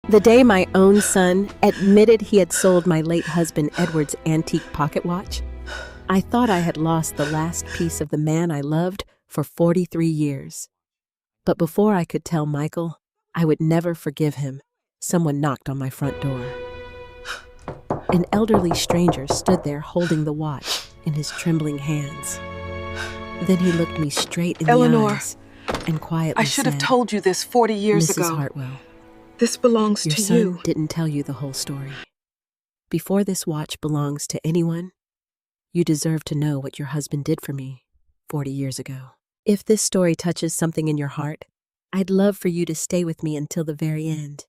The day my own son admitted he had sold my late husband Edward's antique pocket watch, I thought I had lost the last piece of the man I loved for 43 years. But before I could tell Michael I would never forgive him, someone knocked on my front door. An elderly stranger stood there holding the watch in his trembling hands. Then he looked me straight in the eyes and quietly I should have said, told you this 40 years Mrs. ago. Hartwell, This belongs your to son you. didn't tell you the whole story. Before this watch belongs to anyone, you deserve to know what your husband did for me 40 years ago. If this story touches something in your heart, I'd love for you to stay with me until the very end.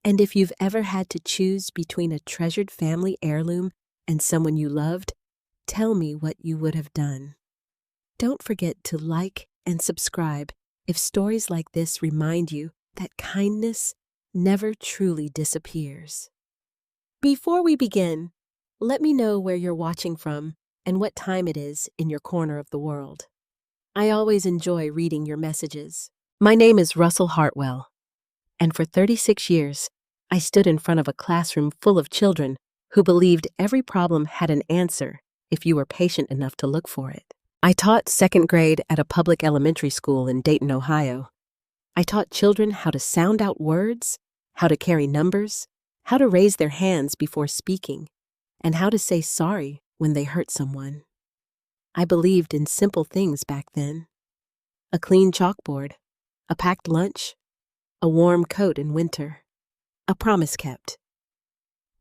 And if you've ever had to choose between a treasured family heirloom and someone you loved, tell me what you would have done. Don't forget to like and subscribe if stories like this remind you that kindness never truly disappears. Before we begin, let me know where you're watching from and what time it is in your corner of the world. I always enjoy reading your messages. My name is Russell Hartwell, and for 36 years, I stood in front of a classroom full of children who believed every problem had an answer if you were patient enough to look for it. I taught second grade at a public elementary school in Dayton, Ohio. I taught children how to sound out words, how to carry numbers, how to raise their hands before speaking, and how to say sorry when they hurt someone. I believed in simple things back then. A clean chalkboard, a packed lunch, a warm coat in winter, a promise kept.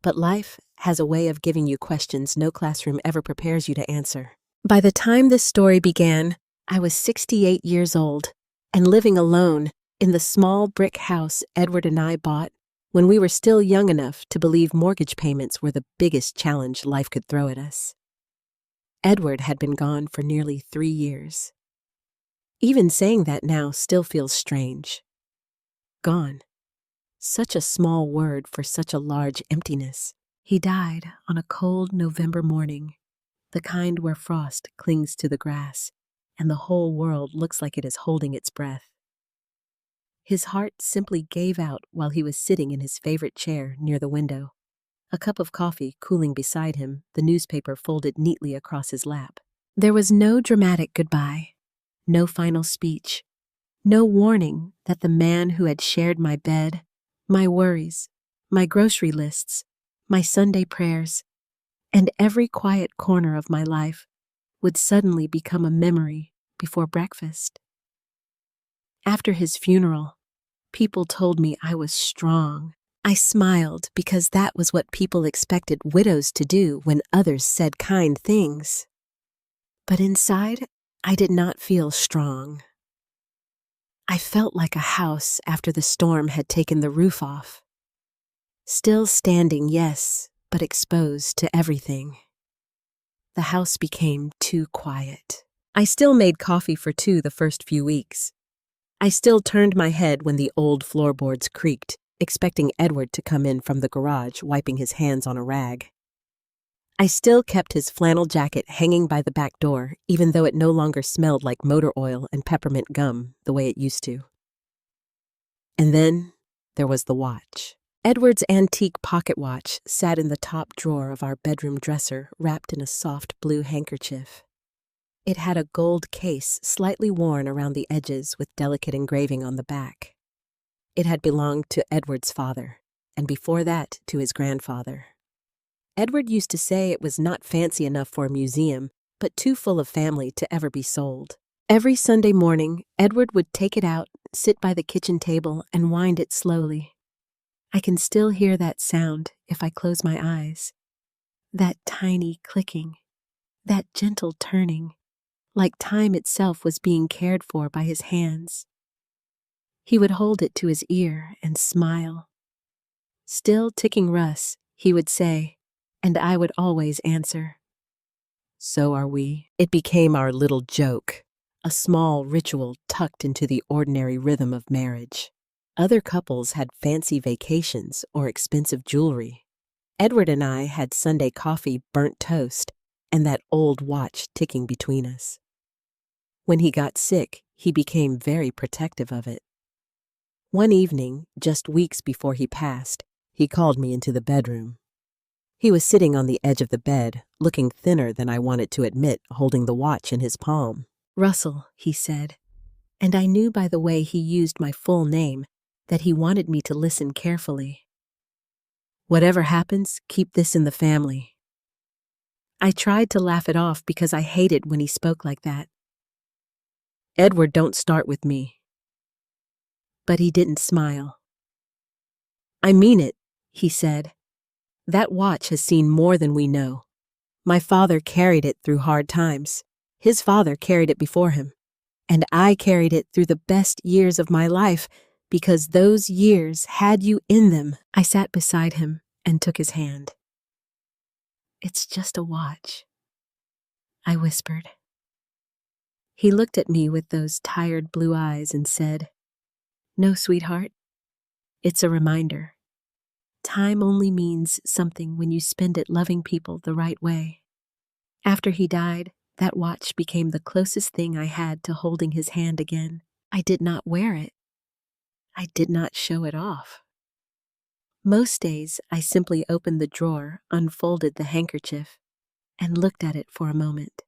But life has a way of giving you questions no classroom ever prepares you to answer. By the time this story began, I was 68 years old and living alone in the small brick house Edward and I bought when we were still young enough to believe mortgage payments were the biggest challenge life could throw at us. Edward had been gone for nearly 3 years. Even saying that now still feels strange. Gone. Such a small word for such a large emptiness. He died on a cold November morning, the kind where frost clings to the grass and the whole world looks like it is holding its breath. His heart simply gave out while he was sitting in his favorite chair near the window, a cup of coffee cooling beside him, the newspaper folded neatly across his lap. There was no dramatic goodbye, no final speech, no warning that the man who had shared my bed, my worries, my grocery lists, my Sunday prayers, and every quiet corner of my life would suddenly become a memory before breakfast. After his funeral, people told me I was strong. I smiled because that was what people expected widows to do when others said kind things. But inside, I did not feel strong. I felt like a house after the storm had taken the roof off. Still standing, yes, but exposed to everything. The house became too quiet. I still made coffee for two the first few weeks. I still turned my head when the old floorboards creaked, expecting Edward to come in from the garage, wiping his hands on a rag. I still kept his flannel jacket hanging by the back door, even though it no longer smelled like motor oil and peppermint gum the way it used to. And then there was the watch. Edward's antique pocket watch sat in the top drawer of our bedroom dresser, wrapped in a soft blue handkerchief. It had a gold case slightly worn around the edges with delicate engraving on the back. It had belonged to Edward's father, and before that to his grandfather. Edward used to say it was not fancy enough for a museum, but too full of family to ever be sold. Every Sunday morning, Edward would take it out, sit by the kitchen table, and wind it slowly. I can still hear that sound if I close my eyes. That tiny clicking, that gentle turning, like time itself was being cared for by his hands. He would hold it to his ear and smile. Still ticking Russ, he would say, and I would always answer, "So are we." It became our little joke, a small ritual tucked into the ordinary rhythm of marriage. Other couples had fancy vacations or expensive jewelry. Edward and I had Sunday coffee, burnt toast, and that old watch ticking between us. When he got sick, he became very protective of it. One evening, just weeks before he passed, he called me into the bedroom. He was sitting on the edge of the bed, looking thinner than I wanted to admit, holding the watch in his palm. "Russell," he said, and I knew by the way he used my full name that he wanted me to listen carefully. "Whatever happens, keep this in the family." I tried to laugh it off because I hated when he spoke like that. "Edward, don't start with me." But he didn't smile. "I mean it," he said. "That watch has seen more than we know. My father carried it through hard times. His father carried it before him. And I carried it through the best years of my life because those years had you in them." I sat beside him and took his hand. "It's just a watch," I whispered. He looked at me with those tired blue eyes and said, "No, sweetheart. It's a reminder. Time only means something when you spend it loving people the right way." After he died, that watch became the closest thing I had to holding his hand again. I did not wear it. I did not show it off. Most days, I simply opened the drawer, unfolded the handkerchief, and looked at it for a moment.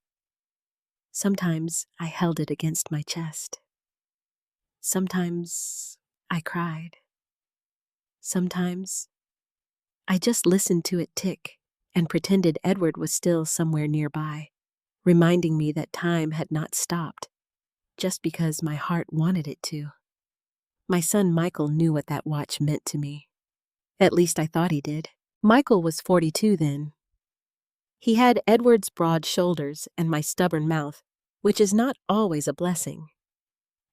Sometimes I held it against my chest. Sometimes I cried. Sometimes I just listened to it tick and pretended Edward was still somewhere nearby, reminding me that time had not stopped just because my heart wanted it to. My son Michael knew what that watch meant to me. At least I thought he did. Michael was 42 then. He had Edward's broad shoulders and my stubborn mouth, which is not always a blessing.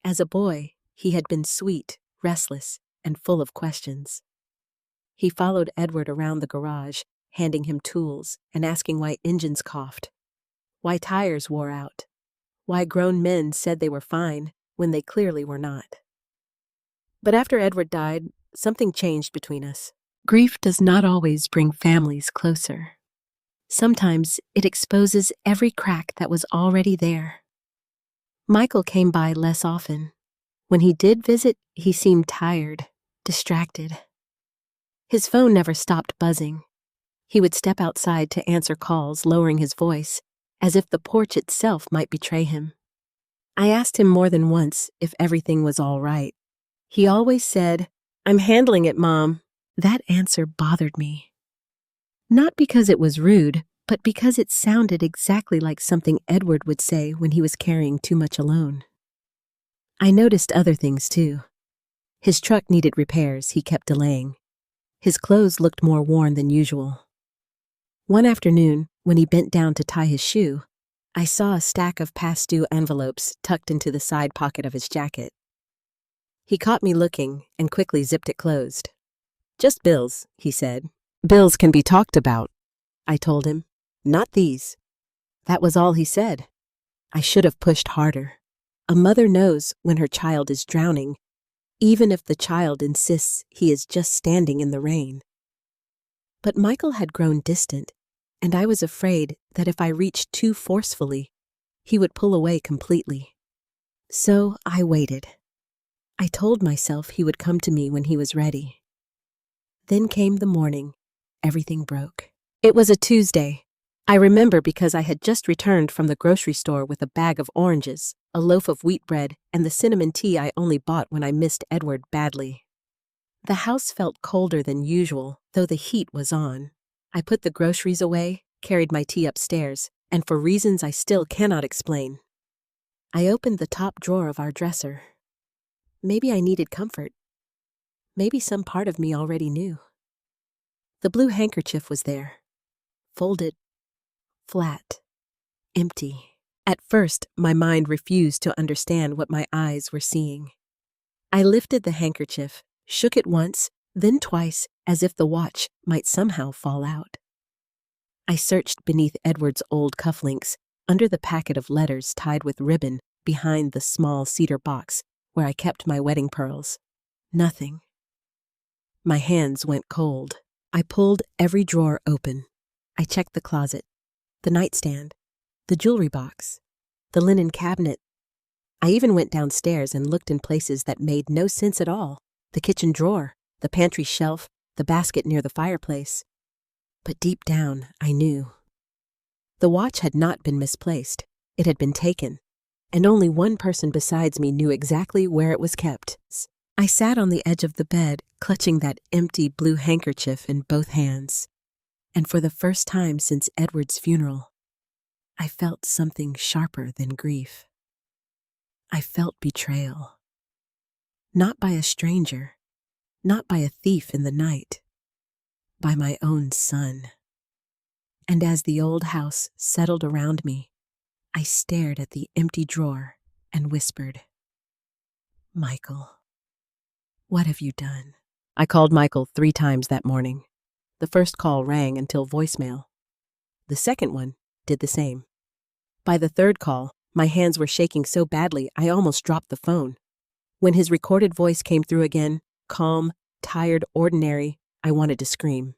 As a boy, he had been sweet, restless, and full of questions. He followed Edward around the garage, handing him tools and asking why engines coughed, why tires wore out, why grown men said they were fine when they clearly were not. But after Edward died, something changed between us. Grief does not always bring families closer. Sometimes it exposes every crack that was already there. Michael came by less often. When he did visit, he seemed tired, distracted. His phone never stopped buzzing. He would step outside to answer calls, lowering his voice, as if the porch itself might betray him. I asked him more than once if everything was all right. He always said, "I'm handling it, Mom." That answer bothered me. Not because it was rude, but because it sounded exactly like something Edward would say when he was carrying too much alone. I noticed other things too. His truck needed repairs he kept delaying. His clothes looked more worn than usual. One afternoon, when he bent down to tie his shoe, I saw a stack of past-due envelopes tucked into the side pocket of his jacket. He caught me looking and quickly zipped it closed. "Just bills," he said. "Bills can be talked about," I told him. "Not these." That was all he said. I should have pushed harder. A mother knows when her child is drowning, even if the child insists he is just standing in the rain. But Michael had grown distant, and I was afraid that if I reached too forcefully, he would pull away completely. So I waited. I told myself he would come to me when he was ready. Then came the morning. Everything broke. It was a Tuesday. I remember because I had just returned from the grocery store with a bag of oranges, a loaf of wheat bread, and the cinnamon tea I only bought when I missed Edward badly. The house felt colder than usual, though the heat was on. I put the groceries away, carried my tea upstairs, and for reasons I still cannot explain, I opened the top drawer of our dresser. Maybe I needed comfort. Maybe some part of me already knew. The blue handkerchief was there, folded, flat, empty. At first, my mind refused to understand what my eyes were seeing. I lifted the handkerchief, shook it once, then twice, as if the watch might somehow fall out. I searched beneath Edward's old cufflinks, under the packet of letters tied with ribbon, behind the small cedar box where I kept my wedding pearls. Nothing. My hands went cold. I pulled every drawer open. I checked the closet, the nightstand, the jewelry box, the linen cabinet. I even went downstairs and looked in places that made no sense at all, the kitchen drawer, the pantry shelf, the basket near the fireplace. But deep down, I knew. The watch had not been misplaced. It had been taken, and only one person besides me knew exactly where it was kept. I sat on the edge of the bed, clutching that empty blue handkerchief in both hands. And for the first time since Edward's funeral, I felt something sharper than grief. I felt betrayal. Not by a stranger, not by a thief in the night, by my own son. And as the old house settled around me, I stared at the empty drawer and whispered, "Michael, what have you done?" I called Michael 3 times that morning. The first call rang until voicemail. The second one did the same. By the third call, my hands were shaking so badly I almost dropped the phone. When his recorded voice came through again, calm, tired, ordinary, I wanted to scream.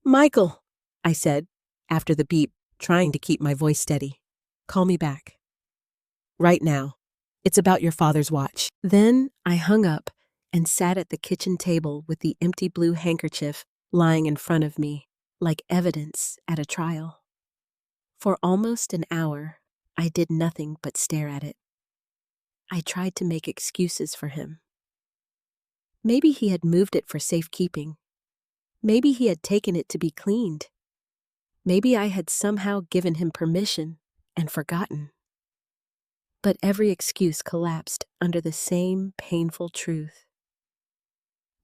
"Michael," I said, after the beep, trying to keep my voice steady. "Call me back. Right now. It's about your father's watch." Then I hung up and sat at the kitchen table with the empty blue handkerchief lying in front of me, like evidence at a trial. For almost an hour, I did nothing but stare at it. I tried to make excuses for him. Maybe he had moved it for safekeeping. Maybe he had taken it to be cleaned. Maybe I had somehow given him permission and forgotten. But every excuse collapsed under the same painful truth.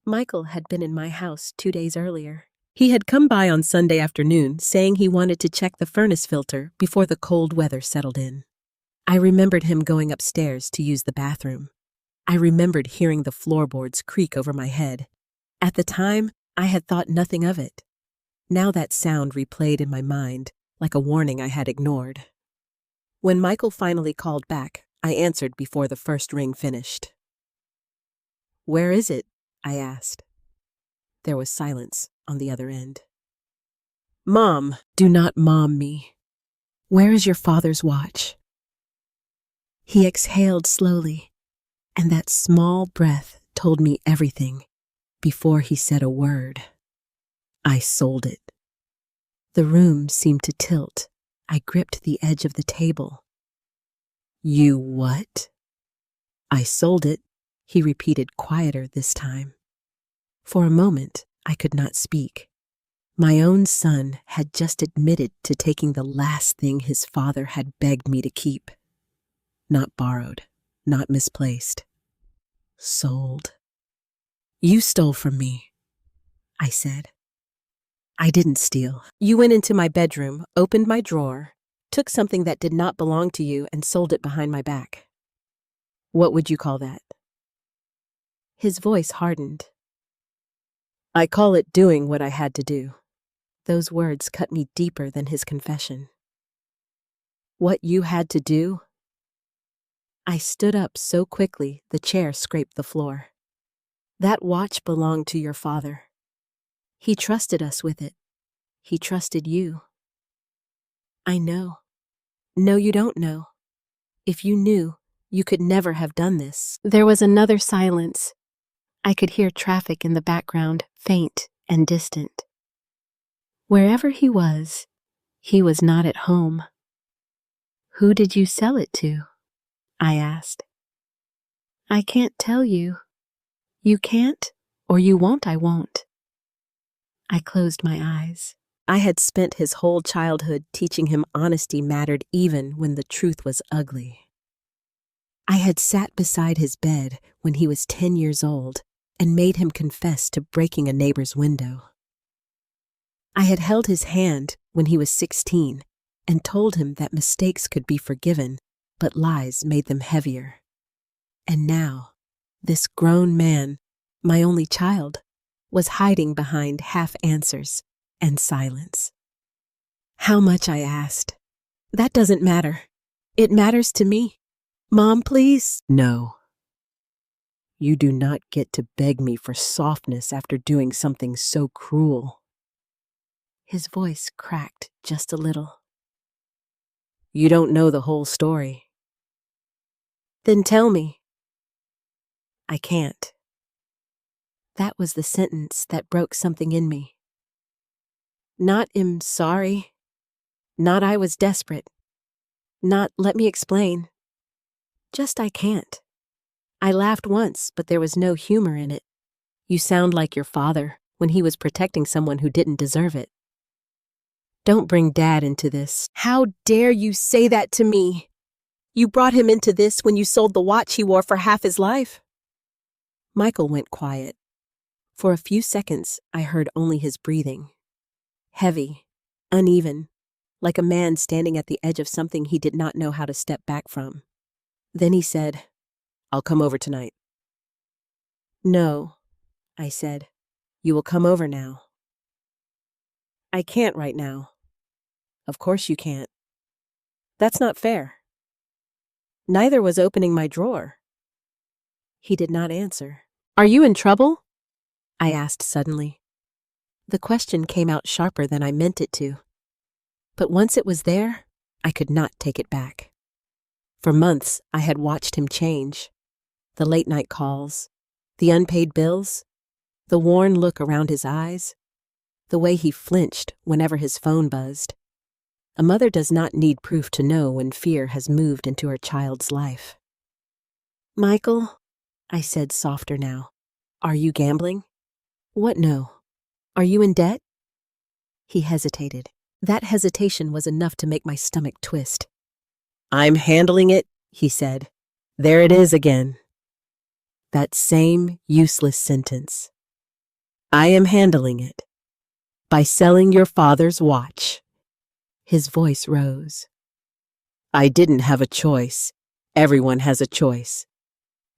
Michael had been in my house 2 days earlier. He had come by on Sunday afternoon saying he wanted to check the furnace filter before the cold weather settled in. I remembered him going upstairs to use the bathroom. I remembered hearing the floorboards creak over my head. At the time, I had thought nothing of it. Now that sound replayed in my mind, like a warning I had ignored. When Michael finally called back, I answered before the first ring finished. "Where is it?" I asked. There was silence on the other end. "Mom, do not mom me. Where is your father's watch?" He exhaled slowly, and that small breath told me everything before he said a word. "I sold it." The room seemed to tilt. I gripped the edge of the table. "You what?" "I sold it," he repeated, quieter this time. For a moment, I could not speak. My own son had just admitted to taking the last thing his father had begged me to keep. Not borrowed, not misplaced. Sold. "You stole from me," I said. "I didn't steal. You went into my bedroom, opened my drawer, took something that did not belong to you and sold it behind my back. What would you call that?" His voice hardened. "I call it doing what I had to do." Those words cut me deeper than his confession. "What you had to do?" I stood up so quickly the chair scraped the floor. "That watch belonged to your father. He trusted us with it. He trusted you." "I know." "No, you don't know. If you knew, you could never have done this." There was another silence. I could hear traffic in the background, faint and distant. Wherever he was not at home. "Who did you sell it to?" I asked. "I can't tell you." "You can't, or you won't, I won't." I closed my eyes. I had spent his whole childhood teaching him honesty mattered even when the truth was ugly. I had sat beside his bed when he was 10 years old and made him confess to breaking a neighbor's window. I had held his hand when he was 16 and told him that mistakes could be forgiven, but lies made them heavier. And now, this grown man, my only child, was hiding behind half answers and silence. "How much?" I asked. "That doesn't matter. It matters to me. Mom, please." "No. You do not get to beg me for softness after doing something so cruel." His voice cracked just a little. "You don't know the whole story." "Then tell me." "I can't. That was the sentence that broke something in me. Not "I'm sorry." Not "I was desperate." Not "let me explain." Just "I can't." I laughed once, but there was no humor in it. "You sound like your father when he was protecting someone who didn't deserve it." "Don't bring Dad into this." "How dare you say that to me? You brought him into this when you sold the watch he wore for half his life." Michael went quiet. For a few seconds, I heard only his breathing. Heavy, uneven, like a man standing at the edge of something he did not know how to step back from. Then he said, "I'll come over tonight." "No," I said. "You will come over now." "I can't right now." "Of course you can't. That's not fair." "Neither was opening my drawer." He did not answer. "Are you in trouble?" I asked suddenly. The question came out sharper than I meant it to. But once it was there, I could not take it back. For months, I had watched him change. The late-night calls, the unpaid bills, the worn look around his eyes, the way he flinched whenever his phone buzzed. A mother does not need proof to know when fear has moved into her child's life. "Michael," I said softer now, "are you gambling?" "What no? Are you in debt?" He hesitated. That hesitation was enough to make my stomach twist. "I'm handling it," he said. "There it is again. That same useless sentence. I am handling it. By selling your father's watch." His voice rose. "I didn't have a choice. Everyone has a choice.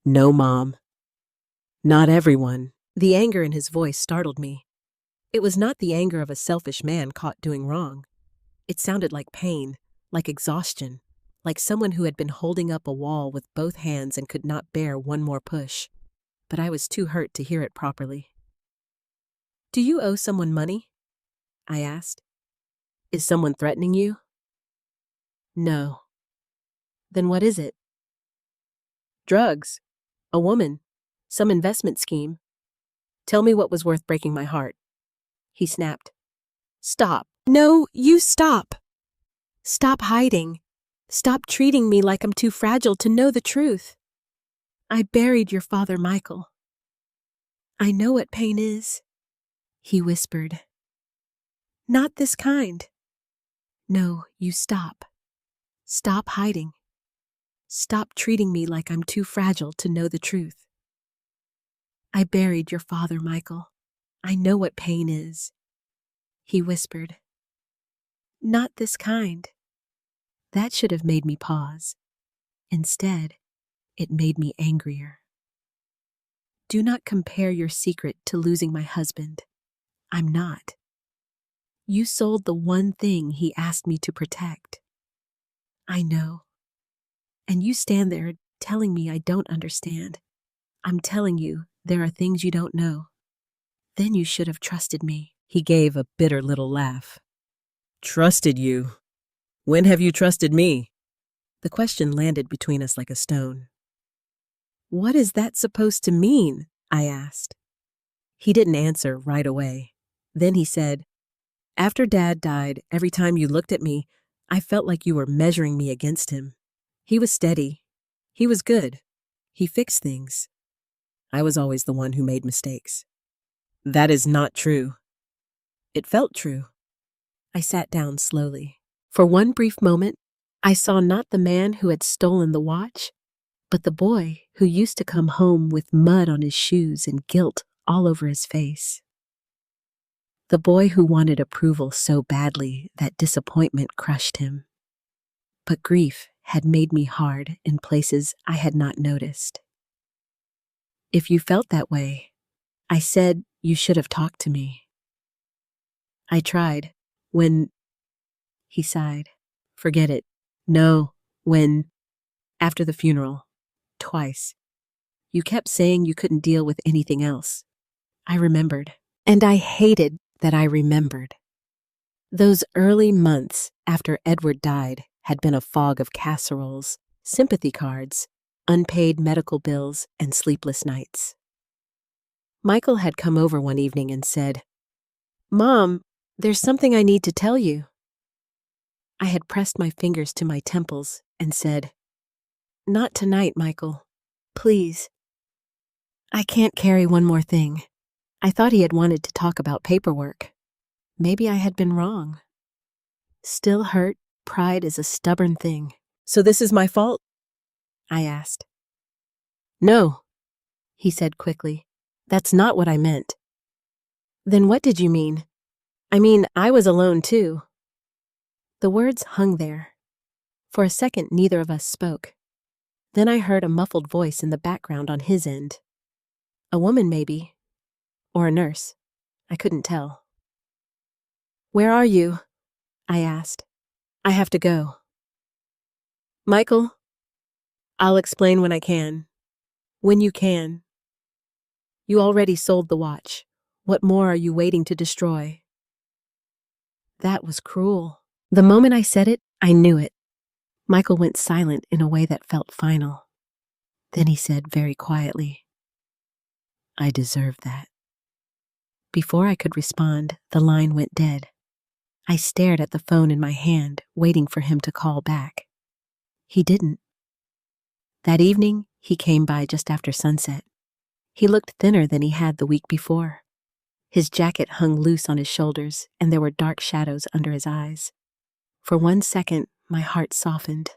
No, Mom. Not everyone." The anger in his voice startled me. It was not the anger of a selfish man caught doing wrong. It sounded like pain, like exhaustion, like someone who had been holding up a wall with both hands and could not bear one more push. But I was too hurt to hear it properly. "Do you owe someone money?" I asked. "Is someone threatening you?" "No." "Then what is it?" "Drugs. A woman. Some investment scheme. Tell me what was worth breaking my heart." He snapped. "Stop." "No, you stop. Stop hiding. Stop treating me like I'm too fragile to know the truth. I buried your father, Michael. I know what pain is," he whispered. "Not this kind. No, you stop. Stop hiding. Stop treating me like I'm too fragile to know the truth. I buried your father, Michael. I know what pain is," he whispered. "Not this kind." That should have made me pause. Instead, it made me angrier. "Do not compare your secret to losing my husband. I'm not. You sold the one thing he asked me to protect. I know. And you stand there telling me I don't understand. I'm telling you, there are things you don't know. Then you should have trusted me." He gave a bitter little laugh. "Trusted you? When have you trusted me?" The question landed between us like a stone. "What is that supposed to mean?" I asked. He didn't answer right away. Then he said, "After Dad died, every time you looked at me, I felt like you were measuring me against him. He was steady. He was good. He fixed things. I was always the one who made mistakes." "That is not true." It felt true. I sat down slowly. For one brief moment, I saw not the man who had stolen the watch, but the boy who used to come home with mud on his shoes and guilt all over his face. The boy who wanted approval so badly that disappointment crushed him. But grief had made me hard in places I had not noticed. "If you felt that way," I said, "you should have talked to me." "I tried. When—" He sighed. "Forget it. No, when— after the funeral. Twice. You kept saying you couldn't deal with anything else." I remembered. And I hated that I remembered. Those early months after Edward died had been a fog of casseroles, sympathy cards, unpaid medical bills, and sleepless nights. Michael had come over one evening and said, "Mom, there's something I need to tell you." I had pressed my fingers to my temples and said, "Not tonight, Michael. Please. I can't carry one more thing." I thought he had wanted to talk about paperwork. Maybe I had been wrong. Still hurt, pride is a stubborn thing. "So this is my fault?" I asked. "No," he said quickly. "That's not what I meant." "Then what did you mean?" "I mean, I was alone too." The words hung there. For a second, neither of us spoke. Then I heard a muffled voice in the background on his end. A woman, maybe. Or a nurse. I couldn't tell. "Where are you?" I asked. "I have to go." "Michael, I'll explain when I can. When you can. You already sold the watch. What more are you waiting to destroy?" That was cruel. The moment I said it, I knew it. Michael went silent in a way that felt final. Then he said very quietly, "I deserve that." Before I could respond, the line went dead. I stared at the phone in my hand, waiting for him to call back. He didn't. That evening, he came by just after sunset. He looked thinner than he had the week before. His jacket hung loose on his shoulders, and there were dark shadows under his eyes. For 1 second, my heart softened.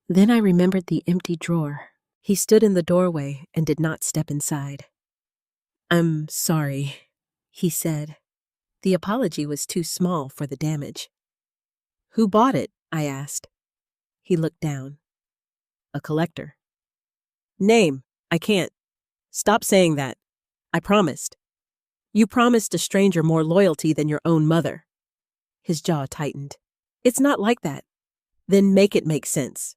Then I remembered the empty drawer. He stood in the doorway and did not step inside. "I'm sorry," he said. The apology was too small for the damage. "Who bought it?" I asked. He looked down. "A collector." "Name. I can't. Stop saying that. I promised." "You promised a stranger more loyalty than your own mother." His jaw tightened. "It's not like that." "Then make it make sense."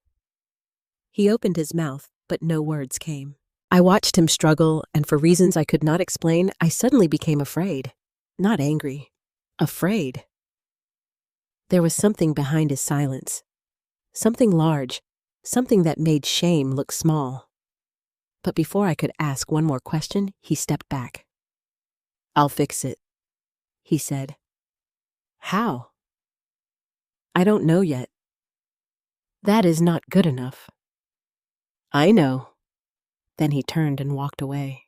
He opened his mouth, but no words came. I watched him struggle, and for reasons I could not explain, I suddenly became afraid. Not angry. Afraid. There was something behind his silence. Something large. Something that made shame look small. But before I could ask one more question, he stepped back. "I'll fix it," he said. "How?" "I don't know yet." "That is not good enough." "I know." Then he turned and walked away.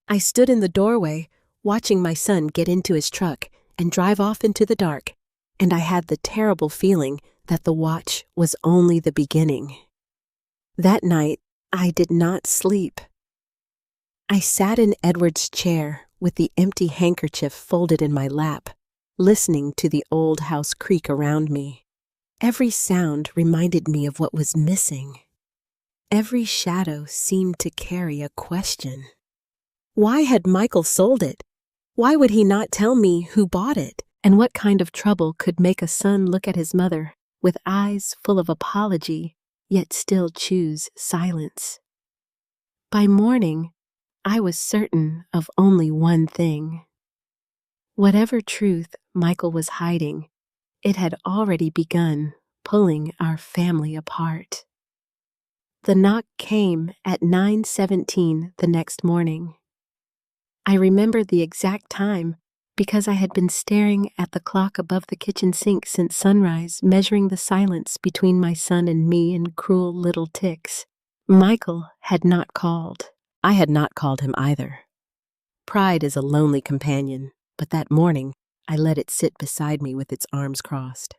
I stood in the doorway, watching my son get into his truck and drive off into the dark, and I had the terrible feeling that the watch was only the beginning. That night, I did not sleep. I sat in Edward's chair with the empty handkerchief folded in my lap, listening to the old house creak around me. Every sound reminded me of what was missing. Every shadow seemed to carry a question. Why had Michael sold it? Why would he not tell me who bought it? And what kind of trouble could make a son look at his mother with eyes full of apology, yet still choose silence? By morning, I was certain of only one thing. Whatever truth Michael was hiding, it had already begun pulling our family apart. The knock came at 9:17 the next morning. I remembered the exact time because I had been staring at the clock above the kitchen sink since sunrise, measuring the silence between my son and me in cruel little ticks. Michael had not called. I had not called him either. Pride is a lonely companion, but that morning I let it sit beside me with its arms crossed.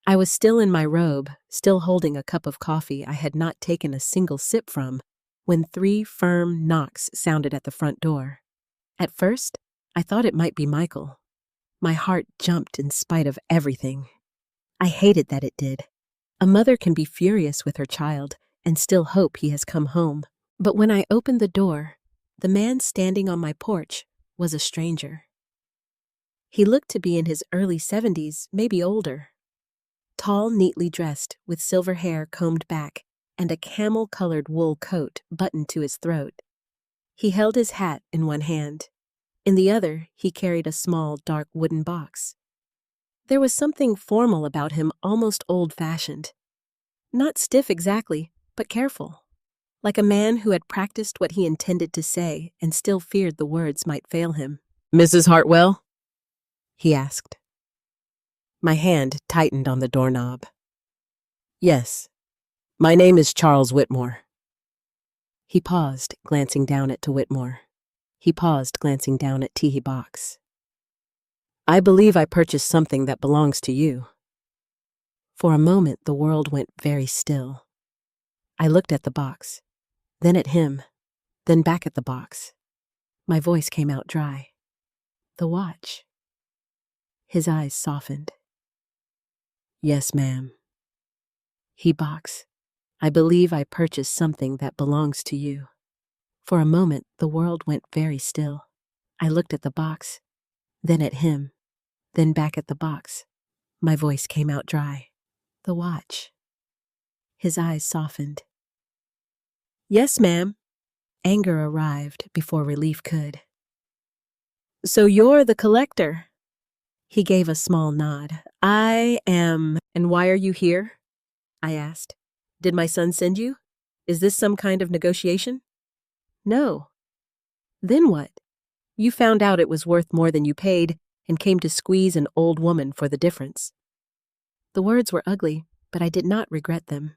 I was still in my robe, still holding a cup of coffee I had not taken a single sip from, when 3 firm knocks sounded at the front door. At first, I thought it might be Michael. My heart jumped in spite of everything. I hated that it did. A mother can be furious with her child and still hope he has come home. But when I opened the door, the man standing on my porch was a stranger. He looked to be in his early 70s, maybe older. Tall, neatly dressed, with silver hair combed back, and a camel-colored wool coat buttoned to his throat. He held his hat in one hand. In the other, he carried a small, dark wooden box. There was something formal about him, almost old-fashioned. Not stiff exactly, but careful. like a man who had practiced what he intended to say and still feared the words might fail him. "Mrs. Hartwell?" he asked. My hand tightened on the doorknob. "Yes, my name is Charles Whitmore." He paused, glancing down at Whitmore. He paused, glancing down at Teehee box. "I believe I purchased something that belongs to you." For a moment, the world went very still. I looked at the box, then at him, then back at the box. My voice came out dry. "The watch." His eyes softened. "Yes, ma'am." He box. "I believe I purchased something that belongs to you." For a moment, the world went very still. I looked at the box, then at him, then back at the box. My voice came out dry. "The watch." His eyes softened. "Yes, ma'am." Anger arrived before relief could. "So you're the collector?" He gave a small nod. "I am." "And why are you here?" I asked. "Did my son send you? Is this some kind of negotiation?" "No." "Then what? You found out it was worth more than you paid and came to squeeze an old woman for the difference." The words were ugly, but I did not regret them.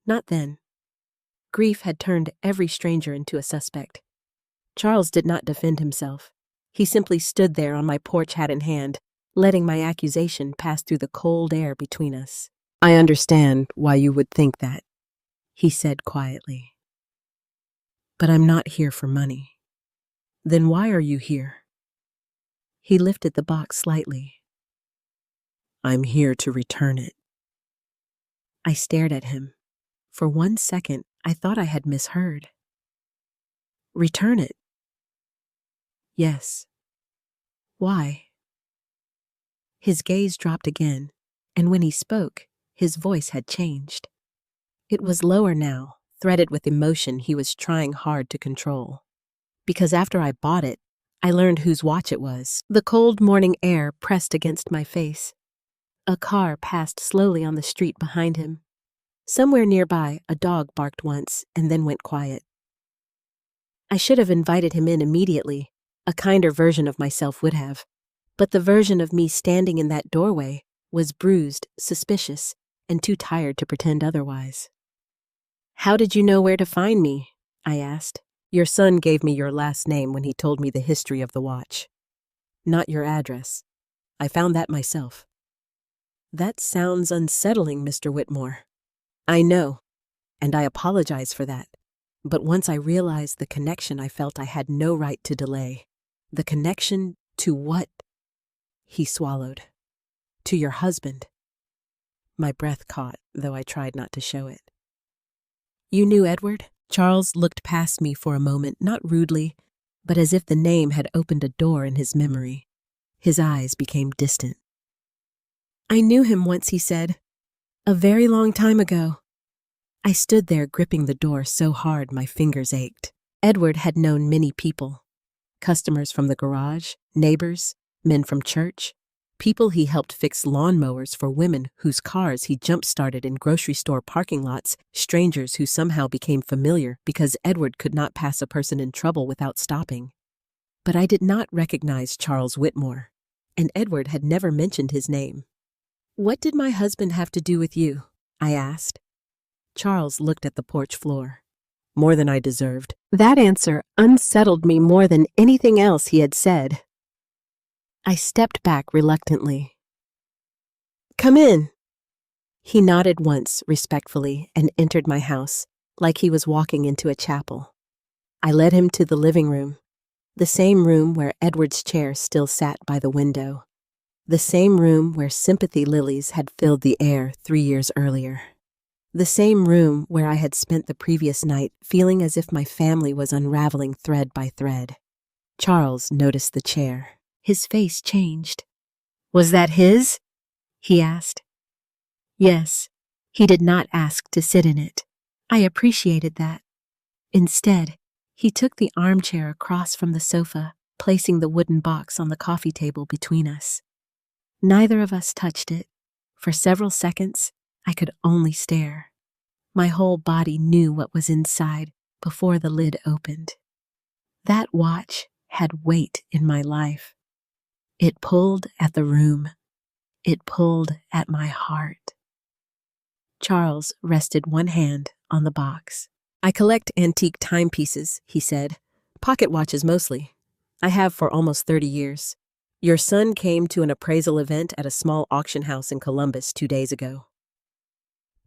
Not then. Grief had turned every stranger into a suspect. Charles did not defend himself. He simply stood there on my porch, hat in hand, letting my accusation pass through the cold air between us. "I understand why you would think that," he said quietly. "But I'm not here for money." "Then why are you here?" He lifted the box slightly. "I'm here to return it." I stared at him. For 1 second, I thought I had misheard. "Return it?" "Yes." "Why?" His gaze dropped again, and when he spoke, his voice had changed. It was lower now, threaded with emotion he was trying hard to control. "Because after I bought it, I learned whose watch it was." The cold morning air pressed against my face. A car passed slowly on the street behind him. Somewhere nearby, a dog barked once and then went quiet. I should have invited him in immediately. A kinder version of myself would have. But the version of me standing in that doorway was bruised, suspicious, and too tired to pretend otherwise. "How did you know where to find me?" I asked. "Your son gave me your last name when he told me the history of the watch. Not your address. I found that myself." "That sounds unsettling, Mr. Whitmore." "I know, and I apologize for that. But once I realized the connection, I felt I had no right to delay." "The connection to what?" He swallowed. "To your husband." My breath caught, though I tried not to show it. "You knew Edward?" Charles looked past me for a moment, not rudely, but as if the name had opened a door in his memory. His eyes became distant. "I knew him once," he said. "A very long time ago." I stood there gripping the door so hard my fingers ached. Edward had known many people. Customers from the garage, neighbors, men from church, people he helped fix lawnmowers for women whose cars he jump-started in grocery store parking lots, strangers who somehow became familiar because Edward could not pass a person in trouble without stopping. But I did not recognize Charles Whitmore, and Edward had never mentioned his name. "What did my husband have to do with you?" I asked. Charles looked at the porch floor. "More than I deserved." That answer unsettled me more than anything else he had said. I stepped back reluctantly. "Come in." He nodded once respectfully and entered my house, like he was walking into a chapel. I led him to the living room, the same room where Edward's chair still sat by the window, the same room where sympathy lilies had filled the air 3 years earlier. The same room where I had spent the previous night feeling as if my family was unraveling thread by thread. Charles noticed the chair. His face changed. "Was that his?" he asked. Yes, he did not ask to sit in it. I appreciated that. Instead, he took the armchair across from the sofa, placing the wooden box on the coffee table between us. Neither of us touched it. For several seconds, I could only stare. My whole body knew what was inside before the lid opened. That watch had weight in my life. It pulled at the room. It pulled at my heart. Charles rested one hand on the box. I collect antique timepieces, he said. Pocket watches mostly. I have for almost 30 years. Your son came to an appraisal event at a small auction house in Columbus 2 days ago.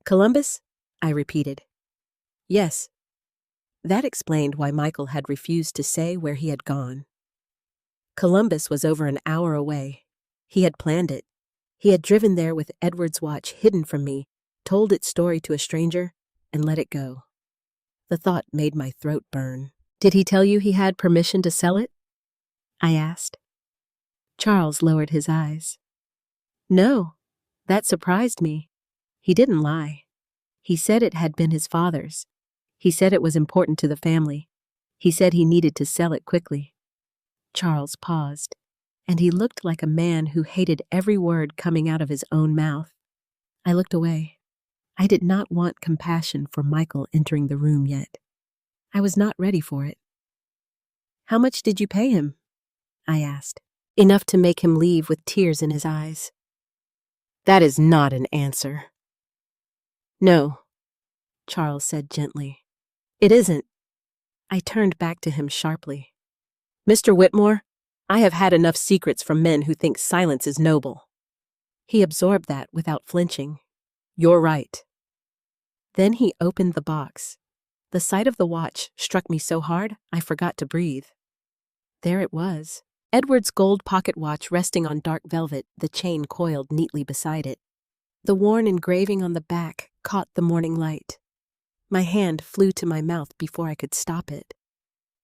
Columbus? I repeated. Yes. That explained why Michael had refused to say where he had gone. Columbus was over an hour away. He had planned it. He had driven there with Edward's watch hidden from me, told its story to a stranger, and let it go. The thought made my throat burn. Did he tell you he had permission to sell it? I asked. Charles lowered his eyes. No, that surprised me. He didn't lie. He said it had been his father's. He said it was important to the family. He said he needed to sell it quickly. Charles paused, and he looked like a man who hated every word coming out of his own mouth. I looked away. I did not want compassion for Michael entering the room yet. I was not ready for it. How much did you pay him? I asked. Enough to make him leave with tears in his eyes. That is not an answer. No, Charles said gently. It isn't. I turned back to him sharply. Mr. Whitmore, I have had enough secrets from men who think silence is noble. He absorbed that without flinching. You're right. Then he opened the box. The sight of the watch struck me so hard I forgot to breathe. There it was. Edward's gold pocket watch resting on dark velvet, the chain coiled neatly beside it. The worn engraving on the back caught the morning light. My hand flew to my mouth before I could stop it.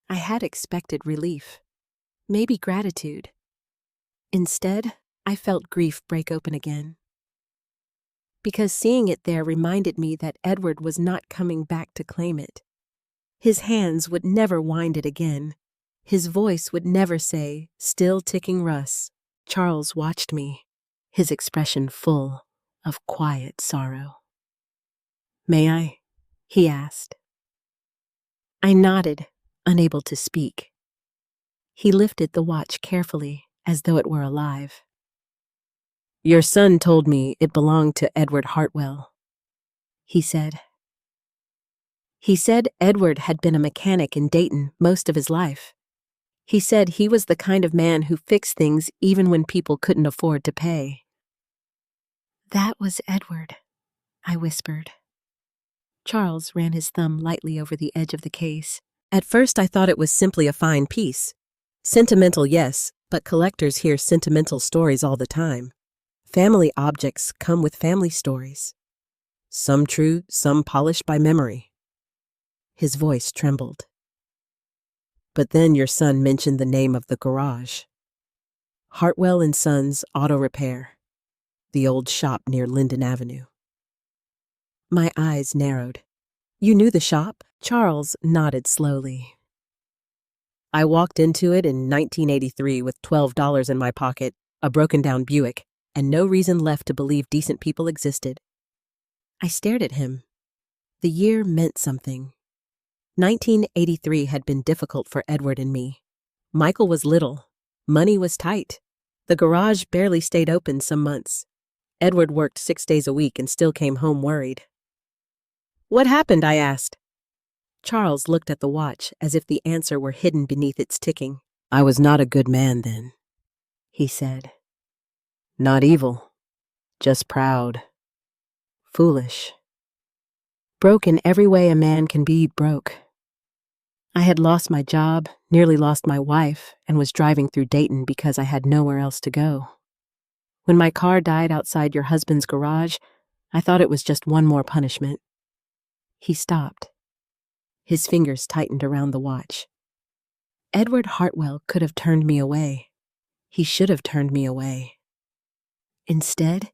I had expected relief, maybe gratitude. Instead, I felt grief break open again. Because seeing it there reminded me that Edward was not coming back to claim it. His hands would never wind it again. His voice would never say, "Still ticking, Russ." Charles watched me, his expression full of quiet sorrow. May I? He asked. I nodded, unable to speak. He lifted the watch carefully, as though it were alive. Your son told me it belonged to Edward Hartwell, he said. He said Edward had been a mechanic in Dayton most of his life. He said he was the kind of man who fixed things even when people couldn't afford to pay. That was Edward, I whispered. Charles ran his thumb lightly over the edge of the case. At first I thought it was simply a fine piece. Sentimental, yes, but collectors hear sentimental stories all the time. Family objects come with family stories. Some true, some polished by memory. His voice trembled. But then your son mentioned the name of the garage. Hartwell and Sons Auto Repair, the old shop near Linden Avenue. My eyes narrowed. You knew the shop? Charles nodded slowly. I walked into it in 1983 with $12 in my pocket, a broken-down Buick, and no reason left to believe decent people existed. I stared at him. The year meant something. 1983 had been difficult for Edward and me. Michael was little. Money was tight. The garage barely stayed open some months. Edward worked 6 days a week and still came home worried. What happened? I asked. Charles looked at the watch as if the answer were hidden beneath its ticking. I was not a good man then, he said. Not evil, just proud, foolish. Broke in every way a man can be broke. I had lost my job, nearly lost my wife, and was driving through Dayton because I had nowhere else to go. When my car died outside your husband's garage, I thought it was just one more punishment. He stopped. His fingers tightened around the watch. Edward Hartwell could have turned me away. He should have turned me away. Instead,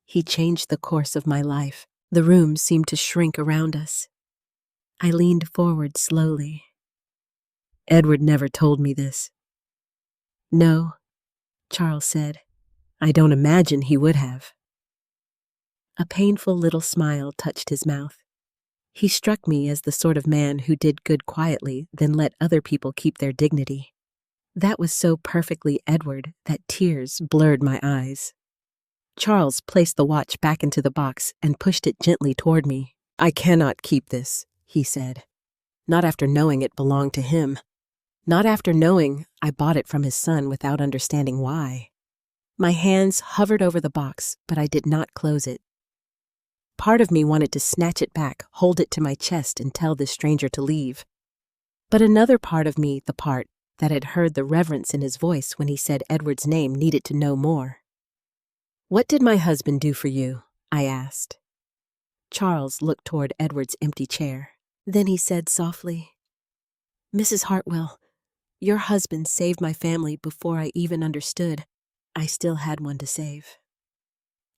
he changed the course of my life. The room seemed to shrink around us. I leaned forward slowly. Edward never told me this. No, Charles said. I don't imagine he would have. A painful little smile touched his mouth. He struck me as the sort of man who did good quietly, then let other people keep their dignity. That was so perfectly Edward that tears blurred my eyes. Charles placed the watch back into the box and pushed it gently toward me. "I cannot keep this," he said. "Not after knowing it belonged to him. Not after knowing I bought it from his son without understanding why." My hands hovered over the box, but I did not close it. Part of me wanted to snatch it back, hold it to my chest, and tell this stranger to leave. But another part of me, the part that had heard the reverence in his voice when he said Edward's name, needed to know more. "What did my husband do for you?" I asked. Charles looked toward Edward's empty chair. Then he said softly, "Mrs. Hartwell, your husband saved my family before I even understood I still had one to save."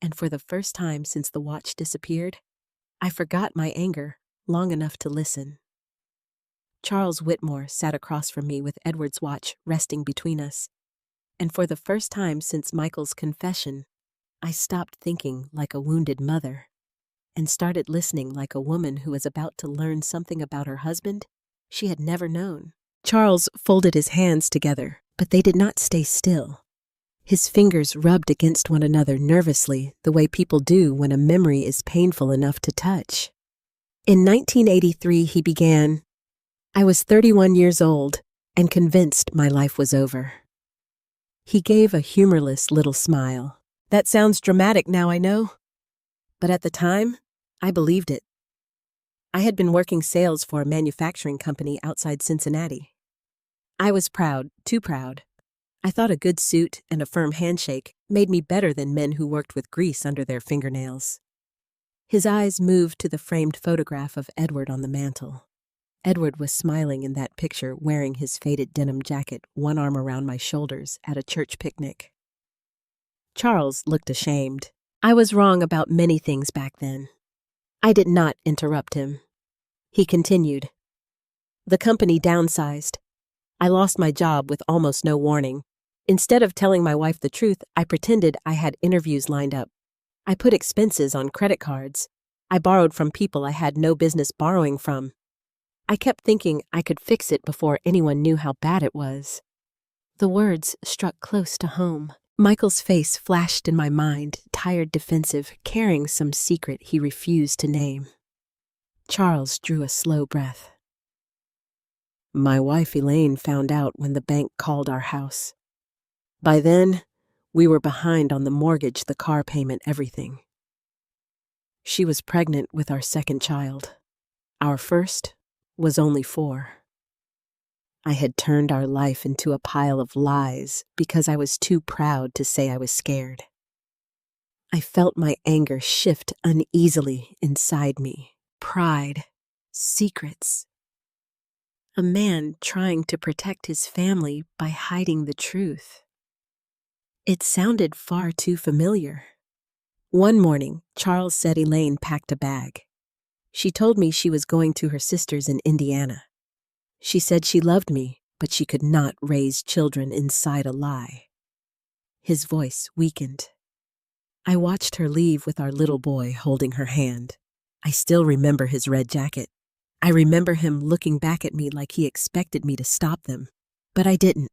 And for the first time since the watch disappeared, I forgot my anger long enough to listen. Charles Whitmore sat across from me with Edward's watch resting between us, and for the first time since Michael's confession, I stopped thinking like a wounded mother and started listening like a woman who was about to learn something about her husband she had never known. Charles folded his hands together, but they did not stay still. His fingers rubbed against one another nervously, the way people do when a memory is painful enough to touch. In 1983, he began, "I was 31 years old and convinced my life was over." He gave a humorless little smile. "That sounds dramatic now, I know. But at the time, I believed it. I had been working sales for a manufacturing company outside Cincinnati. I was proud, too proud. I thought a good suit and a firm handshake made me better than men who worked with grease under their fingernails." His eyes moved to the framed photograph of Edward on the mantel. Edward was smiling in that picture, wearing his faded denim jacket, one arm around my shoulders, at a church picnic. Charles looked ashamed. I was wrong about many things back then. I did not interrupt him. He continued, "The company downsized. I lost my job with almost no warning. Instead of telling my wife the truth, I pretended I had interviews lined up. I put expenses on credit cards. I borrowed from people I had no business borrowing from. I kept thinking I could fix it before anyone knew how bad it was." The words struck close to home. Michael's face flashed in my mind, tired, defensive, carrying some secret he refused to name. Charles drew a slow breath. "My wife Elaine found out when the bank called our house. By then, we were behind on the mortgage, the car payment, everything. She was pregnant with our second child. Our first was only 4. I had turned our life into a pile of lies because I was too proud to say I was scared. I felt my anger shift uneasily inside me. Pride, secrets. A man trying to protect his family by hiding the truth. It sounded far too familiar. One morning, Charles said Elaine packed a bag. She told me she was going to her sister's in Indiana. She said she loved me, but she could not raise children inside a lie. His voice weakened. I watched her leave with our little boy holding her hand. I still remember his red jacket. I remember him looking back at me like he expected me to stop them. But I didn't.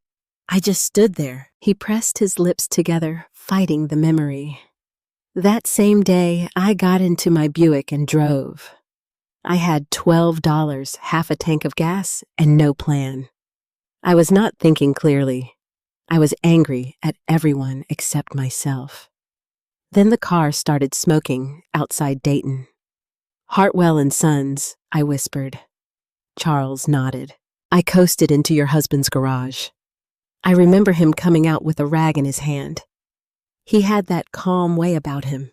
I just stood there. He pressed his lips together, fighting the memory. That same day, I got into my Buick and drove. I had $12, half a tank of gas, and no plan. I was not thinking clearly. I was angry at everyone except myself. Then the car started smoking outside Dayton. "Hartwell and Sons," I whispered. Charles nodded. "I coasted into your husband's garage. I remember him coming out with a rag in his hand. He had that calm way about him.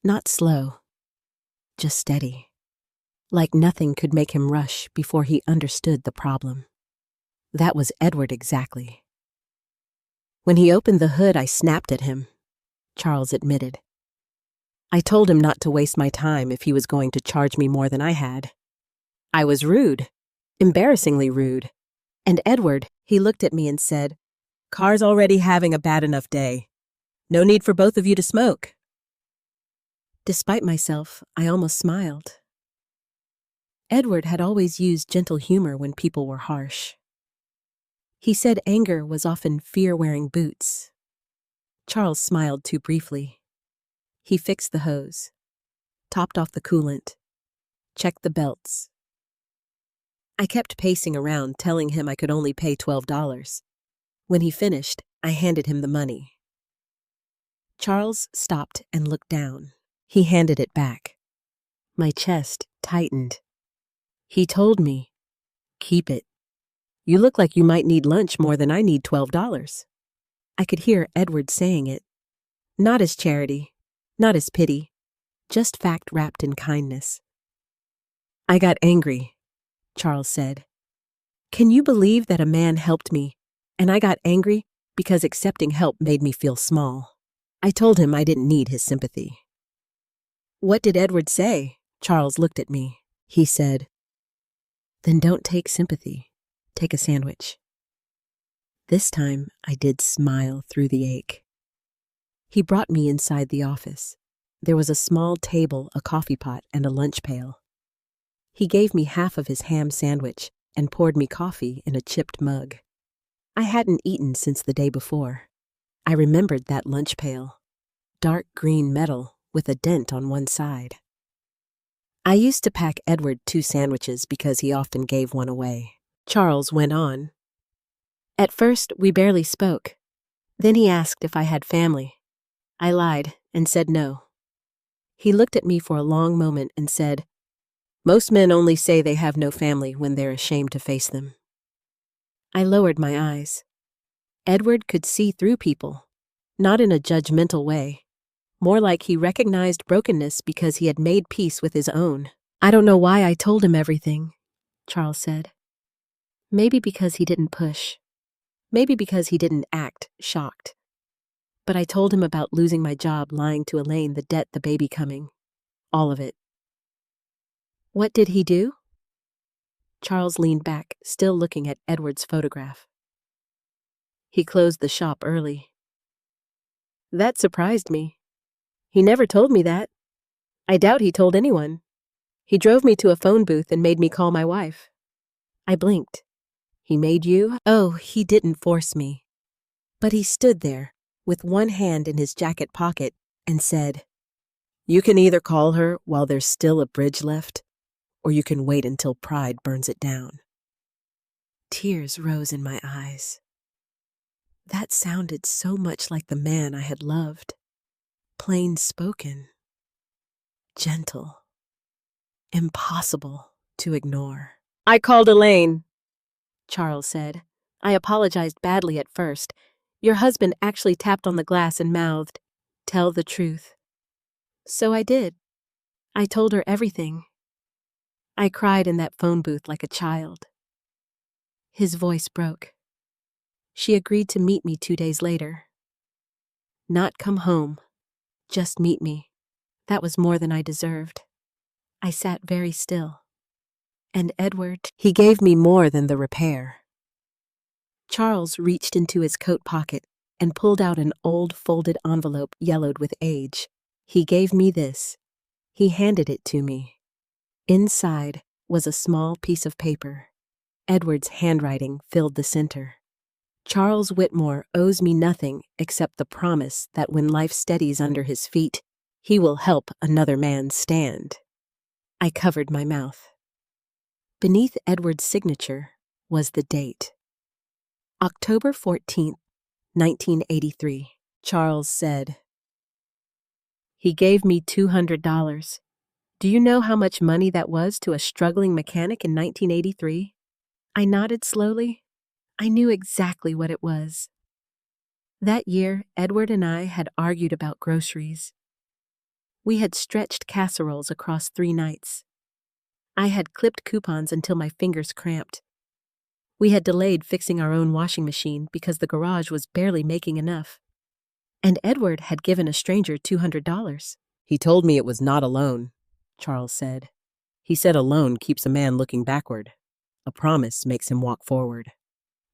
Not slow, just steady. Like nothing could make him rush before he understood the problem. That was Edward exactly. When he opened the hood, I snapped at him," Charles admitted. "I told him not to waste my time if he was going to charge me more than I had. I was rude, embarrassingly rude. And Edward, he looked at me and said, 'Car's already having a bad enough day. No need for both of you to smoke.'" Despite myself, I almost smiled. Edward had always used gentle humor when people were harsh. He said anger was often fear-wearing boots. Charles smiled too briefly. He fixed the hose, topped off the coolant, checked the belts. I kept pacing around, telling him I could only pay $12. When he finished, I handed him the money. Charles stopped and looked down. He handed it back. My chest tightened. He told me, "Keep it. You look like you might need lunch more than I need $12. I could hear Edward saying it. Not as charity, not as pity, just fact wrapped in kindness. I got angry, Charles said. Can you believe that a man helped me, and I got angry because accepting help made me feel small? I told him I didn't need his sympathy. What did Edward say? Charles looked at me. He said, "Then don't take sympathy. Take a sandwich." This time I did smile through the ache. He brought me inside the office. There was a small table, a coffee pot, and a lunch pail. He gave me half of his ham sandwich and poured me coffee in a chipped mug. I hadn't eaten since the day before. I remembered that lunch pail. Dark green metal with a dent on one side. I used to pack Edward 2 sandwiches because he often gave one away. Charles went on. At first, we barely spoke. Then he asked if I had family. I lied and said no. He looked at me for a long moment and said, "Most men only say they have no family when they're ashamed to face them." I lowered my eyes. Edward could see through people, not in a judgmental way, more like he recognized brokenness because he had made peace with his own. I don't know why I told him everything, Charles said. Maybe because he didn't push. Maybe because he didn't act shocked. But I told him about losing my job, lying to Elaine, the debt, the baby coming. All of it. What did he do? Charles leaned back, still looking at Edward's photograph. He closed the shop early. That surprised me. He never told me that. I doubt he told anyone. He drove me to a phone booth and made me call my wife. I blinked. He made you? Oh, he didn't force me. But he stood there, with one hand in his jacket pocket, and said, "You can either call her while there's still a bridge left, or you can wait until pride burns it down." Tears rose in my eyes. That sounded so much like the man I had loved. Plain spoken. Gentle. Impossible to ignore. I called Elaine, Charles said. I apologized badly at first. Your husband actually tapped on the glass and mouthed, "Tell the truth." So I did. I told her everything. I cried in that phone booth like a child. His voice broke. She agreed to meet me 2 days later. Not come home, just meet me. That was more than I deserved. I sat very still. And Edward, he gave me more than the repair. Charles reached into his coat pocket and pulled out an old folded envelope yellowed with age. He gave me this. He handed it to me. Inside was a small piece of paper. Edward's handwriting filled the center. Charles Whitmore owes me nothing except the promise that when life steadies under his feet, he will help another man stand. I covered my mouth. Beneath Edward's signature was the date. October 14th, 1983. Charles said, "He gave me $200. Do you know how much money that was to a struggling mechanic in 1983? I nodded slowly. I knew exactly what it was. That year, Edward and I had argued about groceries. We had stretched casseroles across 3 nights. I had clipped coupons until my fingers cramped. We had delayed fixing our own washing machine because the garage was barely making enough. And Edward had given a stranger $200. He told me it was not a loan, Charles said. He said a loan keeps a man looking backward. A promise makes him walk forward.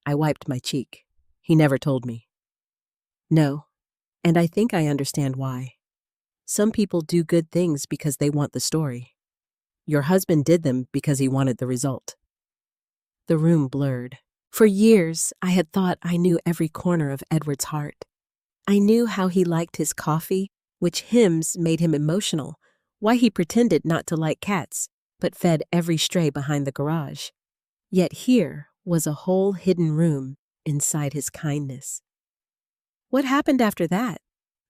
I wiped my cheek. He never told me. No, and I think I understand why. Some people do good things because they want the story. Your husband did them because he wanted the result. The room blurred. For years, I had thought I knew every corner of Edward's heart. I knew how he liked his coffee, which hymns made him emotional, why he pretended not to like cats, but fed every stray behind the garage. Yet here was a whole hidden room inside his kindness. What happened after that?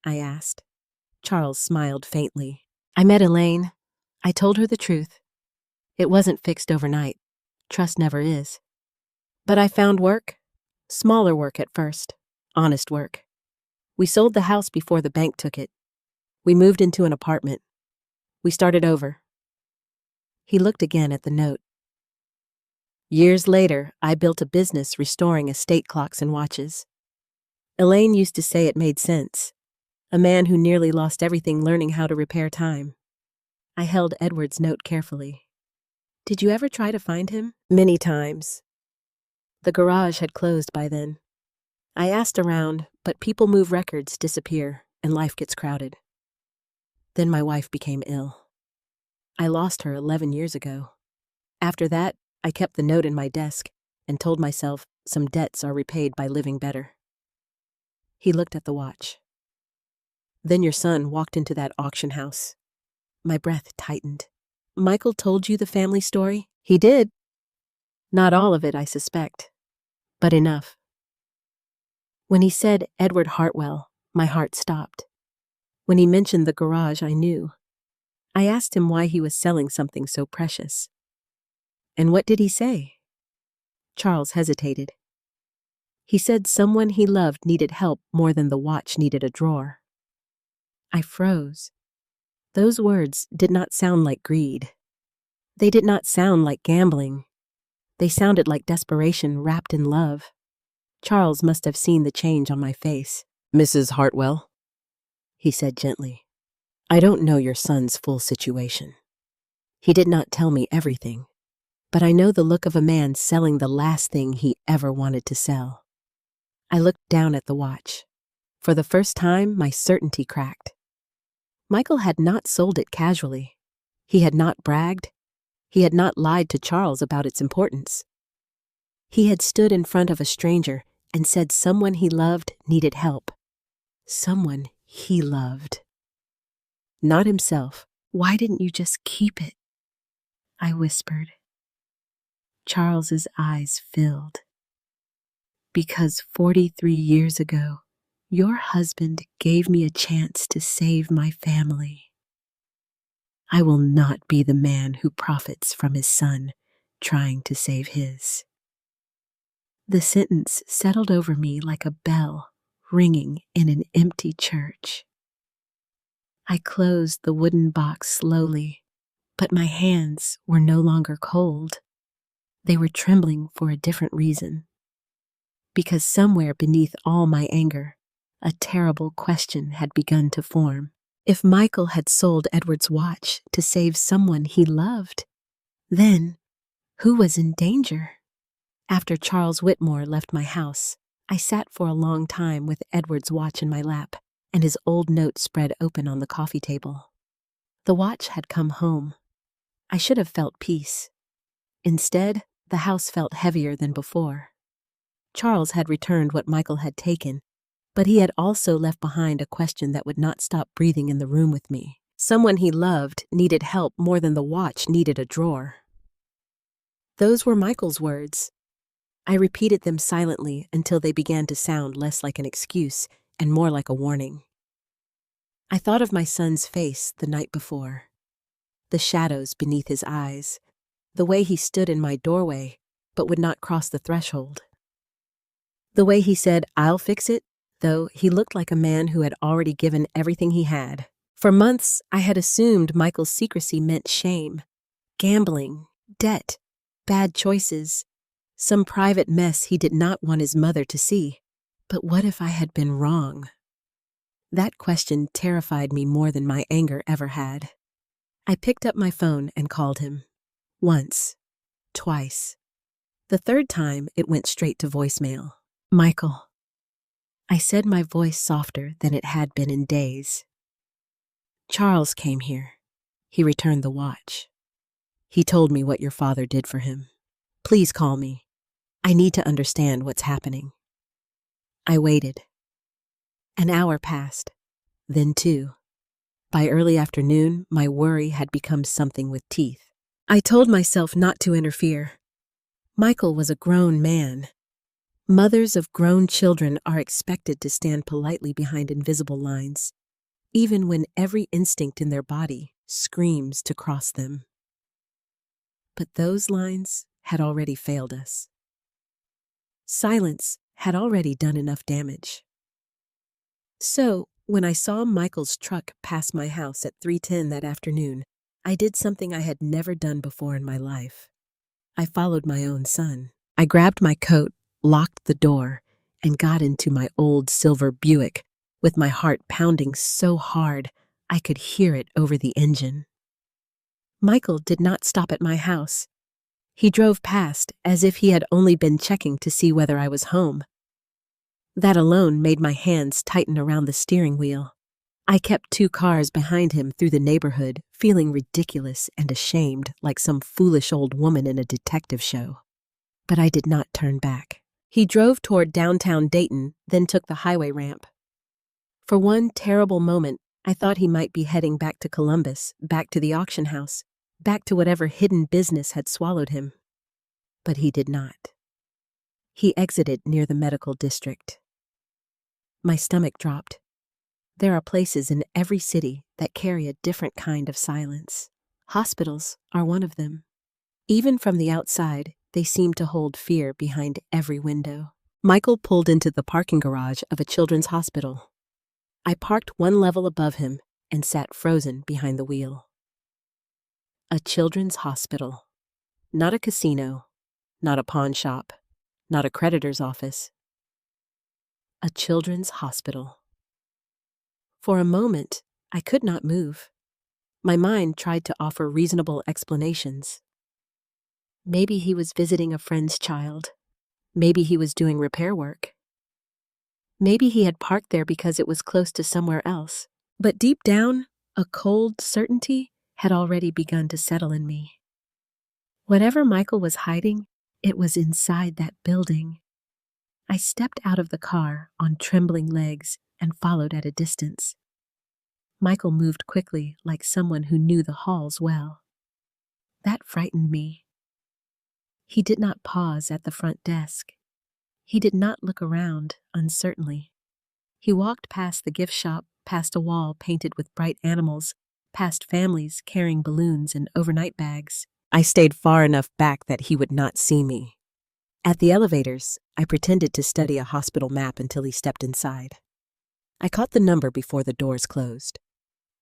I asked. Charles smiled faintly. I met Elaine. I told her the truth. It wasn't fixed overnight. Trust never is. But I found work. Smaller work at first. Honest work. We sold the house before the bank took it. We moved into an apartment. We started over. He looked again at the note. Years later, I built a business restoring estate clocks and watches. Elaine used to say it made sense. A man who nearly lost everything learning how to repair time. I held Edward's note carefully. Did you ever try to find him? Many times. The garage had closed by then. I asked around, but people move records, disappear, and life gets crowded. Then my wife became ill. I lost her 11 years ago. After that, I kept the note in my desk and told myself some debts are repaid by living better. He looked at the watch. Then your son walked into that auction house. My breath tightened. Michael told you the family story? He did. Not all of it, I suspect, but enough. When he said Edward Hartwell, my heart stopped. When he mentioned the garage, I knew. I asked him why he was selling something so precious. And what did he say? Charles hesitated. He said someone he loved needed help more than the watch needed a drawer. I froze. Those words did not sound like greed. They did not sound like gambling. They sounded like desperation wrapped in love. Charles must have seen the change on my face. Mrs. Hartwell, he said gently, I don't know your son's full situation. He did not tell me everything, but I know the look of a man selling the last thing he ever wanted to sell. I looked down at the watch. For the first time, my certainty cracked. Michael had not sold it casually. He had not bragged. He had not lied to Charles about its importance. He had stood in front of a stranger and said someone he loved needed help. Someone he loved. Not himself. Why didn't you just keep it? I whispered. Charles's eyes filled. Because 43 years ago, your husband gave me a chance to save my family. I will not be the man who profits from his son trying to save his. The sentence settled over me like a bell ringing in an empty church. I closed the wooden box slowly, but my hands were no longer cold. They were trembling for a different reason. Because somewhere beneath all my anger, a terrible question had begun to form. If Michael had sold Edward's watch to save someone he loved, then who was in danger? After Charles Whitmore left my house, I sat for a long time with Edward's watch in my lap and his old note spread open on the coffee table. The watch had come home. I should have felt peace. Instead, the house felt heavier than before. Charles had returned what Michael had taken, but he had also left behind a question that would not stop breathing in the room with me. Someone he loved needed help more than the watch needed a drawer. Those were Michael's words. I repeated them silently until they began to sound less like an excuse and more like a warning. I thought of my son's face the night before, the shadows beneath his eyes, the way he stood in my doorway but would not cross the threshold. The way he said, "I'll fix it," though he looked like a man who had already given everything he had. For months, I had assumed Michael's secrecy meant shame, gambling, debt, bad choices, some private mess he did not want his mother to see. But what if I had been wrong? That question terrified me more than my anger ever had. I picked up my phone and called him. Once, twice. The third time, it went straight to voicemail. Michael. I said, my voice softer than it had been in days. Charles came here. He returned the watch. He told me what your father did for him. Please call me. I need to understand what's happening. I waited. An hour passed, then 2. By early afternoon, my worry had become something with teeth. I told myself not to interfere. Michael was a grown man. Mothers of grown children are expected to stand politely behind invisible lines, even when every instinct in their body screams to cross them. But those lines had already failed us. Silence had already done enough damage. So, when I saw Michael's truck pass my house at 3:10 that afternoon, I did something I had never done before in my life. I followed my own son. I grabbed my coat, locked the door, and got into my old silver Buick, with my heart pounding so hard I could hear it over the engine. Michael did not stop at my house. He drove past as if he had only been checking to see whether I was home. That alone made my hands tighten around the steering wheel. I kept 2 cars behind him through the neighborhood, feeling ridiculous and ashamed like some foolish old woman in a detective show. But I did not turn back. He drove toward downtown Dayton, then took the highway ramp. For one terrible moment, I thought he might be heading back to Columbus, back to the auction house, back to whatever hidden business had swallowed him. But he did not. He exited near the medical district. My stomach dropped. There are places in every city that carry a different kind of silence. Hospitals are one of them. Even from the outside, they seem to hold fear behind every window. Michael pulled into the parking garage of a children's hospital. I parked one level above him and sat frozen behind the wheel. A children's hospital. Not a casino, not a pawn shop, not a creditor's office. A children's hospital. For a moment, I could not move. My mind tried to offer reasonable explanations. Maybe he was visiting a friend's child. Maybe he was doing repair work. Maybe he had parked there because it was close to somewhere else. But deep down, a cold certainty had already begun to settle in me. Whatever Michael was hiding, it was inside that building. I stepped out of the car on trembling legs and followed at a distance. Michael moved quickly like someone who knew the halls well. That frightened me. He did not pause at the front desk. He did not look around uncertainly. He walked past the gift shop, past a wall painted with bright animals, past families carrying balloons and overnight bags. I stayed far enough back that he would not see me. At the elevators, I pretended to study a hospital map until he stepped inside. I caught the number before the doors closed.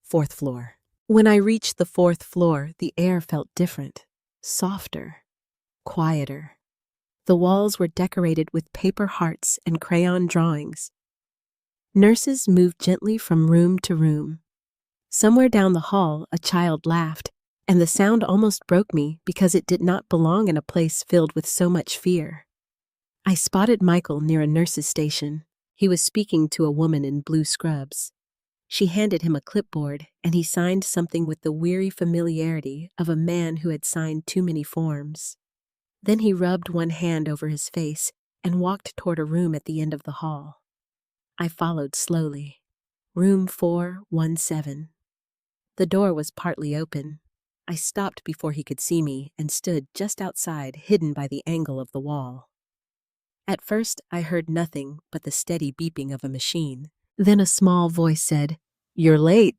4th floor. When I reached the 4th floor, the air felt different, softer, quieter. The walls were decorated with paper hearts and crayon drawings. Nurses moved gently from room to room. Somewhere down the hall, a child laughed, and the sound almost broke me because it did not belong in a place filled with so much fear. I spotted Michael near a nurse's station. He was speaking to a woman in blue scrubs. She handed him a clipboard, and he signed something with the weary familiarity of a man who had signed too many forms. Then he rubbed one hand over his face and walked toward a room at the end of the hall. I followed slowly. Room 417. The door was partly open. I stopped before he could see me and stood just outside, hidden by the angle of the wall. At first, I heard nothing but the steady beeping of a machine. Then a small voice said, "You're late."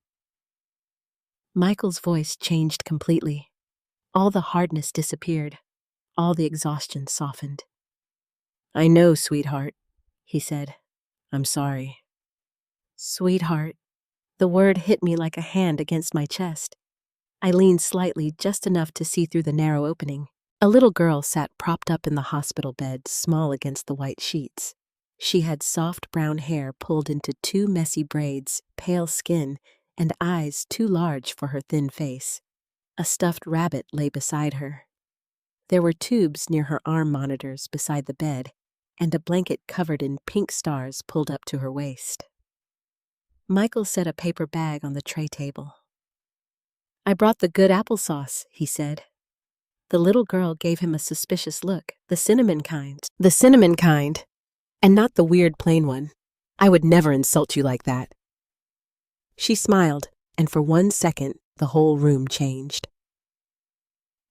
Michael's voice changed completely. All the hardness disappeared. All the exhaustion softened. "I know, sweetheart," he said. "I'm sorry." Sweetheart. The word hit me like a hand against my chest. I leaned slightly, just enough to see through the narrow opening. A little girl sat propped up in the hospital bed, small against the white sheets. She had soft brown hair pulled into 2 messy braids, pale skin, and eyes too large for her thin face. A stuffed rabbit lay beside her. There were tubes near her arm monitors beside the bed, and a blanket covered in pink stars pulled up to her waist. Michael set a paper bag on the tray table. "I brought the good applesauce," he said. The little girl gave him a suspicious look. The cinnamon kind. The cinnamon kind. And not the weird plain one. I would never insult you like that. She smiled, and for 1 second, the whole room changed.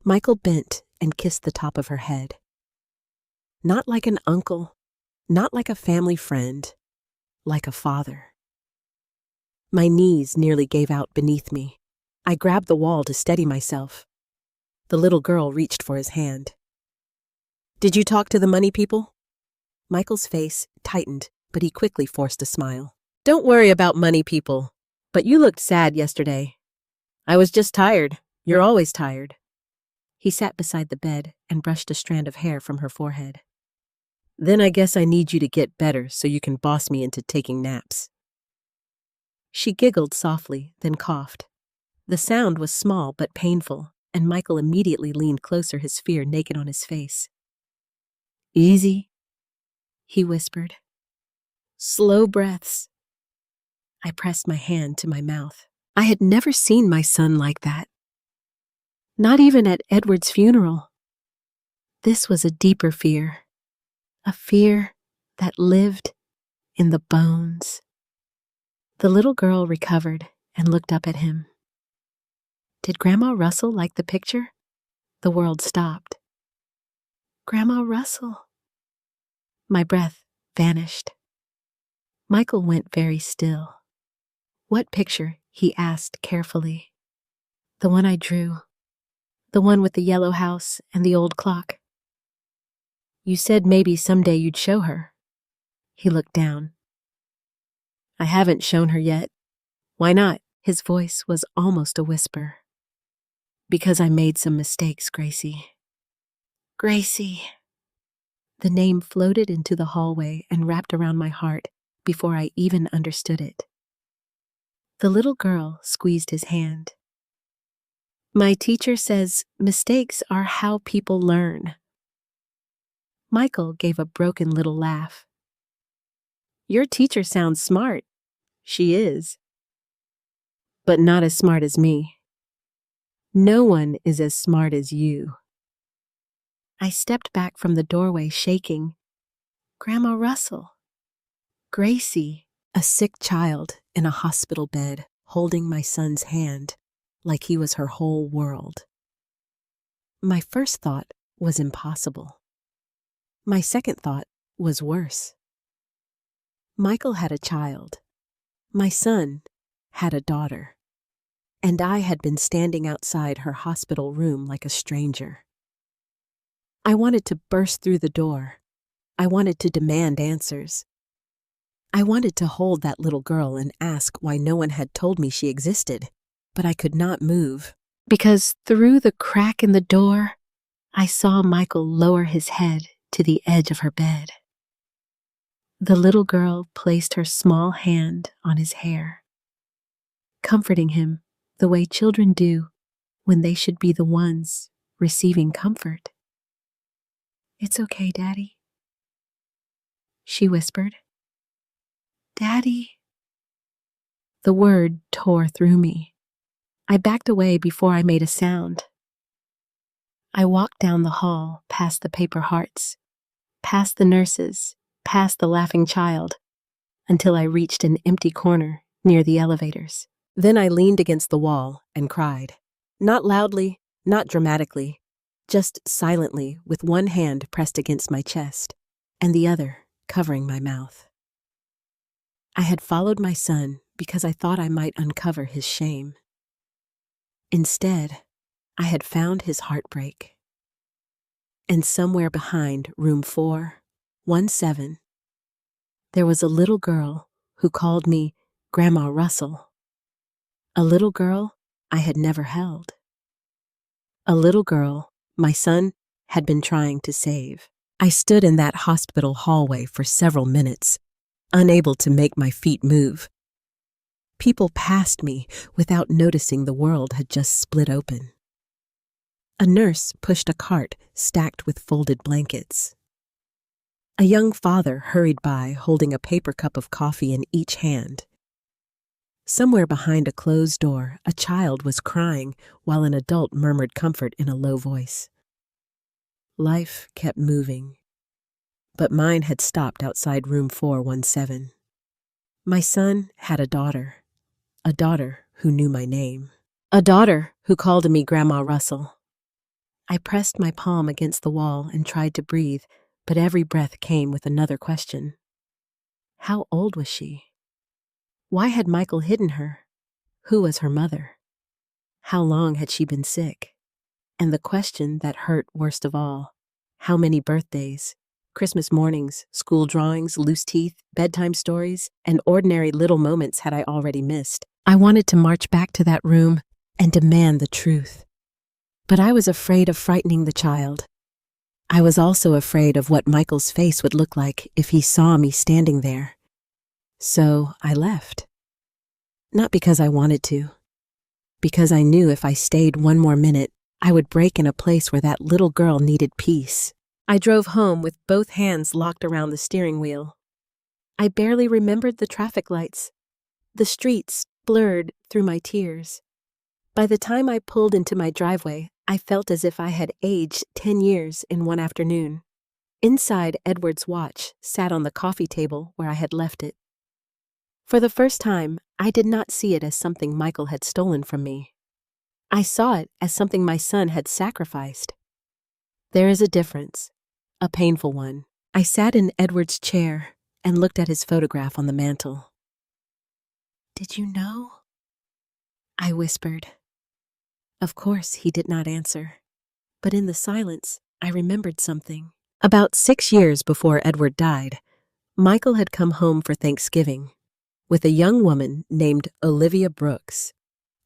Michael bent and kissed the top of her head. Not like an uncle, not like a family friend, like a father. My knees nearly gave out beneath me. I grabbed the wall to steady myself. The little girl reached for his hand. Did you talk to the money people? Michael's face tightened, but he quickly forced a smile. Don't worry about money people, but you looked sad yesterday. I was just tired. You're always tired. He sat beside the bed and brushed a strand of hair from her forehead. Then I guess I need you to get better so you can boss me into taking naps. She giggled softly, then coughed. The sound was small but painful, and Michael immediately leaned closer, his fear naked on his face. Easy, he whispered. Slow breaths. I pressed my hand to my mouth. I had never seen my son like that. Not even at Edward's funeral. This was a deeper fear. A fear that lived in the bones. The little girl recovered and looked up at him. Did Grandma Russell like the picture? The world stopped. Grandma Russell. My breath vanished. Michael went very still. What picture? He asked carefully. The one I drew. The one with the yellow house and the old clock. You said maybe someday you'd show her. He looked down. I haven't shown her yet. Why not? His voice was almost a whisper. Because I made some mistakes, Gracie. Gracie. The name floated into the hallway and wrapped around my heart before I even understood it. The little girl squeezed his hand. My teacher says mistakes are how people learn. Michael gave a broken little laugh. Your teacher sounds smart. She is. But not as smart as me. No one is as smart as you. I stepped back from the doorway shaking. Grandma Russell. Gracie, a sick child in a hospital bed, holding my son's hand like he was her whole world. My first thought was impossible. My second thought was worse. Michael had a child. My son had a daughter. And I had been standing outside her hospital room like a stranger. I wanted to burst through the door. I wanted to demand answers. I wanted to hold that little girl and ask why no one had told me she existed, but I could not move. Because through the crack in the door, I saw Michael lower his head to the edge of her bed. The little girl placed her small hand on his hair, comforting him the way children do when they should be the ones receiving comfort. It's okay, Daddy, she whispered. Daddy. The word tore through me. I backed away before I made a sound. I walked down the hall, past the paper hearts, past the nurses, past the laughing child, until I reached an empty corner near the elevators. Then I leaned against the wall and cried. Not loudly, not dramatically, just silently with one hand pressed against my chest and the other covering my mouth. I had followed my son because I thought I might uncover his shame. Instead, I had found his heartbreak. And somewhere behind room 417, there was a little girl who called me Grandma Russell. A little girl I had never held. A little girl my son had been trying to save. I stood in that hospital hallway for several minutes, unable to make my feet move. People passed me without noticing the world had just split open. A nurse pushed a cart stacked with folded blankets. A young father hurried by holding a paper cup of coffee in each hand. Somewhere behind a closed door, a child was crying while an adult murmured comfort in a low voice. Life kept moving, but mine had stopped outside room 417. My son had a daughter who knew my name, a daughter who called me Grandma Russell. I pressed my palm against the wall and tried to breathe, but every breath came with another question. How old was she? Why had Michael hidden her? Who was her mother? How long had she been sick? And the question that hurt worst of all, how many birthdays, Christmas mornings, school drawings, loose teeth, bedtime stories, and ordinary little moments had I already missed? I wanted to march back to that room and demand the truth. But I was afraid of frightening the child. I was also afraid of what Michael's face would look like if he saw me standing there. So I left. Not because I wanted to. Because I knew if I stayed one more minute, I would break in a place where that little girl needed peace. I drove home with both hands locked around the steering wheel. I barely remembered the traffic lights. The streets blurred through my tears. By the time I pulled into my driveway, I felt as if I had aged 10 years in one afternoon. Inside, Edward's watch sat on the coffee table where I had left it. For the first time, I did not see it as something Michael had stolen from me. I saw it as something my son had sacrificed. There is a difference, a painful one. I sat in Edward's chair and looked at his photograph on the mantel. "Did you know?" I whispered. Of course, he did not answer. But in the silence, I remembered something. About 6 years before Edward died, Michael had come home for Thanksgiving with a young woman named Olivia Brooks.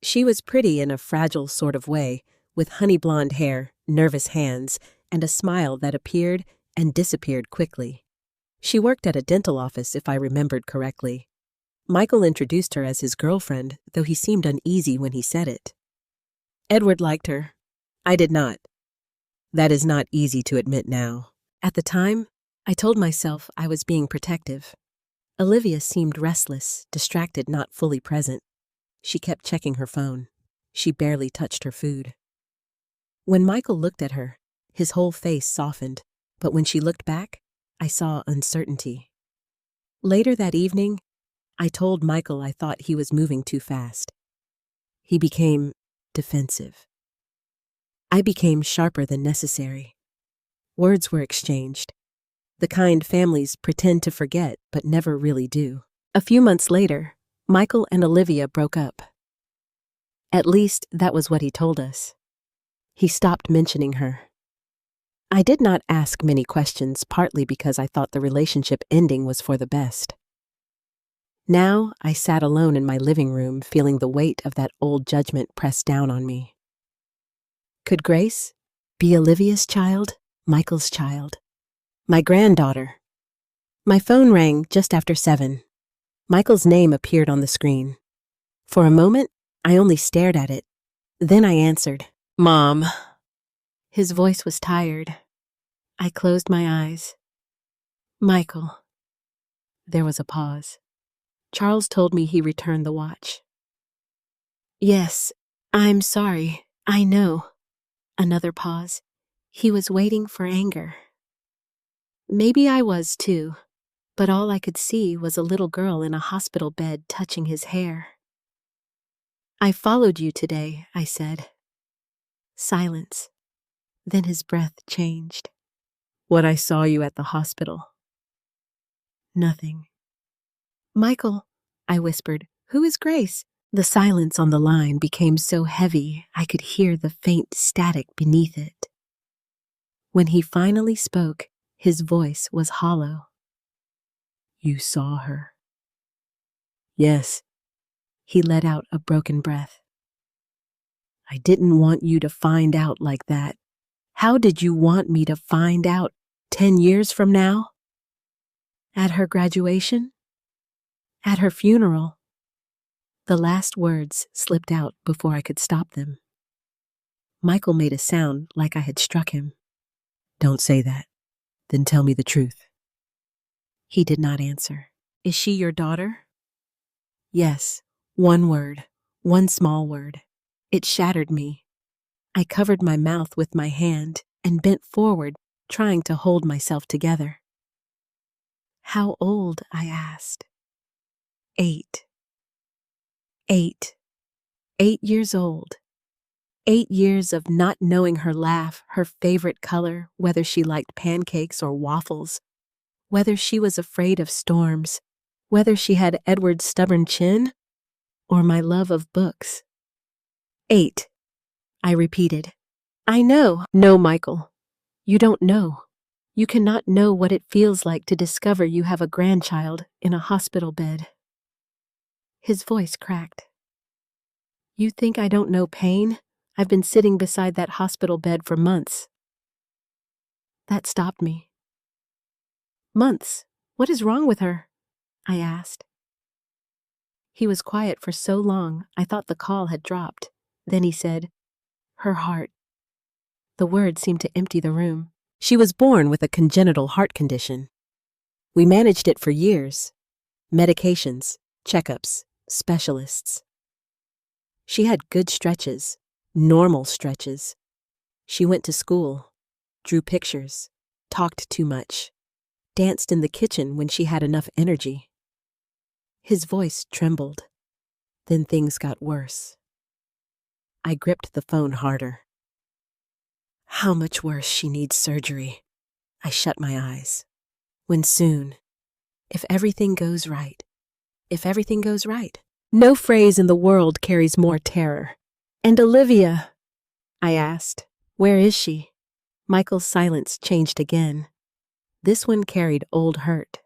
She was pretty in a fragile sort of way, with honey blonde hair, nervous hands, and a smile that appeared and disappeared quickly. She worked at a dental office, if I remembered correctly. Michael introduced her as his girlfriend, though he seemed uneasy when he said it. Edward liked her. I did not. That is not easy to admit now. At the time, I told myself I was being protective. Olivia seemed restless, distracted, not fully present. She kept checking her phone. She barely touched her food. When Michael looked at her, his whole face softened, but when she looked back, I saw uncertainty. Later that evening, I told Michael I thought he was moving too fast. He became defensive. I became sharper than necessary. Words were exchanged. The kind families pretend to forget but never really do. A few months later, Michael and Olivia broke up. At least that was what he told us. He stopped mentioning her. I did not ask many questions, partly because I thought the relationship ending was for the best. Now I sat alone in my living room, feeling the weight of that old judgment pressed down on me. Could Grace be Olivia's child, Michael's child, my granddaughter? My phone rang just after 7. Michael's name appeared on the screen. For a moment, I only stared at it. Then I answered, "Mom." His voice was tired. I closed my eyes. "Michael." There was a pause. Charles told me he returned the watch. "Yes, I'm sorry. I know." Another pause. He was waiting for anger. Maybe I was too, but all I could see was a little girl in a hospital bed touching his hair. "I followed you today," I said. Silence. Then his breath changed. "What I saw you at the hospital?" "Nothing." "Michael," I whispered, "who is Grace?" The silence on the line became so heavy I could hear the faint static beneath it. When he finally spoke, his voice was hollow. "You saw her?" "Yes." He let out a broken breath. "I didn't want you to find out like that. How did you want me to find out 10 years from now?" "At her graduation? At her funeral?" The last words slipped out before I could stop them. Michael made a sound like I had struck him. "Don't say that. Then tell me the truth." He did not answer. "Is she your daughter?" Yes, one word, one small word. It shattered me. I covered my mouth with my hand and bent forward, trying to hold myself together. "How old?" I asked. 8. 8. 8 years old. 8 years of not knowing her laugh, her favorite color, whether she liked pancakes or waffles, whether she was afraid of storms, whether she had Edward's stubborn chin, or my love of books. 8, I repeated. "I know." "No, Michael. You don't know. You cannot know what it feels like to discover you have a grandchild in a hospital bed." His voice cracked. "You think I don't know pain? I've been sitting beside that hospital bed for months." That stopped me. "Months? What is wrong with her?" I asked. He was quiet for so long, I thought the call had dropped. Then he said, "Her heart." The word seemed to empty the room. "She was born with a congenital heart condition. We managed it for years. Medications, checkups, specialists. She had good stretches, normal stretches. She went to school, drew pictures, talked too much, danced in the kitchen when she had enough energy." His voice trembled. Then things got worse. I gripped the phone harder. "How much worse? She needs surgery." I shut my eyes. "When soon? If everything goes right. If everything goes right." No phrase in the world carries more terror. "And Olivia?" I asked. "Where is she?" Michael's silence changed again. This one carried old hurt.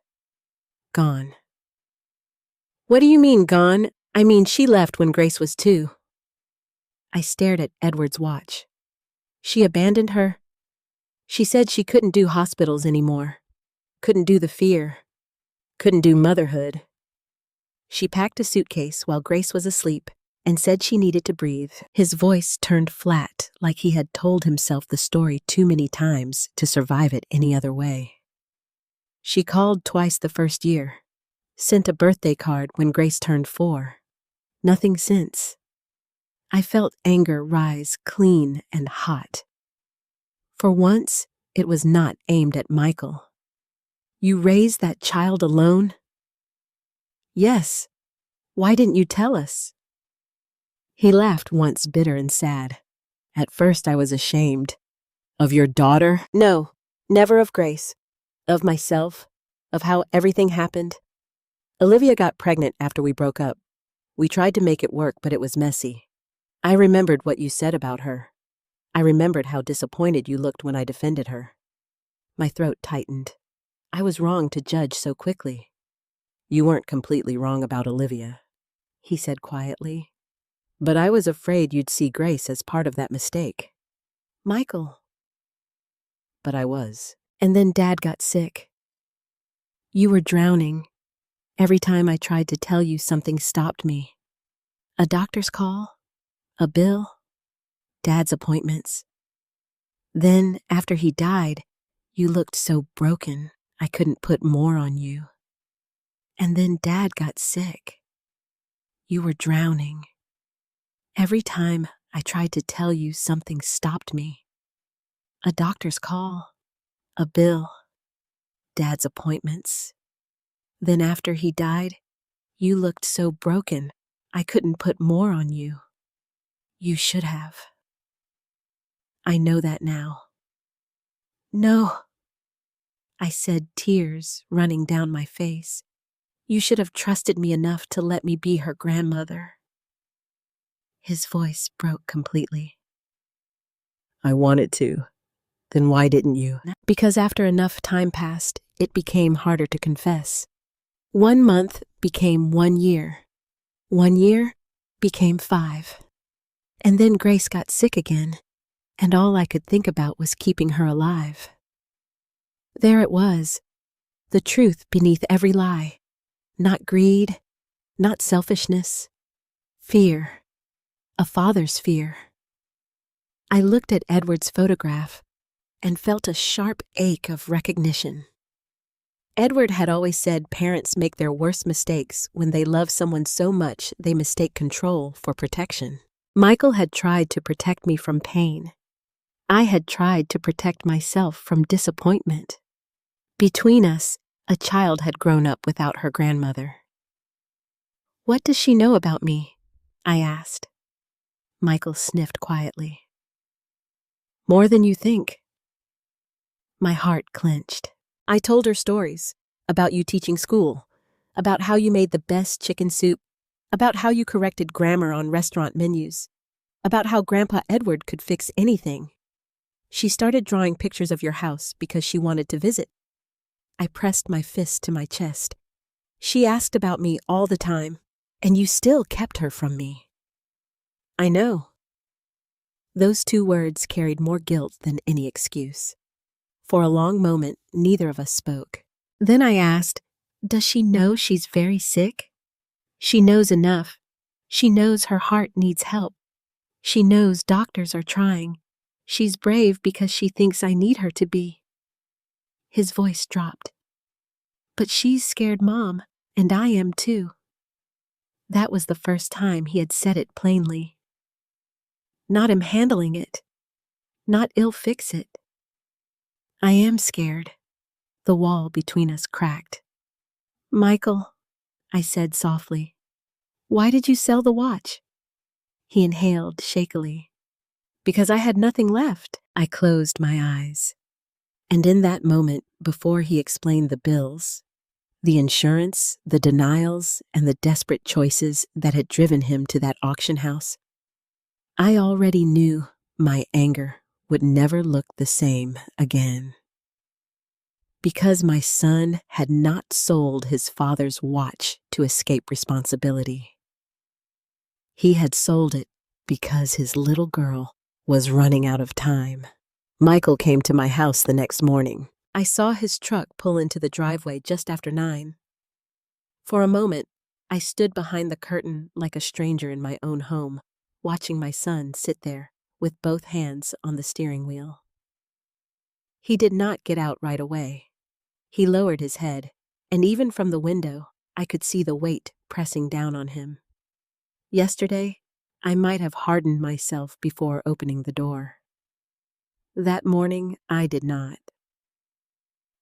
"Gone." "What do you mean, gone?" "I mean, she left when Grace was 2. I stared at Edward's watch. "She abandoned her. She said she couldn't do hospitals anymore. Couldn't do the fear. Couldn't do motherhood. She packed a suitcase while Grace was asleep and said she needed to breathe." His voice turned flat, like he had told himself the story too many times to survive it any other way. "She called twice the first year. Sent a birthday card when Grace turned 4. Nothing since." I felt anger rise clean and hot. For once, it was not aimed at Michael. "You raised that child alone?" "Yes. Why didn't you tell us?" He laughed once, bitter and sad. "At first I was ashamed." "Of your daughter?" "No, never of Grace. Of myself, of how everything happened. Olivia got pregnant after we broke up. We tried to make it work, but it was messy. I remembered what you said about her. I remembered how disappointed you looked when I defended her." My throat tightened. I was wrong to judge so quickly. "You weren't completely wrong about Olivia," he said quietly. "But I was afraid you'd see Grace as part of that mistake." "Michael." But I was. "And then Dad got sick. You were drowning. Every time I tried to tell you, something stopped me. A doctor's call, a bill, Dad's appointments. Then, after he died, you looked so broken, I couldn't put more on you. And then Dad got sick. You were drowning. Every time I tried to tell you, something stopped me. A doctor's call, a bill, Dad's appointments. Then after he died, you looked so broken, I couldn't put more on you. You should have. I know that now." "No," I said, tears running down my face. "You should have trusted me enough to let me be her grandmother." His voice broke completely. "I wanted to. Then why didn't you?" "Because after enough time passed, it became harder to confess. 1 month became 1 year. 1 year became 5. And then Grace got sick again, and all I could think about was keeping her alive. There it was, the truth beneath every lie. Not greed, not selfishness. Fear. A father's fear. I looked at Edward's photograph and felt a sharp ache of recognition. Edward had always said parents make their worst mistakes when they love someone so much they mistake control for protection. Michael had tried to protect me from pain. I had tried to protect myself from disappointment. Between us, a child had grown up without her grandmother. "What does she know about me?" I asked. Michael sniffed quietly. "More than you think." My heart clenched. I told her stories about you teaching school, about how you made the best chicken soup, about how you corrected grammar on restaurant menus, about how Grandpa Edward could fix anything. She started drawing pictures of your house because she wanted to visit. I pressed my fist to my chest. "She asked about me all the time, and you still kept her from me." "I know." Those 2 words carried more guilt than any excuse. For a long moment, neither of us spoke. Then I asked, "Does she know she's very sick?" "She knows enough. She knows her heart needs help. She knows doctors are trying. She's brave because she thinks I need her to be." His voice dropped. "But she's scared, Mom, and I am too." That was the first time he had said it plainly. Not him handling it. Not ill fix it. "I am scared." The wall between us cracked. "Michael," I said softly, "why did you sell the watch?" He inhaled shakily. "Because I had nothing left." I closed my eyes. And in that moment, before he explained the bills, the insurance, the denials, and the desperate choices that had driven him to that auction house, I already knew my anger would never look the same again. Because my son had not sold his father's watch to escape responsibility. He had sold it because his little girl was running out of time. Michael came to my house the next morning. I saw his truck pull into the driveway just after 9. For a moment, I stood behind the curtain like a stranger in my own home, watching my son sit there with both hands on the steering wheel. He did not get out right away. He lowered his head, and even from the window, I could see the weight pressing down on him. Yesterday, I might have hardened myself before opening the door. That morning, I did not.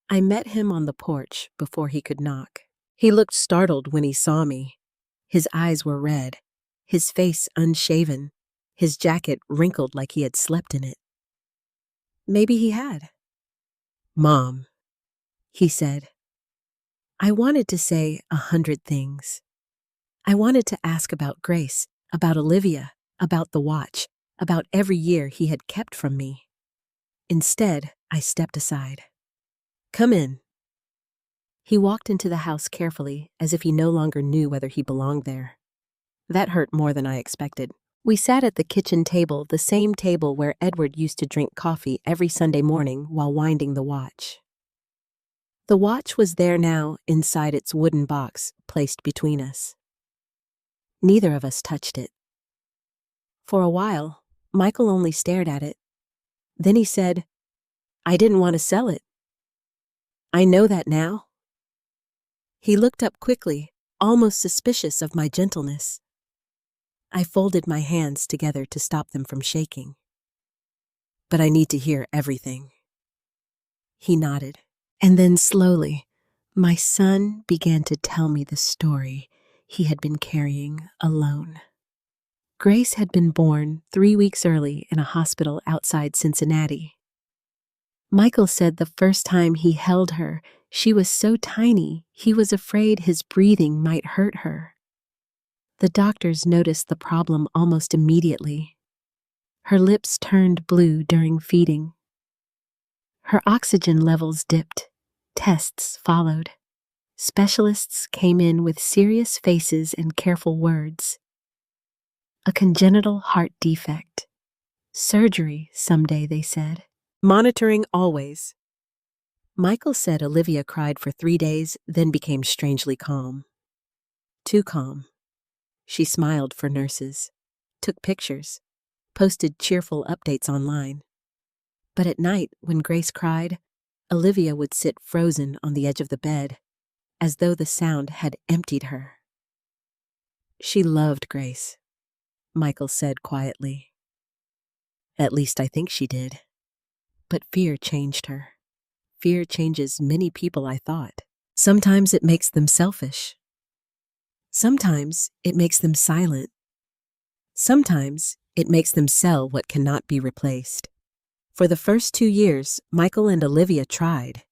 I met him on the porch before he could knock. He looked startled when he saw me. His eyes were red, his face unshaven, his jacket wrinkled like he had slept in it. Maybe he had. "Mom," he said. I wanted to say 100 things. I wanted to ask about Grace, about Olivia, about the watch, about every year he had kept from me. Instead, I stepped aside. "Come in." He walked into the house carefully, as if he no longer knew whether he belonged there. That hurt more than I expected. We sat at the kitchen table, the same table where Edward used to drink coffee every Sunday morning while winding the watch. The watch was there now inside its wooden box placed between us. Neither of us touched it. For a while, Michael only stared at it. Then he said, "I didn't want to sell it." "I know that now." He looked up quickly, almost suspicious of my gentleness. I folded my hands together to stop them from shaking. "But I need to hear everything." He nodded, and then slowly, my son began to tell me the story he had been carrying alone. Grace had been born 3 weeks early in a hospital outside Cincinnati. Michael said the first time he held her, she was so tiny he was afraid his breathing might hurt her. The doctors noticed the problem almost immediately. Her lips turned blue during feeding. Her oxygen levels dipped. Tests followed. Specialists came in with serious faces and careful words. A congenital heart defect. Surgery someday, they said. Monitoring always. Michael said Olivia cried for 3 days, then became strangely calm. Too calm. She smiled for nurses, took pictures, posted cheerful updates online. But at night, when Grace cried, Olivia would sit frozen on the edge of the bed, as though the sound had emptied her. "She loved Grace," Michael said quietly. "At least I think she did." But fear changed her. Fear changes many people, I thought. Sometimes it makes them selfish. Sometimes it makes them silent. Sometimes it makes them sell what cannot be replaced. For the first 2 years, Michael and Olivia tried.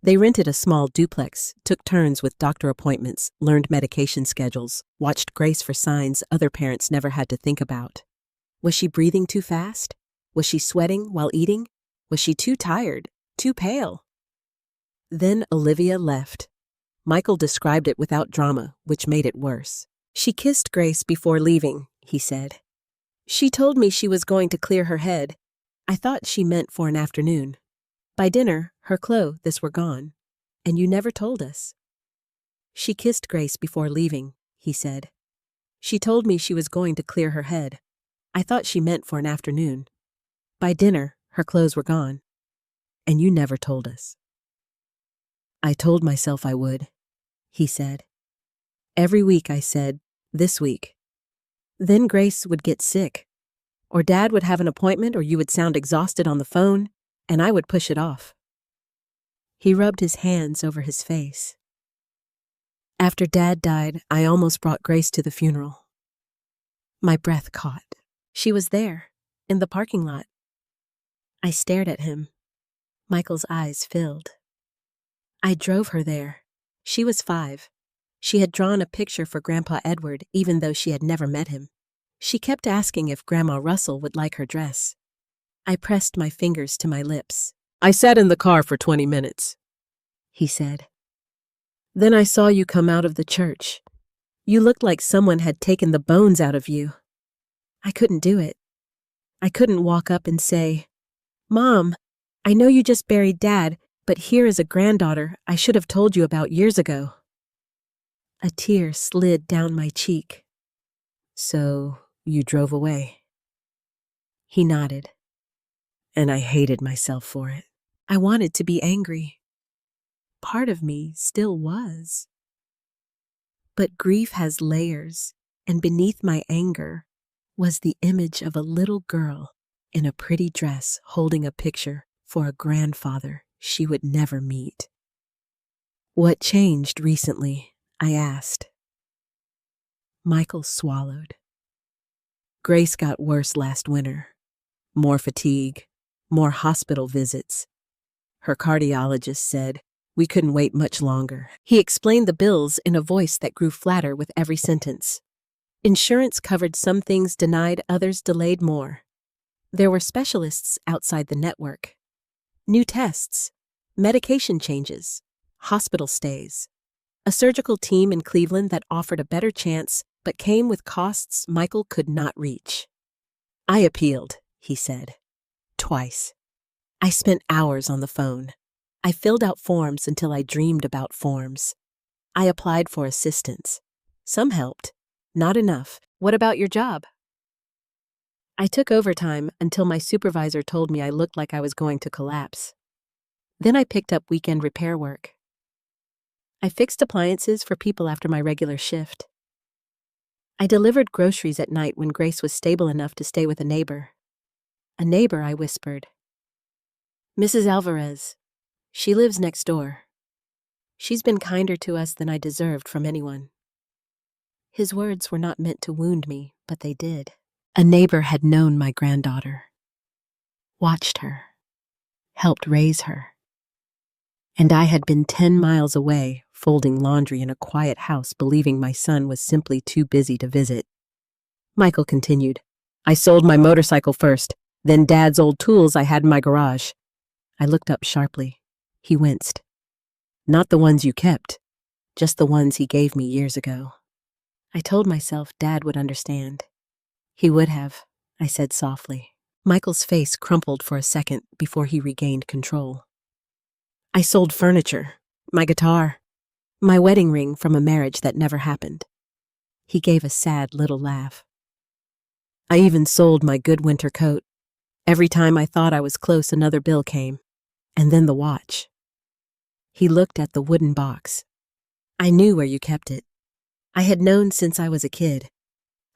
They rented a small duplex, took turns with doctor appointments, learned medication schedules, watched Grace for signs other parents never had to think about. Was she breathing too fast? Was she sweating while eating? Was she too tired, too pale? Then Olivia left. Michael described it without drama, which made it worse. She kissed Grace before leaving, he said. She told me she was going to clear her head. I thought she meant for an afternoon. By dinner, her clothes were gone, and you never told us. She kissed Grace before leaving, he said. She told me she was going to clear her head. I thought she meant for an afternoon. By dinner, her clothes were gone, and you never told us. I told myself I would, he said. Every week I said, this week. Then Grace would get sick, or Dad would have an appointment, or you would sound exhausted on the phone, and I would push it off. He rubbed his hands over his face. After Dad died, I almost brought Grace to the funeral. My breath caught. She was there, in the parking lot. I stared at him. Michael's eyes filled. I drove her there. She was 5. She had drawn a picture for Grandpa Edward, even though she had never met him. She kept asking if Grandma Russell would like her dress. I pressed my fingers to my lips. I sat in the car for 20 minutes, he said. Then I saw you come out of the church. You looked like someone had taken the bones out of you. I couldn't do it. I couldn't walk up and say, Mom, I know you just buried Dad, but here is a granddaughter I should have told you about years ago. A tear slid down my cheek. So you drove away? He nodded, and I hated myself for it. I wanted to be angry. Part of me still was. But grief has layers, and beneath my anger was the image of a little girl in a pretty dress holding a picture for a grandfather she would never meet. What changed recently? I asked. Michael swallowed. Grace got worse last winter. More fatigue, more hospital visits. Her cardiologist said we couldn't wait much longer. He explained the bills in a voice that grew flatter with every sentence. Insurance covered some things, denied others, delayed more. There were specialists outside the network. New tests, medication changes, hospital stays. A surgical team in Cleveland that offered a better chance but came with costs Michael could not reach. I appealed, he said. Twice. I spent hours on the phone. I filled out forms until I dreamed about forms. I applied for assistance. Some helped. Not enough. What about your job? I took overtime until my supervisor told me I looked like I was going to collapse. Then I picked up weekend repair work. I fixed appliances for people after my regular shift. I delivered groceries at night when Grace was stable enough to stay with a neighbor. A neighbor, I whispered. Mrs. Alvarez. She lives next door. She's been kinder to us than I deserved from anyone. His words were not meant to wound me, but they did. A neighbor had known my granddaughter, watched her, helped raise her. And I had been 10 miles away, folding laundry in a quiet house, believing my son was simply too busy to visit. Michael continued, I sold my motorcycle first, then Dad's old tools I had in my garage. I looked up sharply. He winced. Not the ones you kept, just the ones he gave me years ago. I told myself Dad would understand. He would have, I said softly. Michael's face crumpled for a second before he regained control. I sold furniture, my guitar, my wedding ring from a marriage that never happened. He gave a sad little laugh. I even sold my good winter coat. Every time I thought I was close, another bill came. And then the watch. He looked at the wooden box. I knew where you kept it. I had known since I was a kid.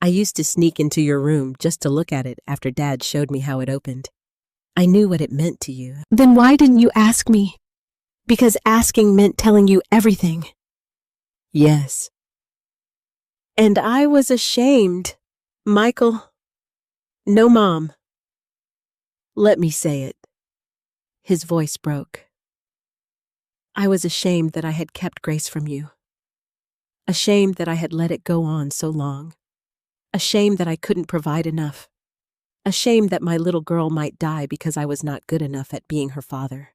I used to sneak into your room just to look at it after Dad showed me how it opened. I knew what it meant to you. Then why didn't you ask me? Because asking meant telling you everything. Yes. And I was ashamed. Michael. No, Mom. Let me say it. His voice broke. I was ashamed that I had kept Grace from you. Ashamed that I had let it go on so long. Ashamed that I couldn't provide enough. Ashamed that my little girl might die because I was not good enough at being her father.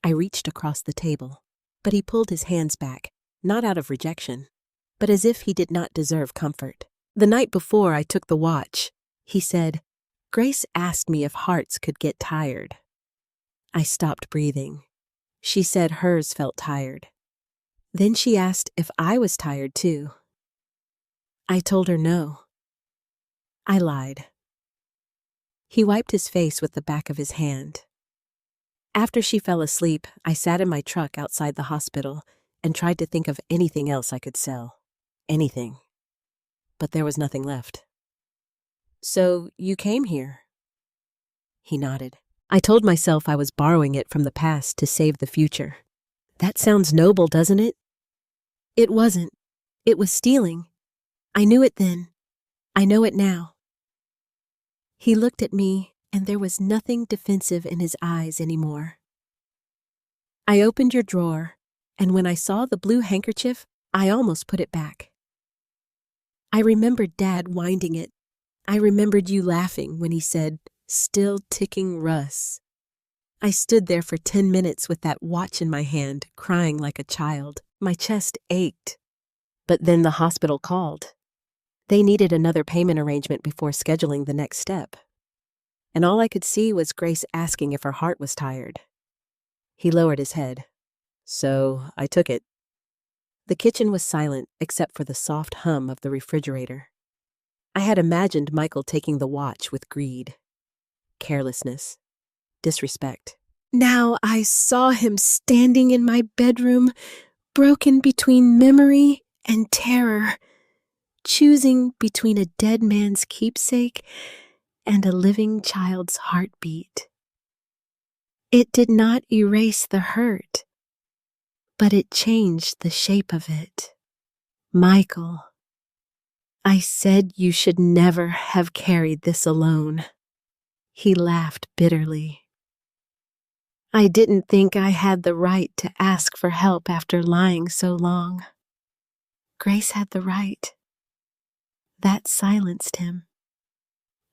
I reached across the table, but he pulled his hands back, not out of rejection, but as if he did not deserve comfort. The night before I took the watch, he said, Grace asked me if hearts could get tired. I stopped breathing. She said hers felt tired. Then she asked if I was tired too. I told her no. I lied. He wiped his face with the back of his hand. After she fell asleep, I sat in my truck outside the hospital and tried to think of anything else I could sell. Anything. But there was nothing left. So you came here? He nodded. I told myself I was borrowing it from the past to save the future. That sounds noble, doesn't it? It wasn't. It was stealing. I knew it then. I know it now. He looked at me, and there was nothing defensive in his eyes anymore. I opened your drawer, and when I saw the blue handkerchief, I almost put it back. I remembered Dad winding it. I remembered you laughing when he said, "Still ticking Russ." I stood there for 10 minutes with that watch in my hand, crying like a child. My chest ached. But then the hospital called. They needed another payment arrangement before scheduling the next step. And all I could see was Grace asking if her heart was tired. He lowered his head. So I took it. The kitchen was silent except for the soft hum of the refrigerator. I had imagined Michael taking the watch with greed, carelessness, disrespect. Now I saw him standing in my bedroom, broken between memory and terror, choosing between a dead man's keepsake and a living child's heartbeat. It did not erase the hurt, but it changed the shape of it. Michael, I said you should never have carried this alone. He laughed bitterly. I didn't think I had the right to ask for help after lying so long. Grace had the right. That silenced him.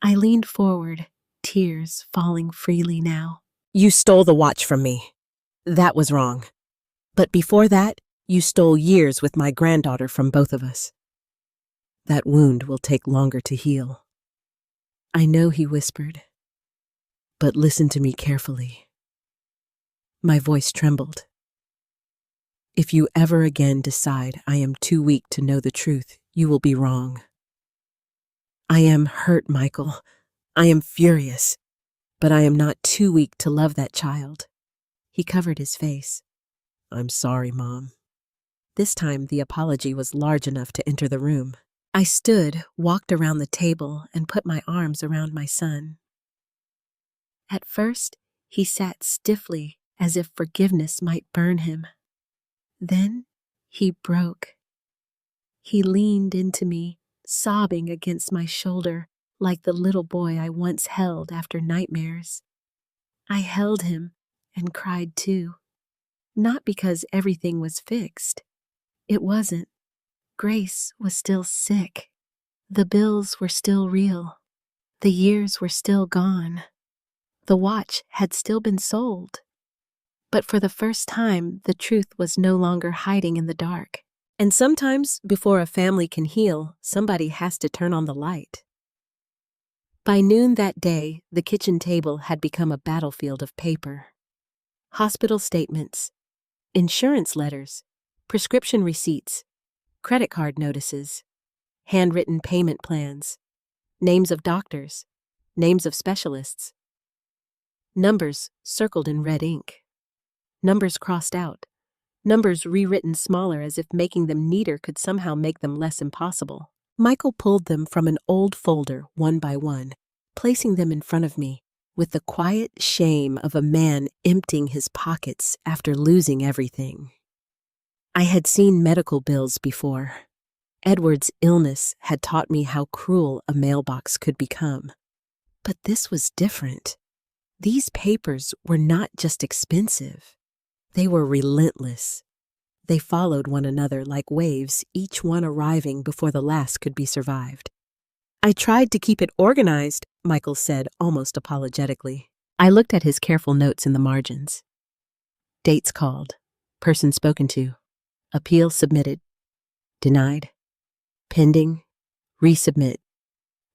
I leaned forward, tears falling freely now. You stole the watch from me. That was wrong. But before that, you stole years with my granddaughter from both of us. That wound will take longer to heal. I know, he whispered. But listen to me carefully. My voice trembled. If you ever again decide I am too weak to know the truth, you will be wrong. I am hurt, Michael. I am furious. But I am not too weak to love that child. He covered his face. I'm sorry, Mom. This time the apology was large enough to enter the room. I stood, walked around the table, and put my arms around my son. At first, he sat stiffly as if forgiveness might burn him. Then he broke. He leaned into me, sobbing against my shoulder like the little boy I once held after nightmares. I held him and cried too. Not because everything was fixed. It wasn't. Grace was still sick. The bills were still real. The years were still gone. The watch had still been sold. But for the first time, the truth was no longer hiding in the dark. And sometimes, before a family can heal, somebody has to turn on the light. By noon that day, the kitchen table had become a battlefield of paper. Hospital statements, insurance letters, prescription receipts, credit card notices, handwritten payment plans, names of doctors, names of specialists, numbers circled in red ink. Numbers crossed out, numbers rewritten smaller as if making them neater could somehow make them less impossible. Michael pulled them from an old folder one by one, placing them in front of me, with the quiet shame of a man emptying his pockets after losing everything. I had seen medical bills before. Edward's illness had taught me how cruel a mailbox could become. But this was different. These papers were not just expensive. They were relentless. They followed one another like waves, each one arriving before the last could be survived. I tried to keep it organized, Michael said almost apologetically. I looked at his careful notes in the margins. Dates called. Person spoken to. Appeal submitted. Denied. Pending. Resubmit.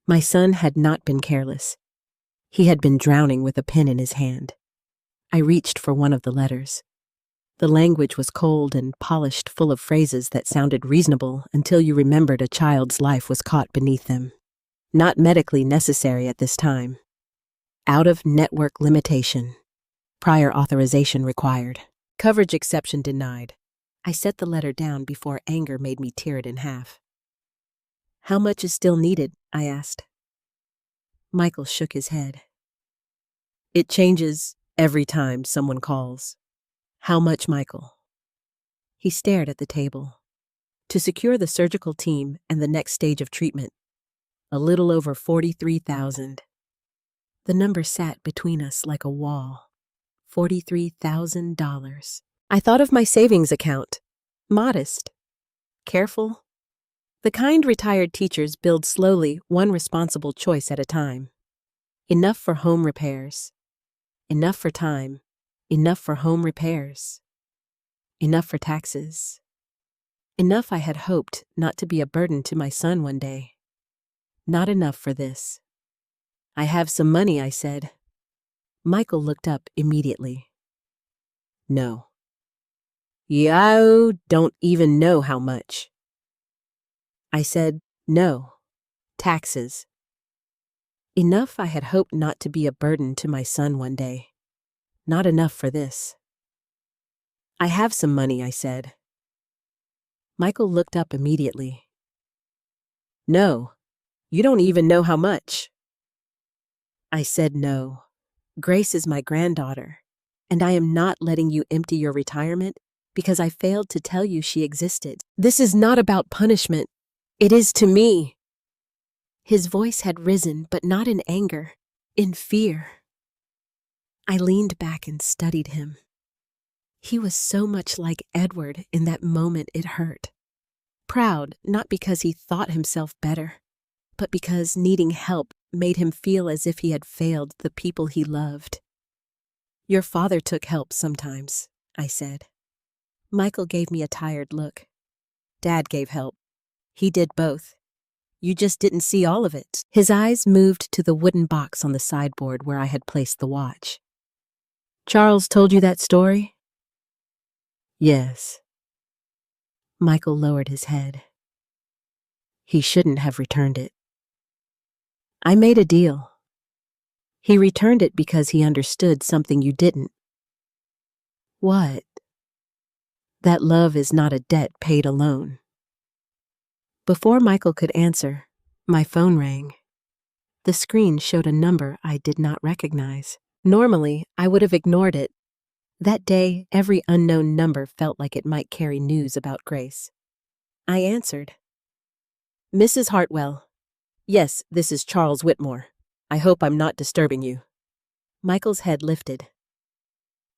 My son had not been careless. He had been drowning with a pen in his hand. I reached for one of the letters. The language was cold and polished, full of phrases that sounded reasonable until you remembered a child's life was caught beneath them. Not medically necessary at this time. Out-of-network limitation. Prior authorization required. Coverage exception denied. I set the letter down before anger made me tear it in half. How much is still needed? I asked. Michael shook his head. It changes every time someone calls. How much, Michael? He stared at the table. To secure the surgical team and the next stage of treatment, a little over $43,000. The number sat between us like a wall. $43,000. I thought of my savings account. Modest. Careful. The kind retired teachers build slowly, one responsible choice at a time. Enough for home repairs. Enough for time. Enough for home repairs. Enough for taxes. Enough I had hoped not to be a burden to my son one day. Not enough for this. I have some money, I said. Michael looked up immediately. No. You don't even know how much. I said, no. Taxes. Enough I had hoped not to be a burden to my son one day. Not enough for this. I have some money, I said. Michael looked up immediately. No. You don't even know how much. I said no. Grace is my granddaughter, and I am not letting you empty your retirement because I failed to tell you she existed. This is not about punishment. It is to me. His voice had risen, but not in anger, in fear. I leaned back and studied him. He was so much like Edward in that moment it hurt. Proud, not because he thought himself better, but because needing help made him feel as if he had failed the people he loved. Your father took help sometimes, I said. Michael gave me a tired look. Dad gave help. He did both. You just didn't see all of it. His eyes moved to the wooden box on the sideboard where I had placed the watch. Charles told you that story? Yes. Michael lowered his head. He shouldn't have returned it. I made a deal. He returned it because he understood something you didn't. What? That love is not a debt paid alone. Before Michael could answer, my phone rang. The screen showed a number I did not recognize. Normally, I would have ignored it. That day, every unknown number felt like it might carry news about Grace. I answered. Mrs. Hartwell. Yes, this is Charles Whitmore. I hope I'm not disturbing you. Michael's head lifted.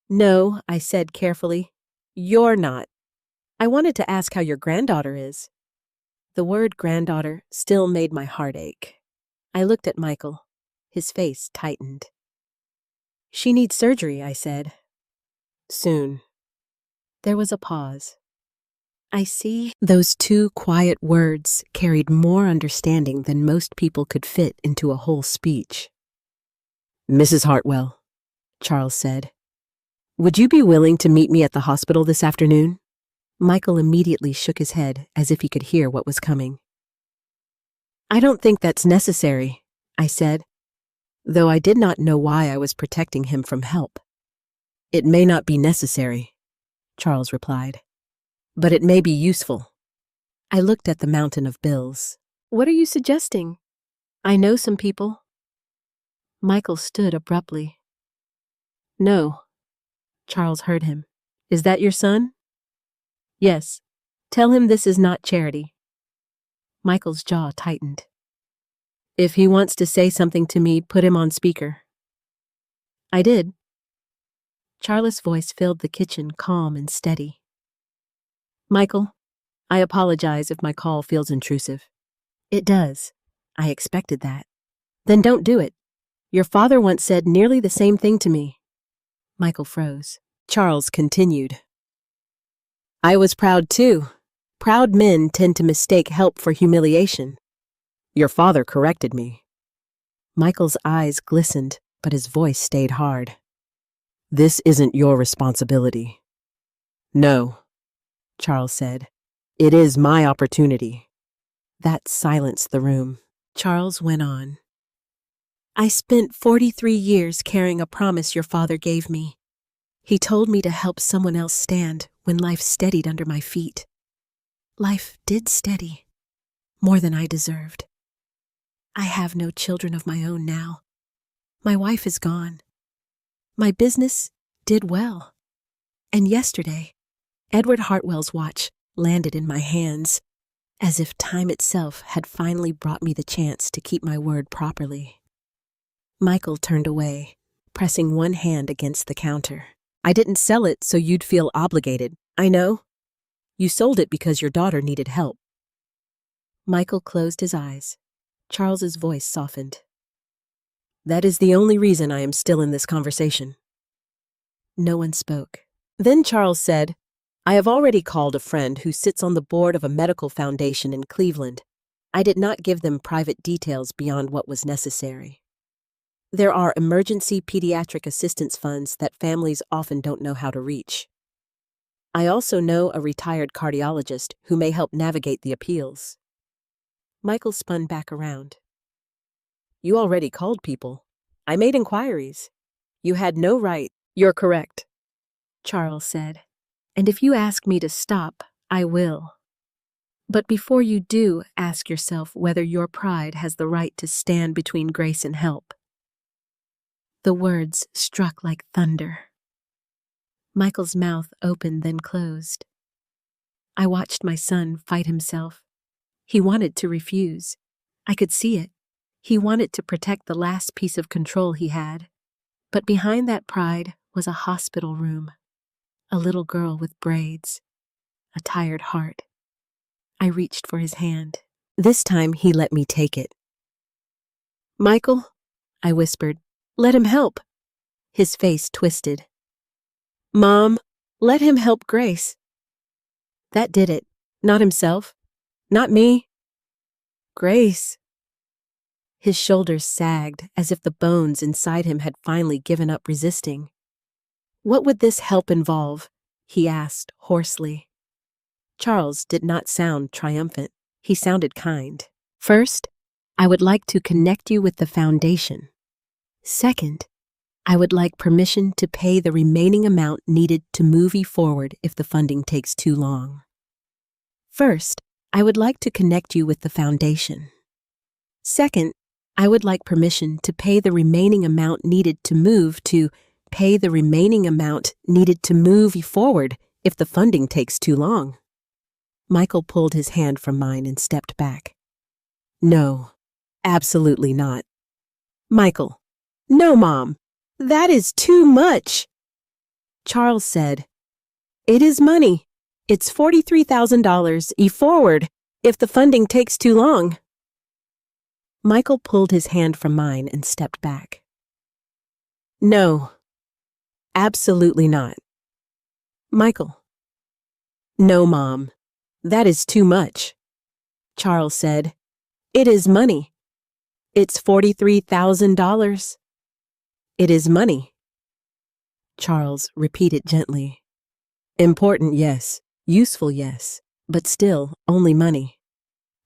No, I said carefully. You're not. I wanted to ask how your granddaughter is. The word granddaughter still made my heart ache. I looked at Michael. His face tightened. She needs surgery, I said. Soon. There was a pause. I see. Those two quiet words carried more understanding than most people could fit into a whole speech. Mrs. Hartwell, Charles said, would you be willing to meet me at the hospital this afternoon? Michael immediately shook his head as if he could hear what was coming. I don't think that's necessary, I said, though I did not know why I was protecting him from help. It may not be necessary, Charles replied, but it may be useful. I looked at the mountain of bills. What are you suggesting? I know some people. Michael stood abruptly. No. Charles heard him. Is that your son? Yes. Tell him this is not charity. Michael's jaw tightened. If he wants to say something to me, put him on speaker. I did. Charlie's voice filled the kitchen, calm and steady. Michael, I apologize if my call feels intrusive. It does. I expected that. Then don't do it. Your father once said nearly the same thing to me. Michael froze. Charles continued. I was proud too. Proud men tend to mistake help for humiliation. Your father corrected me. Michael's eyes glistened, but his voice stayed hard. This isn't your responsibility. No, Charles said. It is my opportunity. That silenced the room. Charles went on. I spent 43 years carrying a promise your father gave me. He told me to help someone else stand when life steadied under my feet. Life did steady, more than I deserved. I have no children of my own now. My wife is gone. My business did well. And yesterday, Edward Hartwell's watch landed in my hands, as if time itself had finally brought me the chance to keep my word properly. Michael turned away, pressing one hand against the counter. I didn't sell it so you'd feel obligated. I know. You sold it because your daughter needed help. Michael closed his eyes. Charles's voice softened. That is the only reason I am still in this conversation. No one spoke. Then Charles said, I have already called a friend who sits on the board of a medical foundation in Cleveland. I did not give them private details beyond what was necessary. There are emergency pediatric assistance funds that families often don't know how to reach. I also know a retired cardiologist who may help navigate the appeals. Michael spun back around. You already called people. I made inquiries. You had no right. You're correct, Charles said. And if you ask me to stop, I will. But before you do, ask yourself whether your pride has the right to stand between grace and help. The words struck like thunder. Michael's mouth opened then closed. I watched my son fight himself. He wanted to refuse. I could see it. He wanted to protect the last piece of control he had. But behind that pride was a hospital room, a little girl with braids, a tired heart. I reached for his hand. This time he let me take it. Michael, I whispered, let him help. His face twisted. Mom, let him help Grace. That did it. Not himself. Not me. Grace. His shoulders sagged as if the bones inside him had finally given up resisting. What would this help involve? He asked hoarsely. Charles did not sound triumphant. He sounded kind. First, I would like to connect you with the foundation. Second, I would like permission to pay the remaining amount needed to move you forward if the funding takes too long. First, I would like to connect you with the foundation. Second, I would like permission to pay the remaining amount needed to move you forward if the funding takes too long. Michael pulled his hand from mine and stepped back. No, absolutely not. Michael, no, Mom. That is too much. Charles said, It is money. It's $43,000 forward if the funding takes too long. Michael pulled his hand from mine and stepped back. No, absolutely not. Michael. No, Mom. That is too much. Charles said, It is money. It's $43,000. It is money. Charles repeated gently. Important, yes. Useful, yes. But still, only money.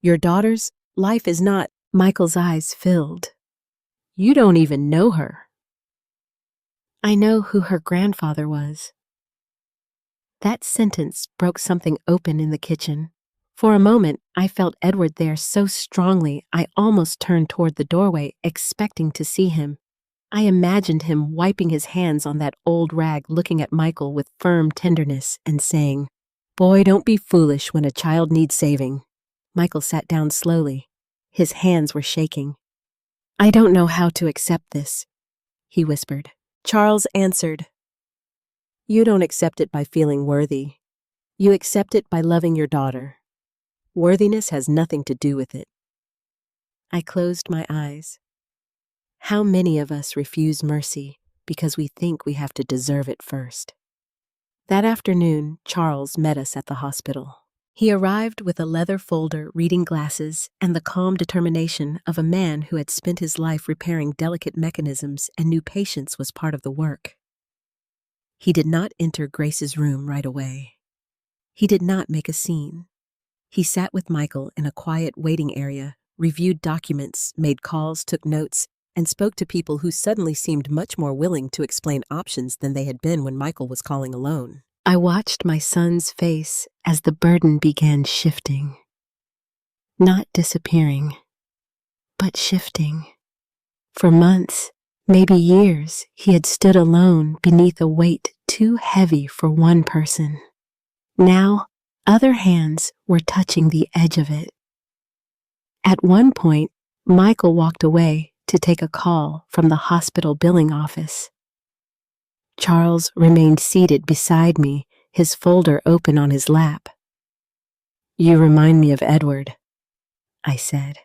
Your daughter's life is not. Michael's eyes filled. You don't even know her. I know who her grandfather was. That sentence broke something open in the kitchen. For a moment, I felt Edward there so strongly I almost turned toward the doorway, expecting to see him. I imagined him wiping his hands on that old rag, looking at Michael with firm tenderness and saying, "Boy, don't be foolish when a child needs saving." Michael sat down slowly. His hands were shaking. "I don't know how to accept this," he whispered. Charles answered, "You don't accept it by feeling worthy. You accept it by loving your daughter. Worthiness has nothing to do with it." I closed my eyes. How many of us refuse mercy because we think we have to deserve it first? That afternoon, Charles met us at the hospital. He arrived with a leather folder, reading glasses, and the calm determination of a man who had spent his life repairing delicate mechanisms and knew patience was part of the work. He did not enter Grace's room right away. He did not make a scene. He sat with Michael in a quiet waiting area, reviewed documents, made calls, took notes, and spoke to people who suddenly seemed much more willing to explain options than they had been when Michael was calling alone. I watched my son's face as the burden began shifting. Not disappearing, but shifting. For months, maybe years, he had stood alone beneath a weight too heavy for one person. Now, other hands were touching the edge of it. At one point, Michael walked away to take a call from the hospital billing office. Charles remained seated beside me, his folder open on his lap. "You remind me of Edward," I said.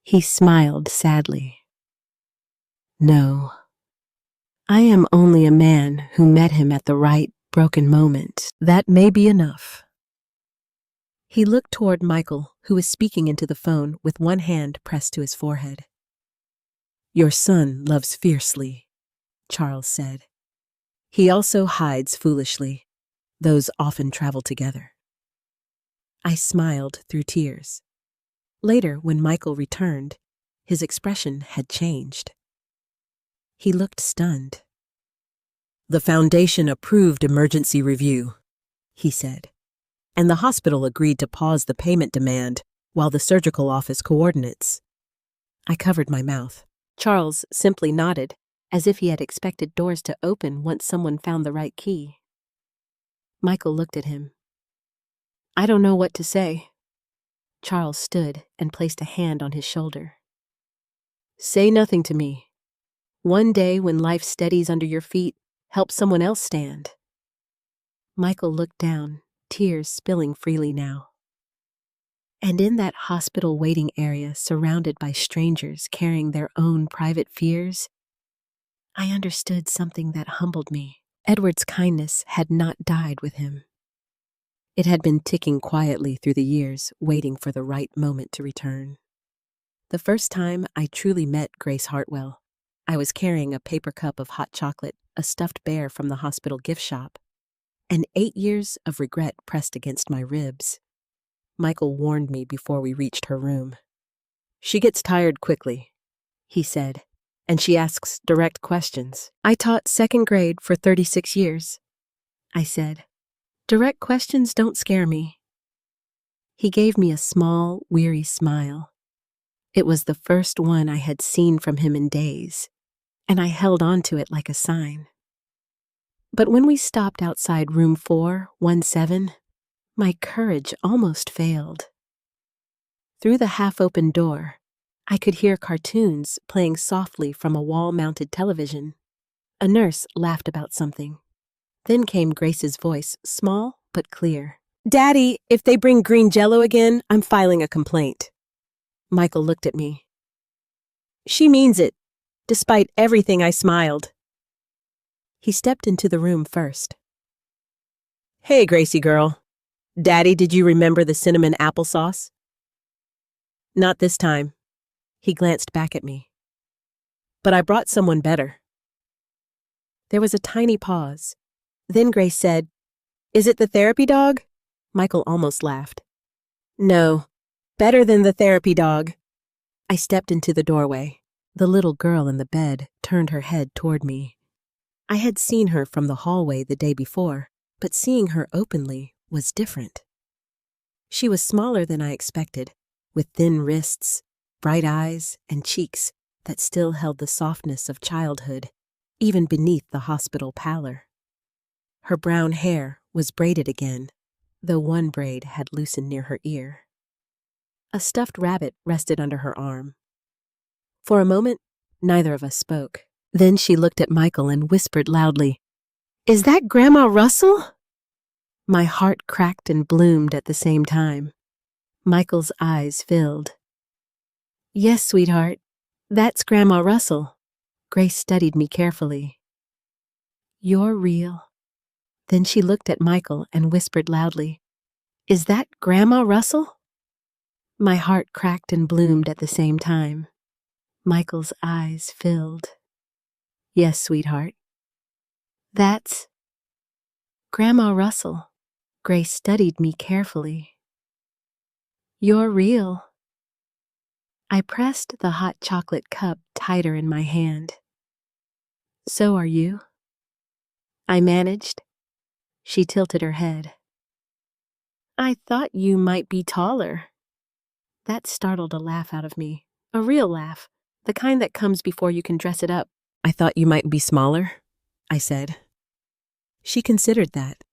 He smiled sadly. "No, I am only a man who met him at the right broken moment. That may be enough." He looked toward Michael, who was speaking into the phone with one hand pressed to his forehead. "Your son loves fiercely," Charles said. "He also hides foolishly. Those often travel together." I smiled through tears. Later, when Michael returned, his expression had changed. He looked stunned. "The foundation approved emergency review," he said, "and the hospital agreed to pause the payment demand while the surgical office coordinates." I covered my mouth. Charles simply nodded, as if he had expected doors to open once someone found the right key. Michael looked at him. "I don't know what to say." Charles stood and placed a hand on his shoulder. "Say nothing to me. One day when life steadies under your feet, help someone else stand." Michael looked down, tears spilling freely now. And in that hospital waiting area, surrounded by strangers carrying their own private fears, I understood something that humbled me. Edward's kindness had not died with him. It had been ticking quietly through the years, waiting for the right moment to return. The first time I truly met Grace Hartwell, I was carrying a paper cup of hot chocolate, a stuffed bear from the hospital gift shop, and 8 years of regret pressed against my ribs. Michael warned me before we reached her room. "She gets tired quickly," he said, "and she asks direct questions." "I taught second grade for 36 years, I said. "Direct questions don't scare me." He gave me a small, weary smile. It was the first one I had seen from him in days, and I held on to it like a sign. But when we stopped outside room 417, my courage almost failed. Through the half-open door, I could hear cartoons playing softly from a wall-mounted television. A nurse laughed about something. Then came Grace's voice, small but clear. "Daddy, if they bring green jello again, I'm filing a complaint." Michael looked at me. "She means it." Despite everything, I smiled. He stepped into the room first. "Hey, Gracie girl. Daddy, did you remember the cinnamon applesauce?" "Not this time." He glanced back at me. "But I brought someone better." There was a tiny pause. Then Grace said, "Is it the therapy dog?" Michael almost laughed. "No, better than the therapy dog." I stepped into the doorway. The little girl in the bed turned her head toward me. I had seen her from the hallway the day before, but seeing her openly was different. She was smaller than I expected, with thin wrists, bright eyes, and cheeks that still held the softness of childhood, even beneath the hospital pallor. Her brown hair was braided again, though one braid had loosened near her ear. A stuffed rabbit rested under her arm. For a moment, neither of us spoke. Then she looked at Michael and whispered loudly, "Is that Grandma Russell?" My heart cracked and bloomed at the same time. Michael's eyes filled. "Yes, sweetheart, that's Grandma Russell." Grace studied me carefully. "You're real." Then she looked at Michael and whispered loudly, "Is that Grandma Russell?" My heart cracked and bloomed at the same time. Michael's eyes filled. "Yes, sweetheart. That's Grandma Russell." Grace studied me carefully. "You're real." I pressed the hot chocolate cup tighter in my hand. "So are you?" I managed. She tilted her head. "I thought you might be taller." That startled a laugh out of me. A real laugh, the kind that comes before you can dress it up. "I thought you might be smaller," I said. She considered that.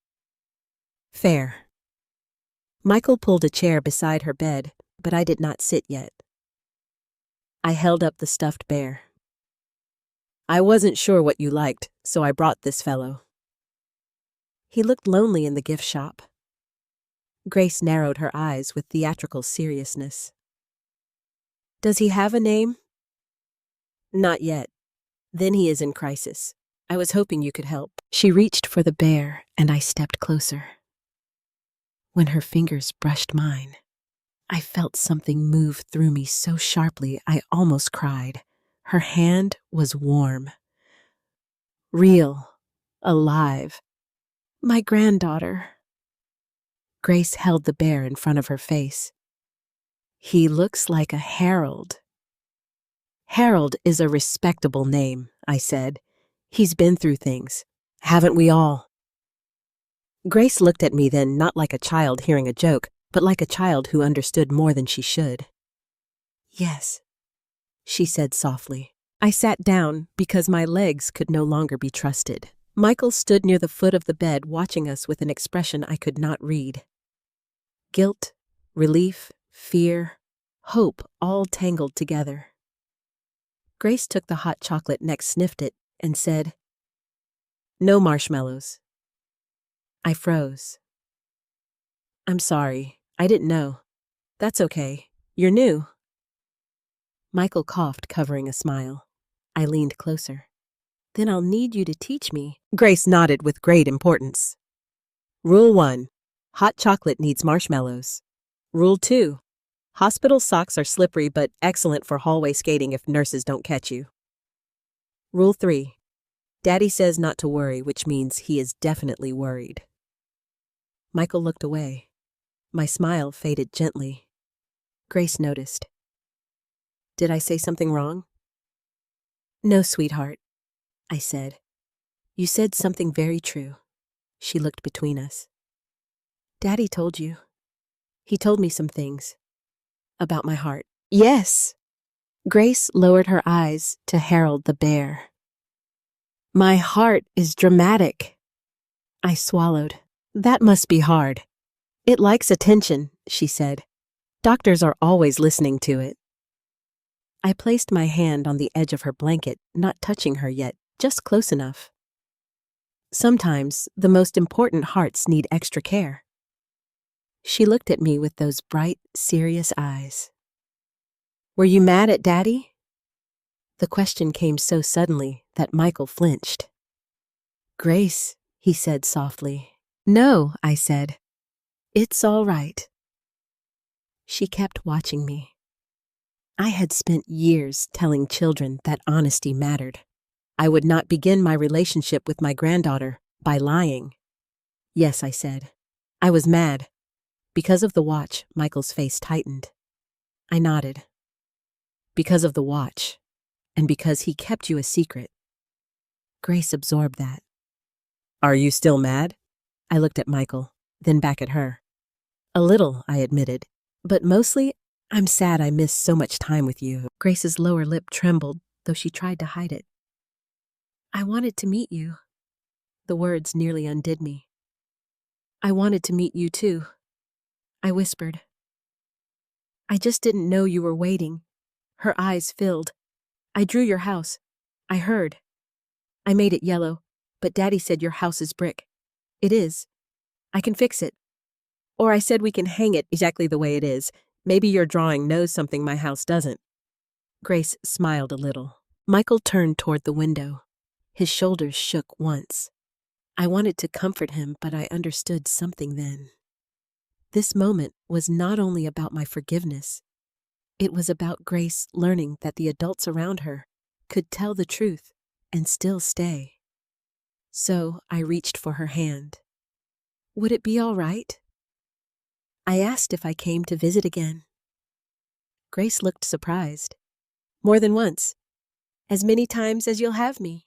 "Fair." Michael pulled a chair beside her bed, but I did not sit yet. I held up the stuffed bear. "I wasn't sure what you liked, so I brought this fellow." He looked lonely in the gift shop. Grace narrowed her eyes with theatrical seriousness. "Does he have a name?" "Not yet. Then he is in crisis. I was hoping you could help." She reached for the bear, and I stepped closer. When her fingers brushed mine, I felt something move through me so sharply I almost cried. Her hand was warm. Real. Alive. My granddaughter. Grace held the bear in front of her face. "He looks like a Harold." "Harold is a respectable name," I said. "He's been through things. Haven't we all?" Grace looked at me then not like a child hearing a joke, but like a child who understood more than she should. "Yes," she said softly. I sat down because my legs could no longer be trusted. Michael stood near the foot of the bed watching us with an expression I could not read. Guilt, relief, fear, hope all tangled together. Grace took the hot chocolate next, sniffed it, and said, "No marshmallows." I froze. "I'm sorry. I didn't know." "That's okay. You're new." Michael coughed, covering a smile. I leaned closer. "Then I'll need you to teach me." Grace nodded with great importance. "Rule 1. Hot chocolate needs marshmallows. Rule 2. Hospital socks are slippery but excellent for hallway skating if nurses don't catch you. Rule 3. Daddy says not to worry, which means he is definitely worried." Michael looked away. My smile faded gently. Grace noticed. "Did I say something wrong?" "No, sweetheart," I said. "You said something very true." She looked between us. "Daddy told you. He told me some things. About my heart." "Yes." Grace lowered her eyes to Harold the bear. "My heart is dramatic." I swallowed. "That must be hard." "It likes attention," she said. "Doctors are always listening to it." I placed my hand on the edge of her blanket, not touching her yet, just close enough. Sometimes the most important hearts need extra care. She looked at me with those bright, serious eyes. "Were you mad at Daddy?" The question came so suddenly that Michael flinched. "Grace," he said softly. "No," I said. "It's all right." She kept watching me. I had spent years telling children that honesty mattered. I would not begin my relationship with my granddaughter by lying. "Yes," I said. "I was mad." Because of the watch, Michael's face tightened. I nodded. "Because of the watch, and because he kept you a secret." Grace absorbed that. "Are you still mad?" I looked at Michael, then back at her. "A little," I admitted, "but mostly I'm sad I missed so much time with you. Grace's lower lip trembled, though she tried to hide it. I wanted to meet you. The words nearly undid me. I wanted to meet you too, I whispered. I just didn't know you were waiting. Her eyes filled. I drew your house. I heard. I made it yellow, but Daddy said your house is brick. It is. I can fix it. Or I said we can hang it exactly the way it is. Maybe your drawing knows something my house doesn't. Grace smiled a little. Michael turned toward the window. His shoulders shook once. I wanted to comfort him, but I understood something then. This moment was not only about my forgiveness. It was about Grace learning that the adults around her could tell the truth and still stay. So I reached for her hand. Would it be all right? I asked if I came to visit again. Grace looked surprised. More than once. As many times as you'll have me.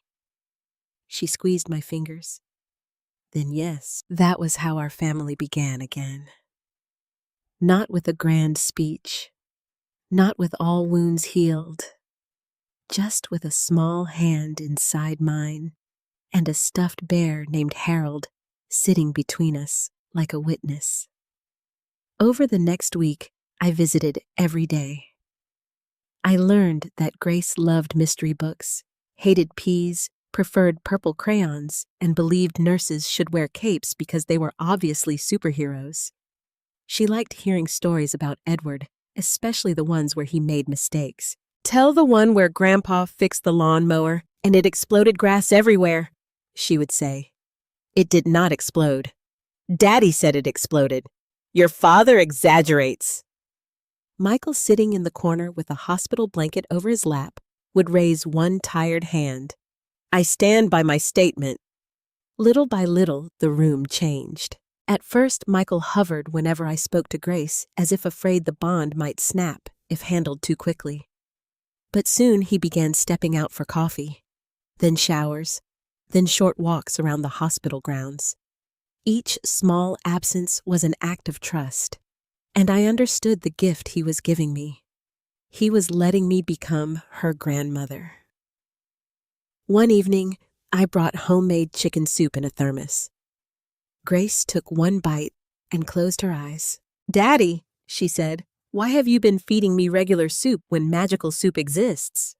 She squeezed my fingers. Then yes, that was how our family began again. Not with a grand speech. Not with all wounds healed. Just with a small hand inside mine and a stuffed bear named Harold sitting between us like a witness. Over the next week, I visited every day. I learned that Grace loved mystery books, hated peas, preferred purple crayons, and believed nurses should wear capes because they were obviously superheroes. She liked hearing stories about Edward, especially the ones where he made mistakes. Tell the one where Grandpa fixed the lawnmower and it exploded grass everywhere, she would say. It did not explode. Daddy said it exploded. Your father exaggerates. Michael, sitting in the corner with a hospital blanket over his lap, would raise one tired hand. I stand by my statement. Little by little, the room changed. At first, Michael hovered whenever I spoke to Grace, as if afraid the bond might snap if handled too quickly. But soon he began stepping out for coffee, then showers, then short walks around the hospital grounds. Each small absence was an act of trust, and I understood the gift he was giving me. He was letting me become her grandmother. One evening, I brought homemade chicken soup in a thermos. Grace took one bite and closed her eyes. Daddy, she said, why have you been feeding me regular soup when magical soup exists?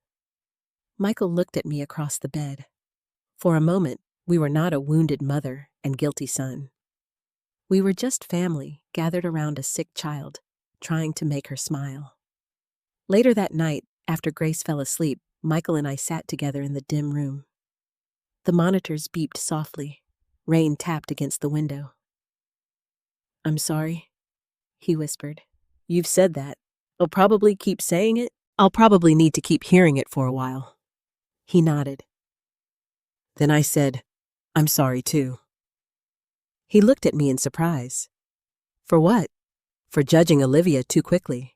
Michael looked at me across the bed. For a moment, we were not a wounded mother and guilty son. We were just family gathered around a sick child, trying to make her smile. Later that night, after Grace fell asleep, Michael and I sat together in the dim room. The monitors beeped softly. Rain tapped against the window. I'm sorry, he whispered. You've said that. I'll probably keep saying it. I'll probably need to keep hearing it for a while. He nodded. Then I said, I'm sorry too. He looked at me in surprise. For what? For judging Olivia too quickly.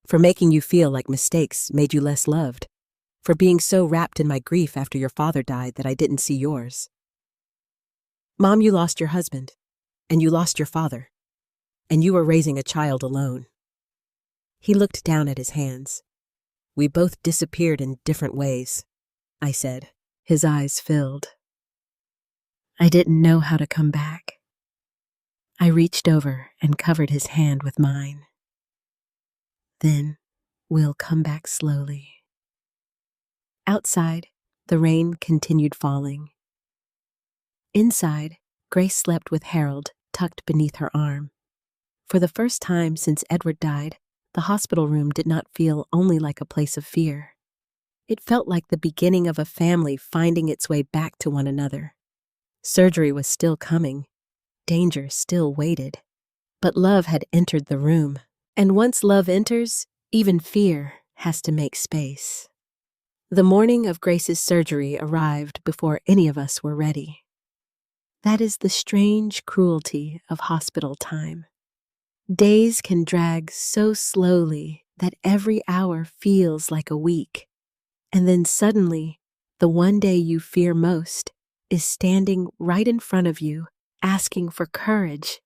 For making you feel like mistakes made you less loved. For being so wrapped in my grief after your father died that I didn't see yours. Mom, you lost your husband, and you lost your father, and you were raising a child alone. He looked down at his hands. We both disappeared in different ways, I said. His eyes filled. I didn't know how to come back. I reached over and covered his hand with mine. Then we'll come back slowly. Outside, the rain continued falling. Inside, Grace slept with Harold tucked beneath her arm. For the first time since Edward died, the hospital room did not feel only like a place of fear. It felt like the beginning of a family finding its way back to one another. Surgery was still coming. Danger still waited. But love had entered the room. And once love enters, even fear has to make space. The morning of Grace's surgery arrived before any of us were ready. That is the strange cruelty of hospital time. Days can drag so slowly that every hour feels like a week. And then suddenly, the one day you fear most is standing right in front of you, asking for courage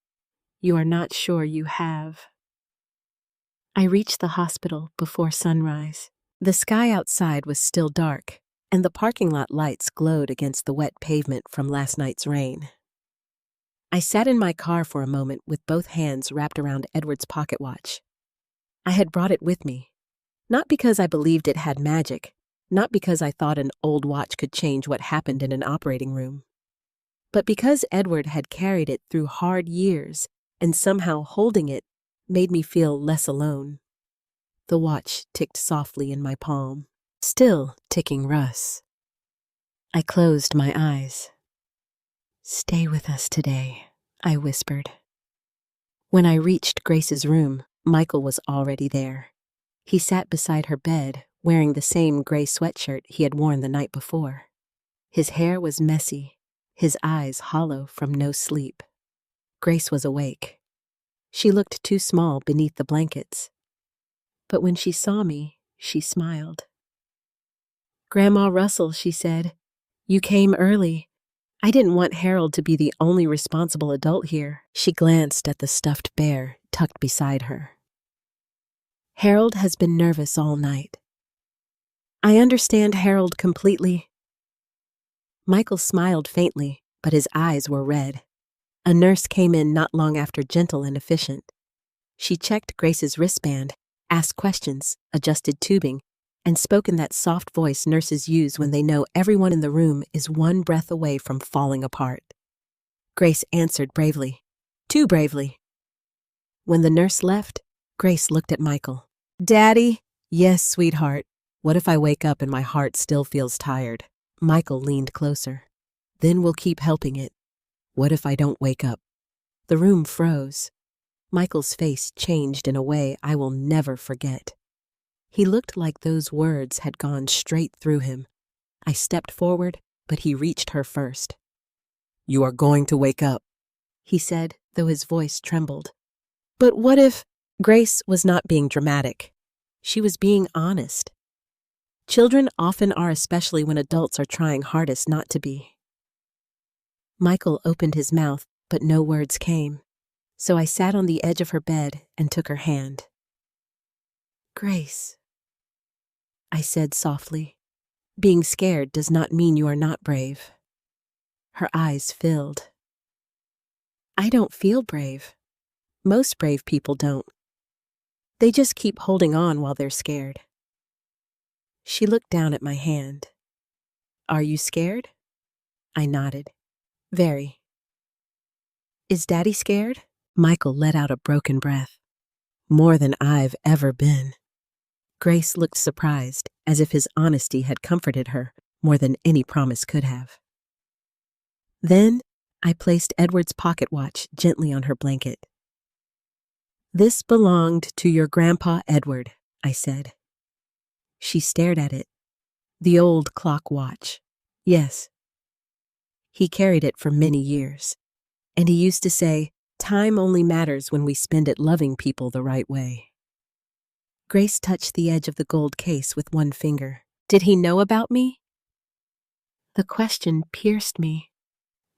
you are not sure you have. I reached the hospital before sunrise. The sky outside was still dark, and the parking lot lights glowed against the wet pavement from last night's rain. I sat in my car for a moment with both hands wrapped around Edward's pocket watch. I had brought it with me, not because I believed it had magic, not because I thought an old watch could change what happened in an operating room, but because Edward had carried it through hard years, and somehow holding it made me feel less alone. The watch ticked softly in my palm, still ticking Russ. I closed my eyes. "Stay with us today," I whispered. When I reached Grace's room, Michael was already there. He sat beside her bed, wearing the same gray sweatshirt he had worn the night before. His hair was messy, his eyes hollow from no sleep. Grace was awake. She looked too small beneath the blankets. But when she saw me, she smiled. "Grandma Russell," she said, "you came early. I didn't want Harold to be the only responsible adult here." She glanced at the stuffed bear tucked beside her. "Harold has been nervous all night." "I understand Harold completely." Michael smiled faintly, but his eyes were red. A nurse came in not long after, gentle and efficient. She checked Grace's wristband, asked questions, adjusted tubing, and spoke in that soft voice nurses use when they know everyone in the room is one breath away from falling apart. Grace answered bravely, too bravely. When the nurse left, Grace looked at Michael. "Daddy?" "Yes, sweetheart. What if I wake up and my heart still feels tired?" Michael leaned closer. "Then we'll keep helping it. What if I don't wake up?" The room froze. Michael's face changed in a way I will never forget. He looked like those words had gone straight through him. I stepped forward, but he reached her first. "You are going to wake up," he said, though his voice trembled. "But what if—" Grace was not being dramatic. She was being honest. Children often are, especially when adults are trying hardest not to be. Michael opened his mouth, but no words came. So I sat on the edge of her bed and took her hand. "Grace," I said softly, "being scared does not mean you are not brave." Her eyes filled. "I don't feel brave. Most brave people don't. They just keep holding on while they're scared." She looked down at my hand. "Are you scared?" I nodded. "Very." "Is Daddy scared?" Michael let out a broken breath. "More than I've ever been." Grace looked surprised, as if his honesty had comforted her more than any promise could have. Then I placed Edward's pocket watch gently on her blanket. "This belonged to your grandpa Edward," I said. She stared at it. "The old clock watch." "Yes." "He carried it for many years. And he used to say, 'Time only matters when we spend it loving people the right way.'" Grace touched the edge of the gold case with one finger. "Did he know about me?" The question pierced me.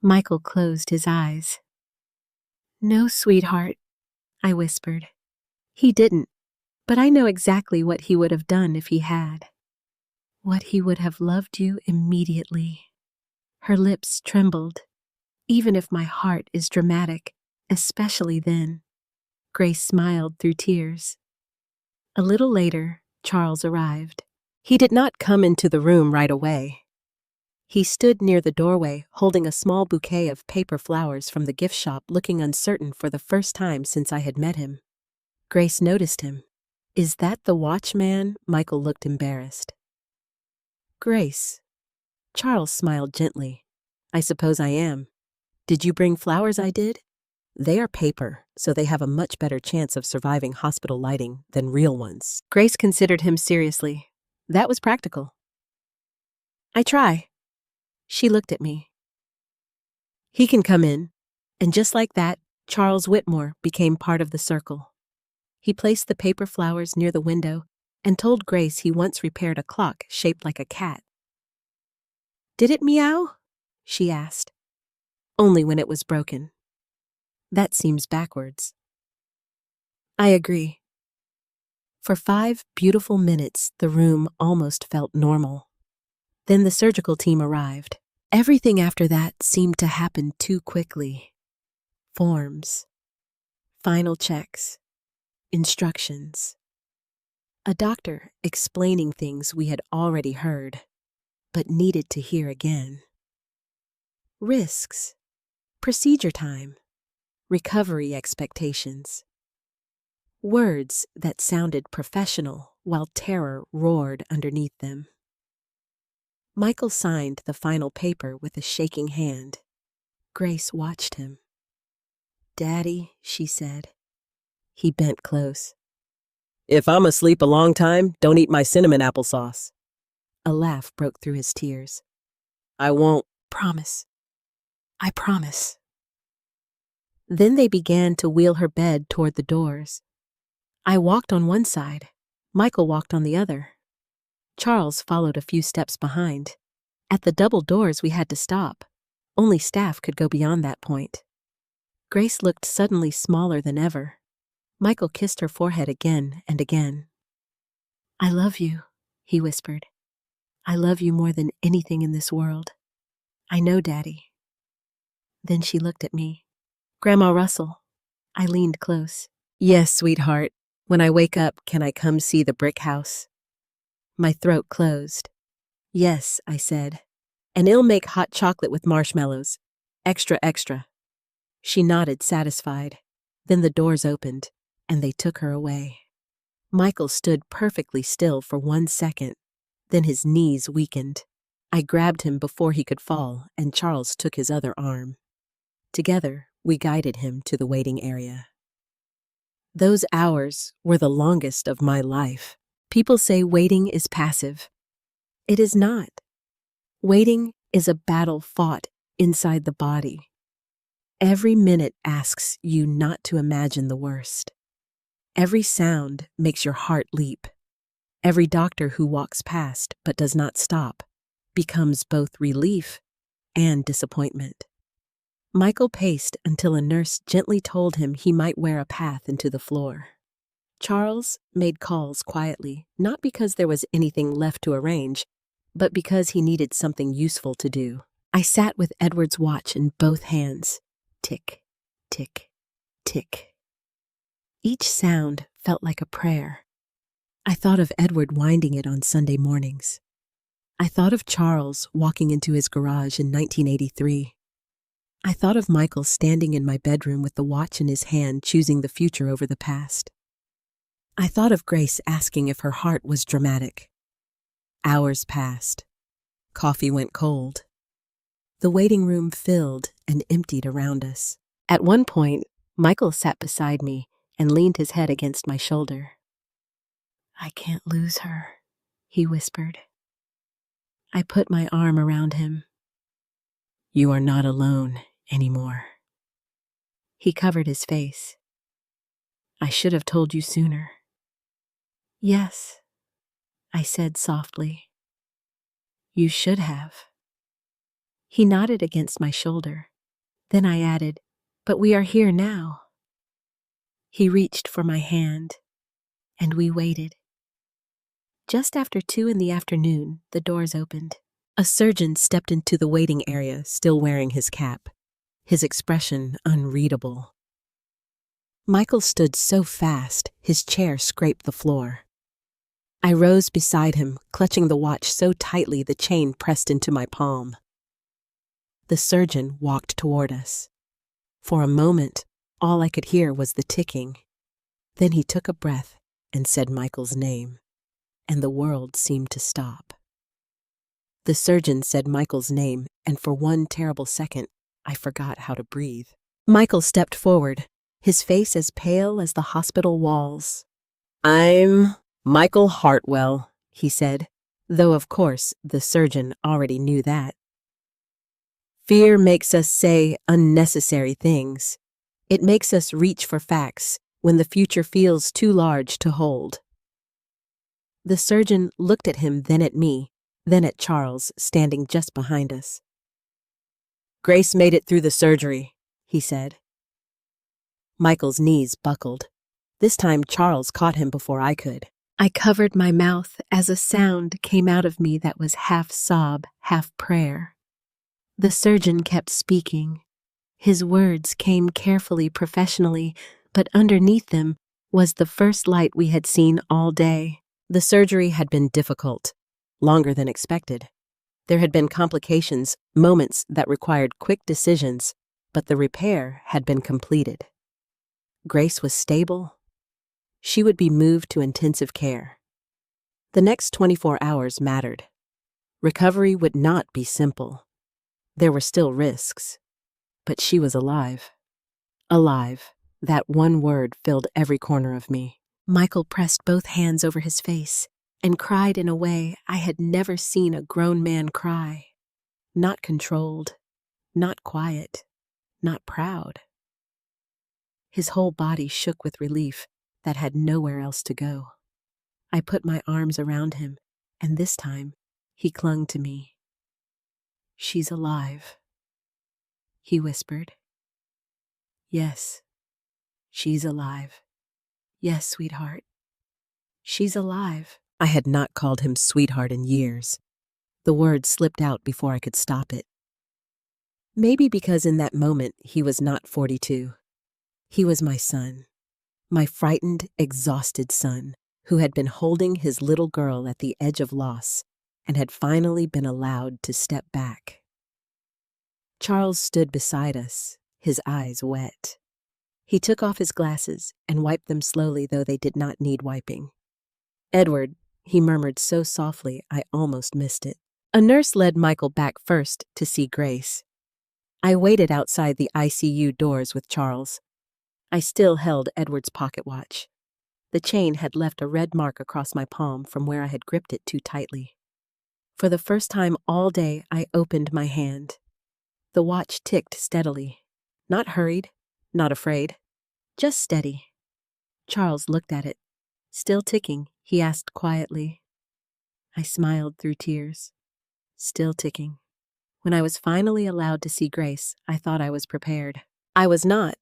Michael closed his eyes. "No, sweetheart," I whispered. "He didn't, but I know exactly what he would have done if he had. What he would have loved you immediately." Her lips trembled. "Even if my heart is dramatic, especially then." Grace smiled through tears. A little later, Charles arrived. He did not come into the room right away. He stood near the doorway, holding a small bouquet of paper flowers from the gift shop, looking uncertain for the first time since I had met him. Grace noticed him. "Is that the watchman?" Michael looked embarrassed. "Grace." Charles smiled gently. "I suppose I am. Did you bring flowers?" I did. "They are paper, so they have a much better chance of surviving hospital lighting than real ones." Grace considered him seriously. "That was practical." "I try." She looked at me. "He can come in." And just like that, Charles Whitmore became part of the circle. He placed the paper flowers near the window and told Grace he once repaired a clock shaped like a cat. "Did it meow?" she asked. "Only when it was broken." "That seems backwards." "I agree." For 5 beautiful minutes, the room almost felt normal. Then the surgical team arrived. Everything after that seemed to happen too quickly. Forms, final checks, instructions. A doctor explaining things we had already heard, but needed to hear again. Risks, procedure time, recovery expectations. Words that sounded professional while terror roared underneath them. Michael signed the final paper with a shaking hand. Grace watched him. "Daddy," she said. He bent close. "If I'm asleep a long time, don't eat my cinnamon applesauce." A laugh broke through his tears. "I won't." "Promise. I promise." Then they began to wheel her bed toward the doors. I walked on one side. Michael walked on the other. Charles followed a few steps behind. At the double doors, we had to stop. Only staff could go beyond that point. Grace looked suddenly smaller than ever. Michael kissed her forehead again and again. "I love you," he whispered. "I love you more than anything in this world. I know, Daddy." Then she looked at me. "Grandma Russell." I leaned close. "Yes, sweetheart. When I wake up, can I come see the brick house?" My throat closed. "Yes," I said. "And it'll make hot chocolate with marshmallows. Extra, extra." She nodded, satisfied. Then the doors opened, and they took her away. Michael stood perfectly still for 1 second. Then his knees weakened. I grabbed him before he could fall, and Charles took his other arm. Together, we guided him to the waiting area. Those hours were the longest of my life. People say waiting is passive. It is not. Waiting is a battle fought inside the body. Every minute asks you not to imagine the worst. Every sound makes your heart leap. Every doctor who walks past but does not stop becomes both relief and disappointment. Michael paced until a nurse gently told him he might wear a path into the floor. Charles made calls quietly, not because there was anything left to arrange, but because he needed something useful to do. I sat with Edward's watch in both hands. Tick, tick, tick. Each sound felt like a prayer. I thought of Edward winding it on Sunday mornings. I thought of Charles walking into his garage in 1983. I thought of Michael standing in my bedroom with the watch in his hand, choosing the future over the past. I thought of Grace asking if her heart was dramatic. Hours passed. Coffee went cold. The waiting room filled and emptied around us. At one point, Michael sat beside me and leaned his head against my shoulder. "I can't lose her," he whispered. I put my arm around him. "You are not alone anymore." He covered his face. "I should have told you sooner." "Yes," I said softly. "You should have." He nodded against my shoulder. Then I added, "But we are here now." He reached for my hand, and we waited. Just after 2 in the afternoon, the doors opened. A surgeon stepped into the waiting area, still wearing his cap, his expression unreadable. Michael stood so fast, his chair scraped the floor. I rose beside him, clutching the watch so tightly the chain pressed into my palm. The surgeon walked toward us. For a moment, all I could hear was the ticking. Then he took a breath and said Michael's name, and the world seemed to stop. The surgeon said Michael's name, and for one terrible second, I forgot how to breathe. Michael stepped forward, his face as pale as the hospital walls. "I'm Michael Hartwell," he said, though of course the surgeon already knew that. Fear makes us say unnecessary things. It makes us reach for facts when the future feels too large to hold. The surgeon looked at him, then at me, then at Charles, standing just behind us. "Grace made it through the surgery," he said. Michael's knees buckled. This time Charles caught him before I could. I covered my mouth as a sound came out of me that was half sob, half prayer. The surgeon kept speaking. His words came carefully, professionally, but underneath them was the first light we had seen all day. The surgery had been difficult, longer than expected. There had been complications, moments that required quick decisions, but the repair had been completed. Grace was stable. She would be moved to intensive care. The next 24 hours mattered. Recovery would not be simple. There were still risks. But she was alive. Alive. That one word filled every corner of me. Michael pressed both hands over his face and cried in a way I had never seen a grown man cry. Not controlled, not quiet, not proud. His whole body shook with relief that had nowhere else to go. I put my arms around him, and this time he clung to me. "She's alive," he whispered. "Yes, she's alive. Yes, sweetheart. She's alive." I had not called him sweetheart in years. The word slipped out before I could stop it. Maybe because in that moment he was not 42. He was my son, my frightened, exhausted son, who had been holding his little girl at the edge of loss and had finally been allowed to step back. Charles stood beside us, his eyes wet. He took off his glasses and wiped them slowly, though they did not need wiping. "Edward," he murmured so softly I almost missed it. A nurse led Michael back first to see Grace. I waited outside the ICU doors with Charles. I still held Edward's pocket watch. The chain had left a red mark across my palm from where I had gripped it too tightly. For the first time all day, I opened my hand. The watch ticked steadily. Not hurried, not afraid, just steady. Charles looked at it. "Still ticking?" he asked quietly. I smiled through tears. Still ticking. When I was finally allowed to see Grace, I thought I was prepared. I was not.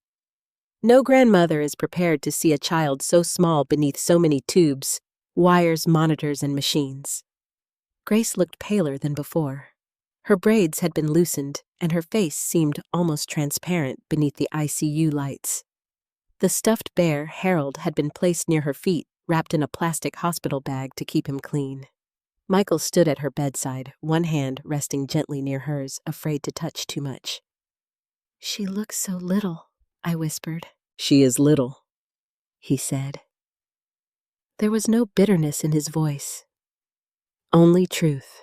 No grandmother is prepared to see a child so small beneath so many tubes, wires, monitors, and machines. Grace looked paler than before. Her braids had been loosened, and her face seemed almost transparent beneath the ICU lights. The stuffed bear, Harold, had been placed near her feet, wrapped in a plastic hospital bag to keep him clean. Michael stood at her bedside, one hand resting gently near hers, afraid to touch too much. "She looks so little," I whispered. "She is little," he said. There was no bitterness in his voice, only truth.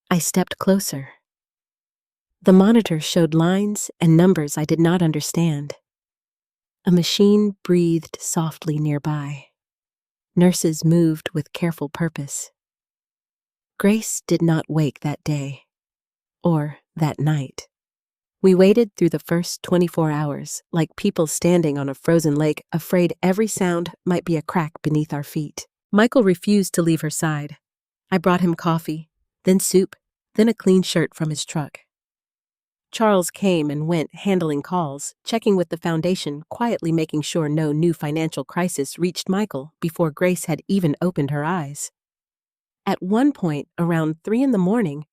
I stepped closer. The monitor showed lines and numbers I did not understand. A machine breathed softly nearby. Nurses moved with careful purpose. Grace did not wake that day, or that night. We waited through the first 24 hours, like people standing on a frozen lake, afraid every sound might be a crack beneath our feet. Michael refused to leave her side. I brought him coffee, then soup, then a clean shirt from his truck. Charles came and went, handling calls, checking with the foundation, quietly making sure no new financial crisis reached Michael before Grace had even opened her eyes. At one point, around 3 a.m,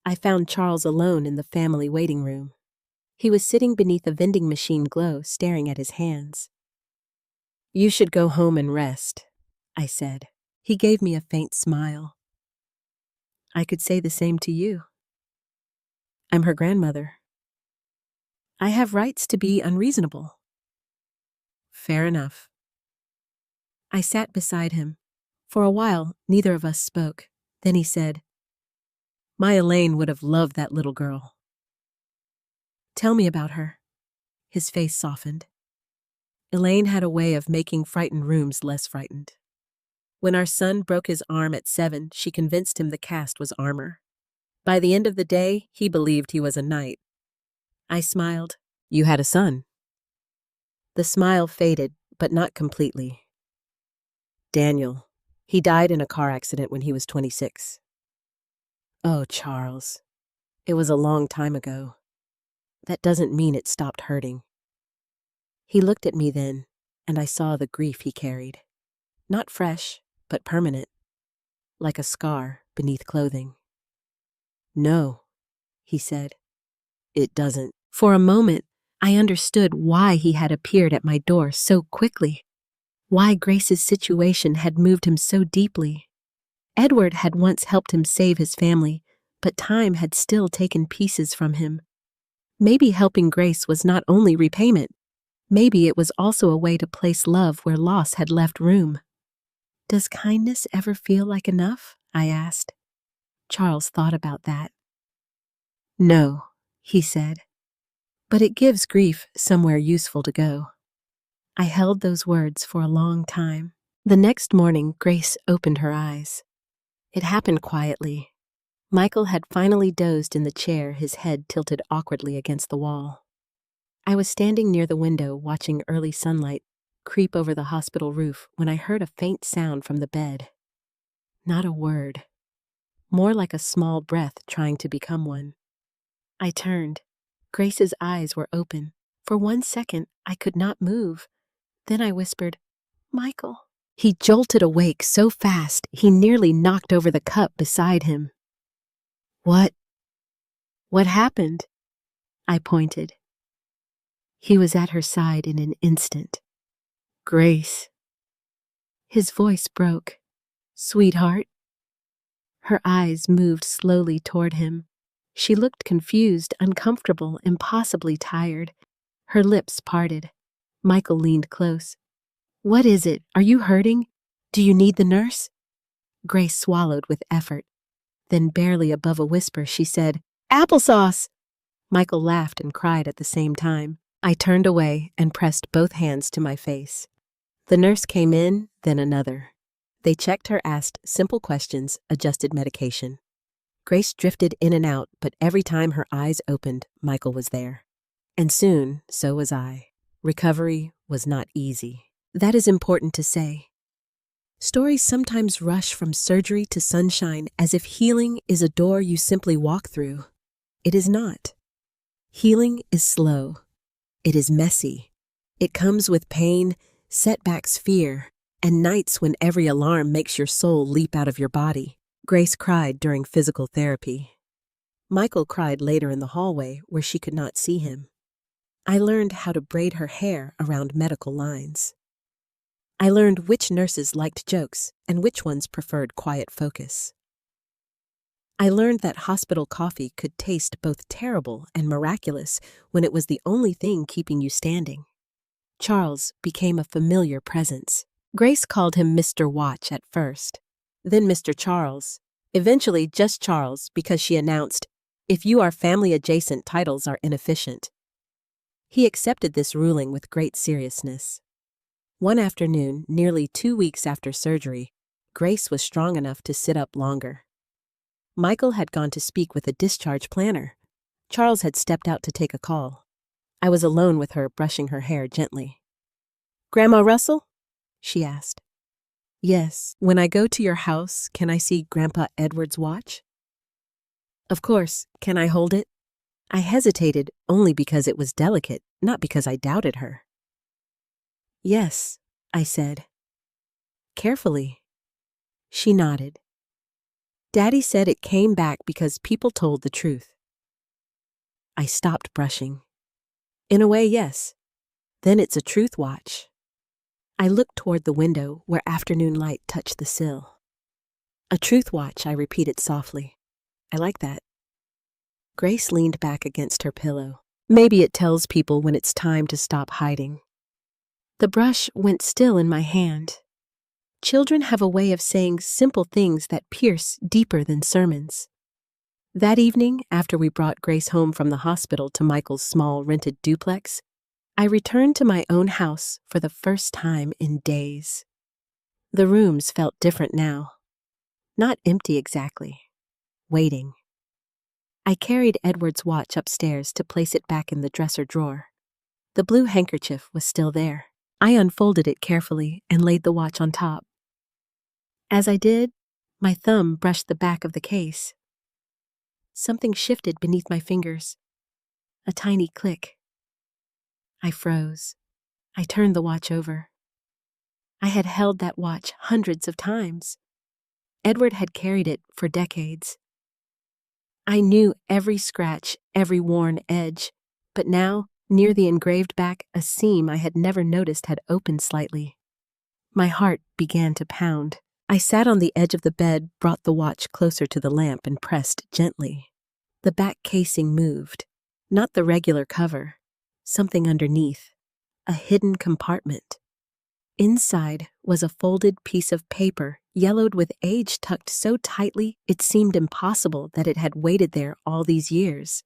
I found Charles alone in the family waiting room. He was sitting beneath a vending machine glow, staring at his hands. "You should go home and rest," I said. He gave me a faint smile. "I could say the same to you. I'm her grandmother. I have rights to be unreasonable." "Fair enough." I sat beside him. For a while, neither of us spoke. Then he said, "My Elaine would have loved that little girl." "Tell me about her." His face softened. Elaine had a way of making frightened rooms less frightened. When our son broke his arm at 7, she convinced him the cast was armor. By the end of the day, he believed he was a knight. I smiled. "You had a son." The smile faded, but not completely. "Daniel. He died in a car accident when he was 26. "Oh, Charles. It was a long time ago. That doesn't mean it stopped hurting." He looked at me then, and I saw the grief he carried. Not fresh, but permanent, like a scar beneath clothing. "No," he said, "it doesn't." For a moment, I understood why he had appeared at my door so quickly, why Grace's situation had moved him so deeply. Edward had once helped him save his family, but time had still taken pieces from him. Maybe helping Grace was not only repayment, maybe it was also a way to place love where loss had left room. "Does kindness ever feel like enough?" I asked. Charles thought about that. "No," he said, "but it gives grief somewhere useful to go." I held those words for a long time. The next morning, Grace opened her eyes. It happened quietly. Michael had finally dozed in the chair, his head tilted awkwardly against the wall. I was standing near the window watching early sunlight creep over the hospital roof when I heard a faint sound from the bed. Not a word. More like a small breath trying to become one. I turned. Grace's eyes were open. For 1 second, I could not move. Then I whispered, "Michael." He jolted awake so fast he nearly knocked over the cup beside him. What happened?" I pointed. He was at her side in an instant. "Grace." His voice broke. "Sweetheart?" Her eyes moved slowly toward him. She looked confused, uncomfortable, impossibly tired. Her lips parted. Michael leaned close. "What is it? Are you hurting? Do you need the nurse?" Grace swallowed with effort. Then, barely above a whisper, she said, "Applesauce!" Michael laughed and cried at the same time. I turned away and pressed both hands to my face. The nurse came in, then another. They checked her, asked simple questions, adjusted medication. Grace drifted in and out, but every time her eyes opened, Michael was there. And soon, so was I. Recovery was not easy. That is important to say. Stories sometimes rush from surgery to sunshine as if healing is a door you simply walk through. It is not. Healing is slow. It is messy. It comes with pain, setbacks, fear, and nights when every alarm makes your soul leap out of your body. Grace cried during physical therapy. Michael cried later in the hallway where she could not see him. I learned how to braid her hair around medical lines. I learned which nurses liked jokes and which ones preferred quiet focus. I learned that hospital coffee could taste both terrible and miraculous when it was the only thing keeping you standing. Charles became a familiar presence. Grace called him Mr. Watch at first, then Mr. Charles, eventually just Charles because she announced, "If you are family-adjacent titles are inefficient." He accepted this ruling with great seriousness. One afternoon, nearly 2 weeks after surgery, Grace was strong enough to sit up longer. Michael had gone to speak with a discharge planner. Charles had stepped out to take a call. I was alone with her, brushing her hair gently. "Grandma Russell?" she asked. "Yes. When I go to your house, can I see Grandpa Edward's watch?" "Of course. Can I hold it?" I hesitated only because it was delicate, not because I doubted her. "Yes," I said. "Carefully." She nodded. "Daddy said it came back because people told the truth." I stopped brushing. "In a way, yes. Then it's a truth watch." I looked toward the window where afternoon light touched the sill. "A truth watch," I repeated softly. "I like that." Grace leaned back against her pillow. "Maybe it tells people when it's time to stop hiding." The brush went still in my hand. Children have a way of saying simple things that pierce deeper than sermons. That evening, after we brought Grace home from the hospital to Michael's small rented duplex, I returned to my own house for the first time in days. The rooms felt different now. Not empty exactly. Waiting. I carried Edward's watch upstairs to place it back in the dresser drawer. The blue handkerchief was still there. I unfolded it carefully and laid the watch on top. As I did, my thumb brushed the back of the case. Something shifted beneath my fingers. A tiny click. I froze. I turned the watch over. I had held that watch hundreds of times. Edward had carried it for decades. I knew every scratch, every worn edge, but now, near the engraved back, a seam I had never noticed had opened slightly. My heart began to pound. I sat on the edge of the bed, brought the watch closer to the lamp, and pressed gently. The back casing moved. Not the regular cover. Something underneath. A hidden compartment. Inside was a folded piece of paper, yellowed with age, tucked so tightly it seemed impossible that it had waited there all these years.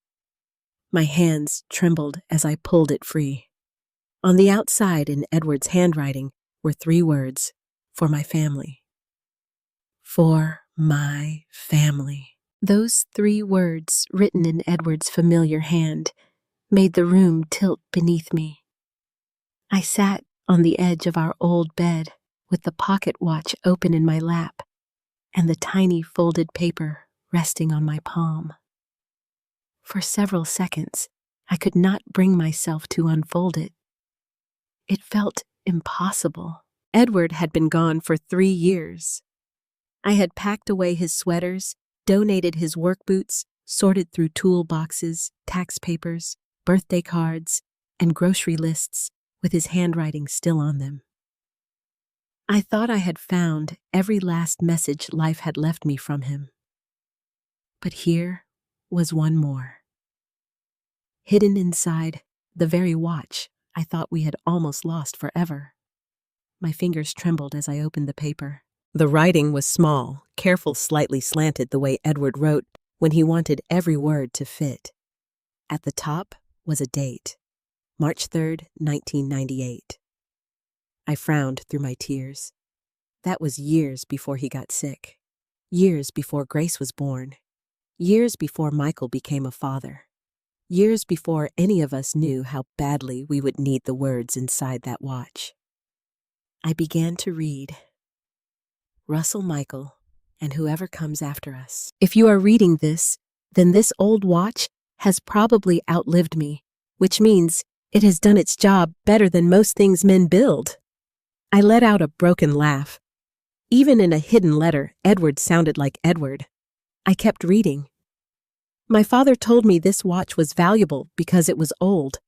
My hands trembled as I pulled it free. On the outside, in Edward's handwriting, were 3 words: for my family. For my family. Those 3 words, written in Edward's familiar hand, made the room tilt beneath me. I sat on the edge of our old bed, with the pocket watch open in my lap and the tiny folded paper resting on my palm. For several seconds, I could not bring myself to unfold it. It felt impossible. Edward had been gone for 3 years. I had packed away his sweaters, donated his work boots, sorted through toolboxes, tax papers, birthday cards, and grocery lists, with his handwriting still on them. I thought I had found every last message life had left me from him. But here was one more. Hidden inside the very watch I thought we had almost lost forever. My fingers trembled as I opened the paper. The writing was small, careful, slightly slanted the way Edward wrote when he wanted every word to fit. At the top was a date. March 3rd, 1998. I frowned through my tears. That was years before he got sick. Years before Grace was born. Years before Michael became a father. Years before any of us knew how badly we would need the words inside that watch. I began to read. Russell, Michael, and whoever comes after us. If you are reading this, then this old watch has probably outlived me, which means it has done its job better than most things men build. I let out a broken laugh. Even in a hidden letter, Edward sounded like Edward. I kept reading. My father told me this watch was valuable because it was old.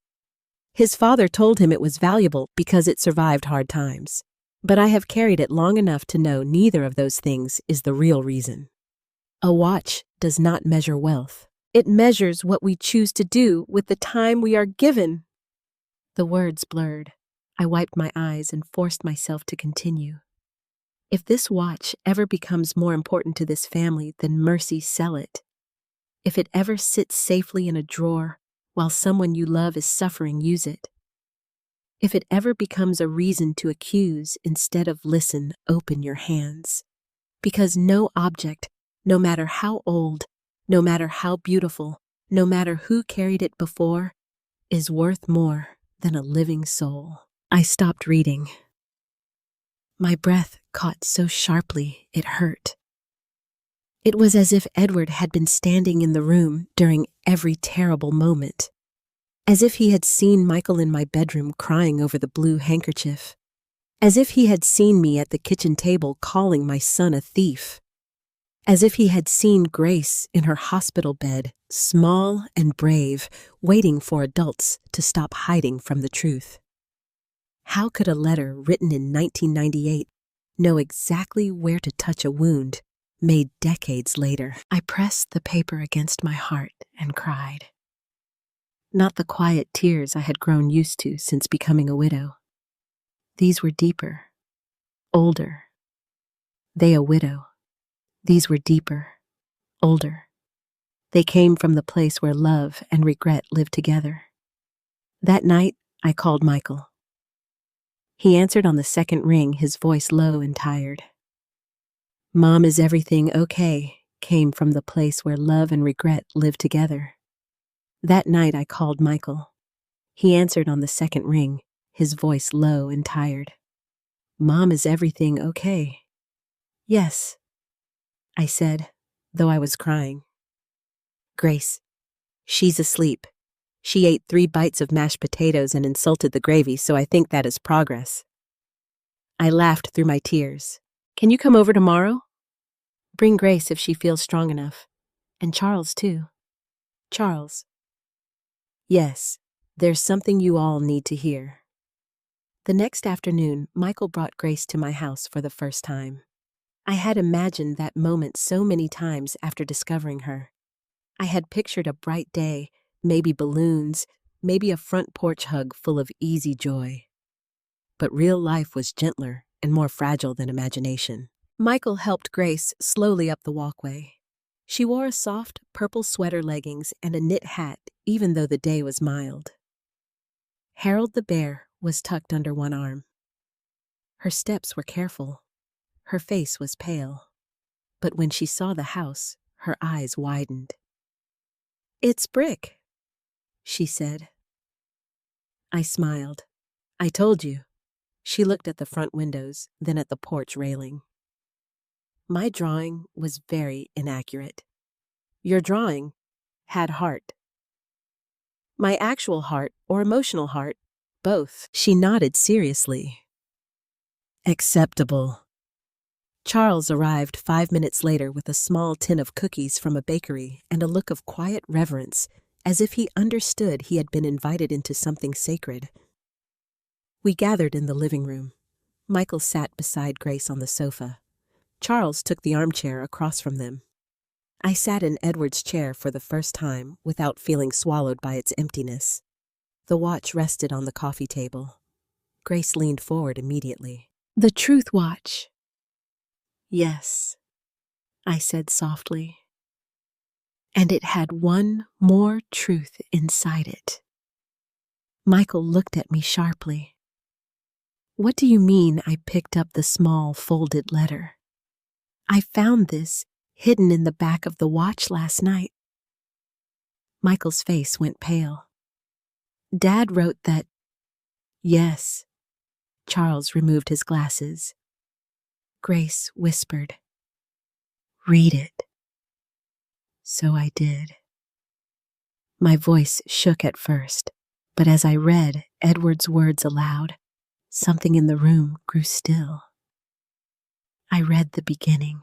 His father told him it was valuable because it survived hard times. But I have carried it long enough to know neither of those things is the real reason. A watch does not measure wealth. It measures what we choose to do with the time we are given. The words blurred. I wiped my eyes and forced myself to continue. If this watch ever becomes more important to this family than mercy, sell it. If it ever sits safely in a drawer while someone you love is suffering, use it. If it ever becomes a reason to accuse instead of listen, open your hands. Because no object, no matter how old, no matter how beautiful, no matter who carried it before, is worth more than a living soul. I stopped reading. My breath caught so sharply it hurt. It was as if Edward had been standing in the room during every terrible moment. As if he had seen Michael in my bedroom crying over the blue handkerchief. As if he had seen me at the kitchen table calling my son a thief. As if he had seen Grace in her hospital bed, small and brave, waiting for adults to stop hiding from the truth. How could a letter written in 1998 know exactly where to touch a wound made decades later? I pressed the paper against my heart and cried. Not the quiet tears I had grown used to since becoming a widow. These were deeper, older. They a widow. These were deeper, older. They came from the place where love and regret lived together. That night, I called Michael. He answered on the second ring, his voice low and tired. Mom, is everything okay? Came from the place where love and regret lived together. That night, I called Michael. He answered on the second ring, his voice low and tired. Mom, is everything okay? Yes, I said, though I was crying. Grace, she's asleep. She ate 3 bites of mashed potatoes and insulted the gravy, so I think that is progress. I laughed through my tears. Can you come over tomorrow? Bring Grace if she feels strong enough. And Charles, too. Charles. Yes, there's something you all need to hear. The next afternoon, Michael brought Grace to my house for the first time. I had imagined that moment so many times after discovering her. I had pictured a bright day, maybe balloons, maybe a front porch hug full of easy joy. But real life was gentler and more fragile than imagination. Michael helped Grace slowly up the walkway. She wore a soft purple sweater, leggings, and a knit hat, even though the day was mild. Harold the bear was tucked under one arm. Her steps were careful. Her face was pale. But when she saw the house, her eyes widened. "It's brick," she said. I smiled. "I told you." She looked at the front windows, then at the porch railing. My drawing was very inaccurate. Your drawing had heart. My actual heart or emotional heart, both. She nodded seriously. Acceptable. Charles arrived 5 minutes later with a small tin of cookies from a bakery and a look of quiet reverence, as if he understood he had been invited into something sacred. We gathered in the living room. Michael sat beside Grace on the sofa. Charles took the armchair across from them. I sat in Edward's chair for the first time without feeling swallowed by its emptiness. The watch rested on the coffee table. Grace leaned forward immediately. "The truth watch." "Yes," I said softly. And it had one more truth inside it. Michael looked at me sharply. "What do you mean?" I picked up the small folded letter. "I found this hidden in the back of the watch last night." Michael's face went pale. "Dad wrote that." "Yes." Charles removed his glasses. Grace whispered, "Read it." So I did. My voice shook at first, but as I read Edward's words aloud, something in the room grew still. I read the beginning.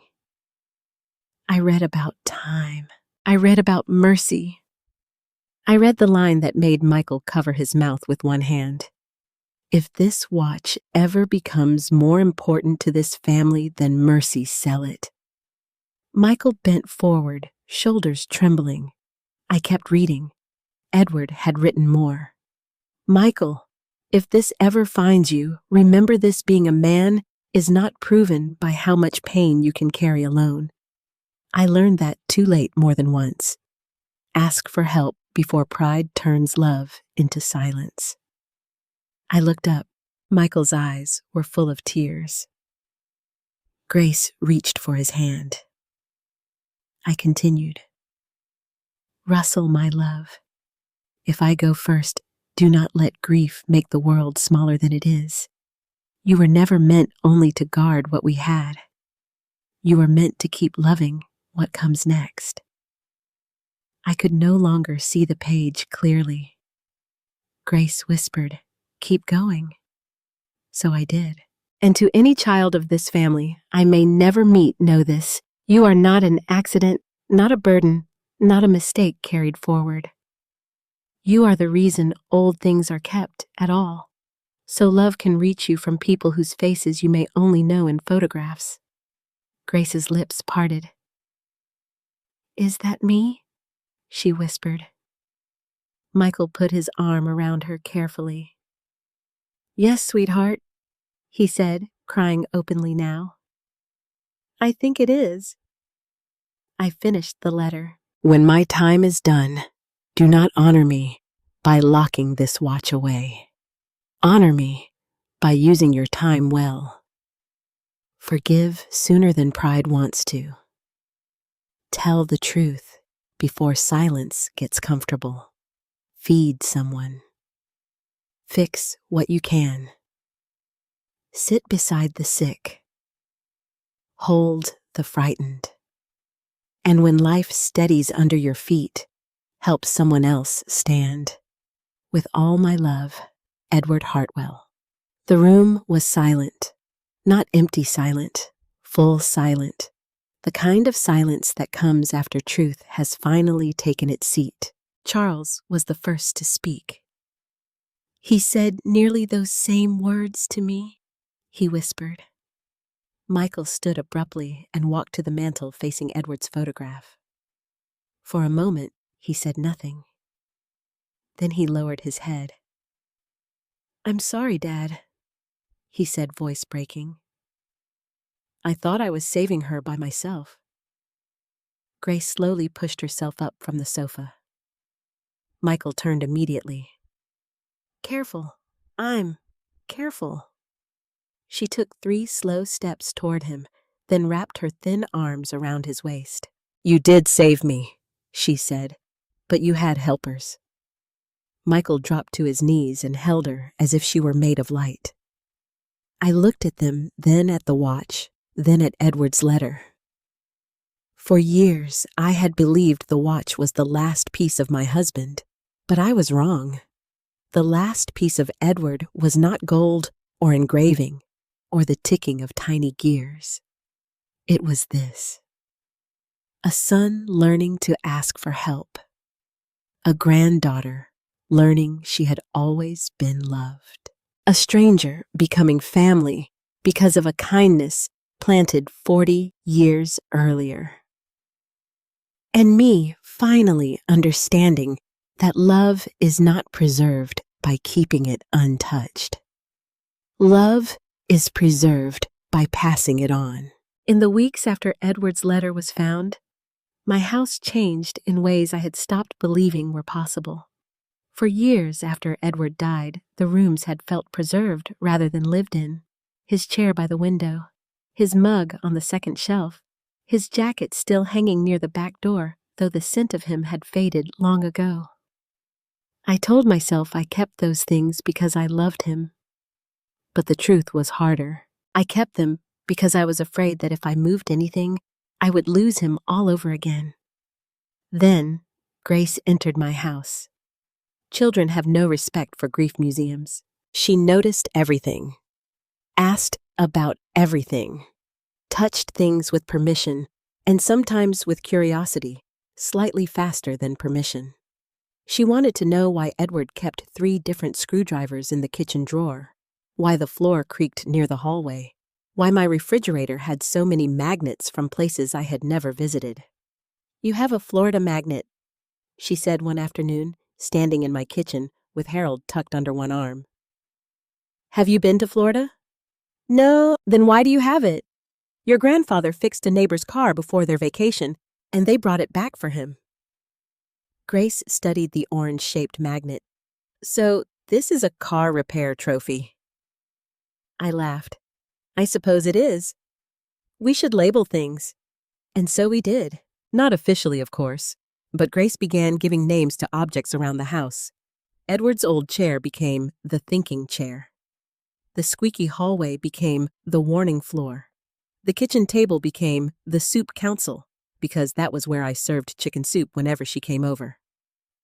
I read about time. I read about mercy. I read the line that made Michael cover his mouth with one hand. "If this watch ever becomes more important to this family than mercy, sell it." Michael bent forward, shoulders trembling. I kept reading. Edward had written more. "Michael, if this ever finds you, remember this: being a man is not proven by how much pain you can carry alone." I learned that too late more than once. Ask for help before pride turns love into silence. I looked up. Michael's eyes were full of tears. Grace reached for his hand. I continued. "Russell, my love, if I go first, do not let grief make the world smaller than it is. You were never meant only to guard what we had. You were meant to keep loving what comes next." I could no longer see the page clearly. Grace whispered, "Keep going." So I did. "And to any child of this family I may never meet, know this: you are not an accident, not a burden, not a mistake carried forward. You are the reason old things are kept at all, so love can reach you from people whose faces you may only know in photographs." Grace's lips parted. "Is that me?" she whispered. Michael put his arm around her carefully. "Yes, sweetheart," he said, crying openly now. "I think it is." I finished the letter. "When my time is done, do not honor me by locking this watch away. Honor me by using your time well. Forgive sooner than pride wants to. Tell the truth before silence gets comfortable. Feed someone. Fix what you can. Sit beside the sick. Hold the frightened. And when life steadies under your feet, help someone else stand. With all my love, Edward Hartwell." The room was silent. Not empty silent, full silent. The kind of silence that comes after truth has finally taken its seat. Charles was the first to speak. "He said nearly those same words to me," he whispered. Michael stood abruptly and walked to the mantel facing Edward's photograph. For a moment, he said nothing. Then he lowered his head. "I'm sorry, Dad," he said, voice breaking. "I thought I was saving her by myself." Grace slowly pushed herself up from the sofa. Michael turned immediately. "Careful. I'm careful." She took 3 slow steps toward him, then wrapped her thin arms around his waist. "You did save me," she said, "but you had helpers." Michael dropped to his knees and held her as if she were made of light. I looked at them, then at the watch, then at Edward's letter. For years, I had believed the watch was the last piece of my husband, but I was wrong. The last piece of Edward was not gold or engraving or the ticking of tiny gears. It was this: a son learning to ask for help, a granddaughter learning she had always been loved, a stranger becoming family because of a kindness planted 40 years earlier. And me finally understanding that love is not preserved by keeping it untouched. Love is preserved by passing it on. In the weeks after Edward's letter was found, my house changed in ways I had stopped believing were possible. For years after Edward died, the rooms had felt preserved rather than lived in. His chair by the window, his mug on the second shelf, his jacket still hanging near the back door, though the scent of him had faded long ago. I told myself I kept those things because I loved him. But the truth was harder. I kept them because I was afraid that if I moved anything, I would lose him all over again. Then, Grace entered my house. Children have no respect for grief museums. She noticed everything, asked about everything, touched things with permission, and sometimes with curiosity, slightly faster than permission. She wanted to know why Edward kept 3 different screwdrivers in the kitchen drawer, why the floor creaked near the hallway, why my refrigerator had so many magnets from places I had never visited. "You have a Florida magnet," she said one afternoon, standing in my kitchen with Harold tucked under one arm. "Have you been to Florida?" "No." "Then why do you have it?" "Your grandfather fixed a neighbor's car before their vacation, and they brought it back for him." Grace studied the orange-shaped magnet. "So this is a car repair trophy." I laughed. "I suppose it is. We should label things." And so we did. Not officially, of course, but Grace began giving names to objects around the house. Edward's old chair became the thinking chair. The squeaky hallway became the warning floor. The kitchen table became the soup council, because that was where I served chicken soup whenever she came over.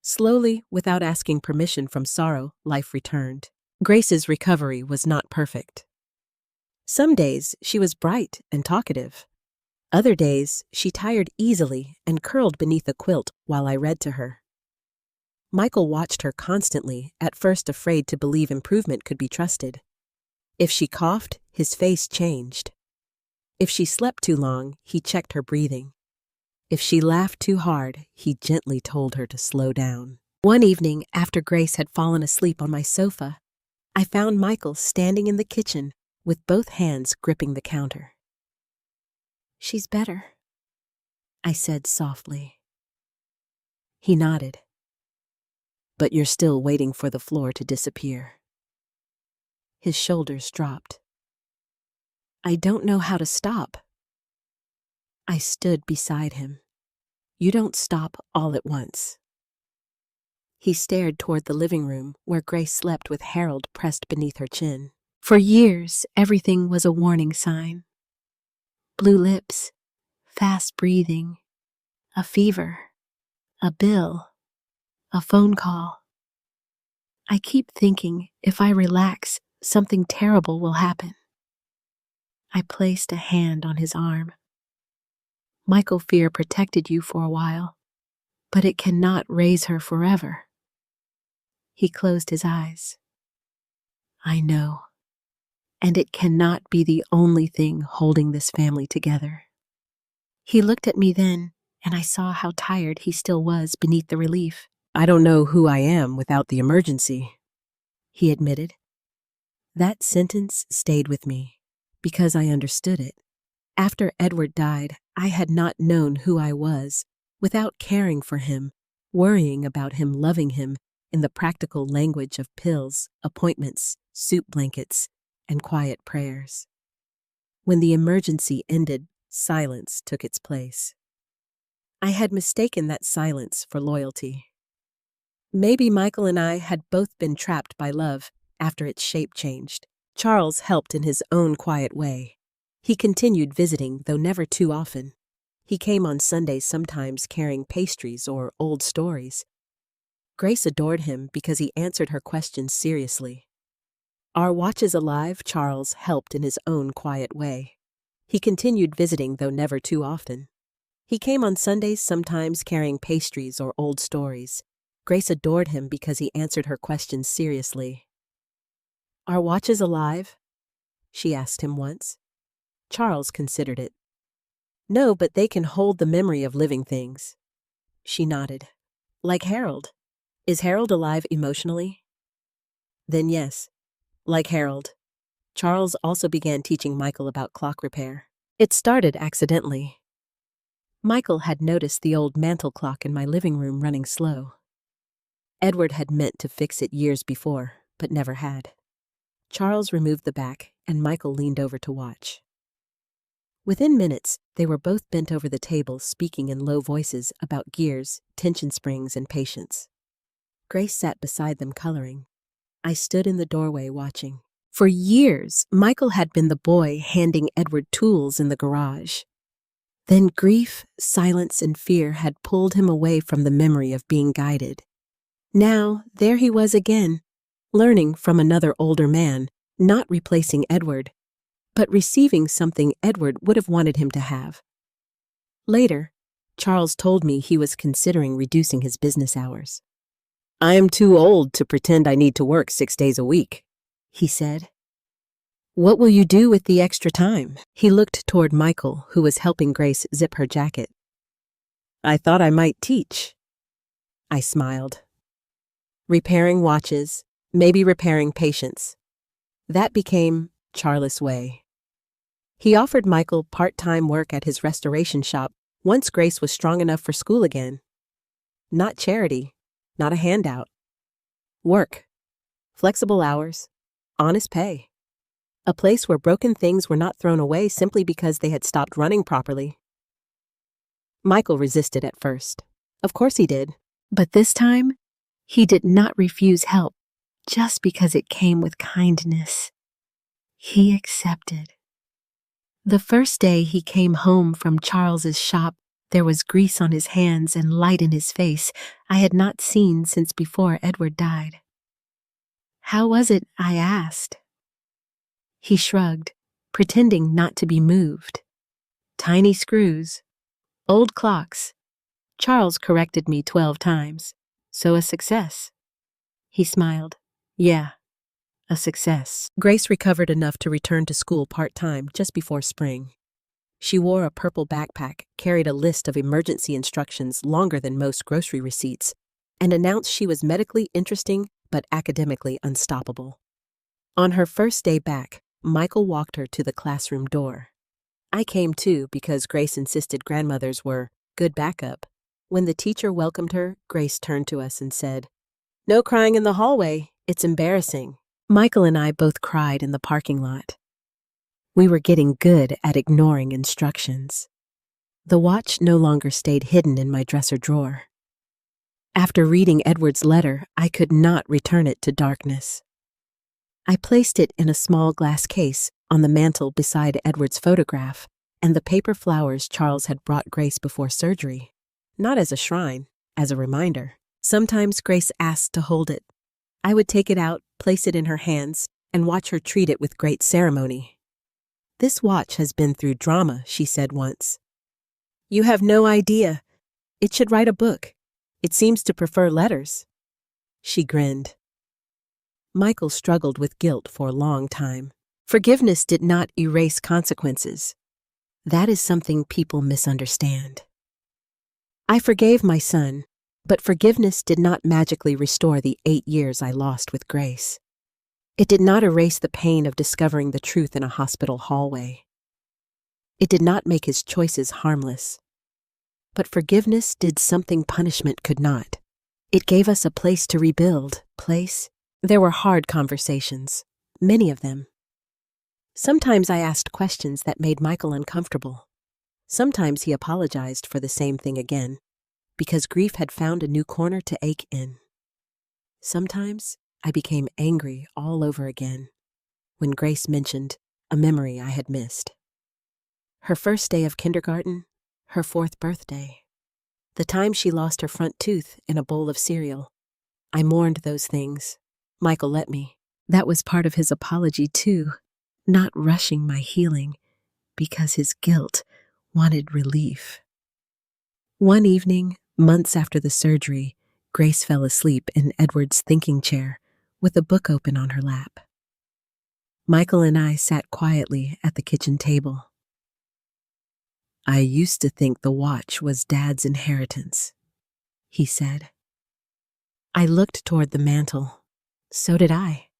Slowly, without asking permission from sorrow, life returned. Grace's recovery was not perfect. Some days she was bright and talkative. Other days she tired easily and curled beneath a quilt while I read to her. Michael watched her constantly, at first afraid to believe improvement could be trusted. If she coughed, his face changed. If she slept too long, he checked her breathing. If she laughed too hard, he gently told her to slow down. One evening, after Grace had fallen asleep on my sofa, I found Michael standing in the kitchen with both hands gripping the counter. "She's better," I said softly. He nodded. "But you're still waiting for the floor to disappear." His shoulders dropped. "I don't know how to stop." I stood beside him. "You don't stop all at once." He stared toward the living room where Grace slept with Harold pressed beneath her chin. For years, everything was a warning sign. Blue lips, fast breathing, a fever, a bill, a phone call. I keep thinking if I relax, something terrible will happen. I placed a hand on his arm. Michael fear protected you for a while, but it cannot raise her forever. He closed his eyes. I know, and it cannot be the only thing holding this family together. He looked at me then, and I saw how tired he still was beneath the relief. I don't know who I am without the emergency, he admitted. That sentence stayed with me, because I understood it. After Edward died, I had not known who I was, without caring for him, worrying about him, loving him in the practical language of pills, appointments, soup blankets, and quiet prayers. When the emergency ended, silence took its place. I had mistaken that silence for loyalty. Maybe Michael and I had both been trapped by love after its shape changed. Charles helped in his own quiet way. He continued visiting, though never too often. He came on Sundays, sometimes carrying pastries or old stories. Grace adored him because he answered her questions seriously. Our watches alive, Charles helped in his own quiet way. He continued visiting, though never too often. He came on Sundays, sometimes carrying pastries or old stories. Grace adored him because he answered her questions seriously. Are watches alive? She asked him once. Charles considered it. No, but they can hold the memory of living things. She nodded. Like Harold. Is Harold alive emotionally? Then yes, like Harold. Charles also began teaching Michael about clock repair. It started accidentally. Michael had noticed the old mantel clock in my living room running slow. Edward had meant to fix it years before, but never had. Charles removed the back, and Michael leaned over to watch. Within minutes, they were both bent over the table, speaking in low voices about gears, tension springs, and patience. Grace sat beside them, coloring. I stood in the doorway watching. For years, Michael had been the boy handing Edward tools in the garage. Then grief, silence, and fear had pulled him away from the memory of being guided. Now, there he was again, learning from another older man, not replacing Edward, but receiving something Edward would have wanted him to have. Later, Charles told me he was considering reducing his business hours. I am too old to pretend I need to work 6 days a week, he said. What will you do with the extra time? He looked toward Michael, who was helping Grace zip her jacket. I thought I might teach. I smiled. Repairing watches, maybe repairing patience. That became Charles' way. He offered Michael part-time work at his restoration shop once Grace was strong enough for school again. Not charity, not a handout. Work, flexible hours, honest pay. A place where broken things were not thrown away simply because they had stopped running properly. Michael resisted at first. Of course he did. But this time, he did not refuse help just because it came with kindness. He accepted. The first day he came home from Charles's shop, there was grease on his hands and light in his face I had not seen since before Edward died. How was it? I asked. He shrugged, pretending not to be moved. Tiny screws. Old clocks. Charles corrected me 12 times. So a success. He smiled. Yeah, a success. Grace recovered enough to return to school part-time just before spring. She wore a purple backpack, carried a list of emergency instructions longer than most grocery receipts, and announced she was medically interesting but academically unstoppable. On her first day back, Michael walked her to the classroom door. I came too because Grace insisted grandmothers were good backup. When the teacher welcomed her, Grace turned to us and said, "No crying in the hallway. It's embarrassing." Michael and I both cried in the parking lot. We were getting good at ignoring instructions. The watch no longer stayed hidden in my dresser drawer. After reading Edward's letter, I could not return it to darkness. I placed it in a small glass case on the mantel beside Edward's photograph and the paper flowers Charles had brought Grace before surgery. Not as a shrine, as a reminder. Sometimes Grace asked to hold it. I would take it out, place it in her hands, and watch her treat it with great ceremony. "This watch has been through drama," she said once. "You have no idea. It should write a book. It seems to prefer letters." She grinned. Michael struggled with guilt for a long time. Forgiveness did not erase consequences. That is something people misunderstand. I forgave my son, but forgiveness did not magically restore the 8 years I lost with Grace. It did not erase the pain of discovering the truth in a hospital hallway. It did not make his choices harmless. But forgiveness did something punishment could not. It gave us a place to rebuild. There were hard conversations, many of them. Sometimes I asked questions that made Michael uncomfortable. Sometimes he apologized for the same thing again, because grief had found a new corner to ache in. Sometimes I became angry all over again when Grace mentioned a memory I had missed. Her first day of kindergarten, her 4th birthday, the time she lost her front tooth in a bowl of cereal. I mourned those things. Michael let me. That was part of his apology too, not rushing my healing because his guilt wanted relief. One evening, months after the surgery, Grace fell asleep in Edward's thinking chair with a book open on her lap. Michael and I sat quietly at the kitchen table. "I used to think the watch was Dad's inheritance," he said. I looked toward the mantel. So did I.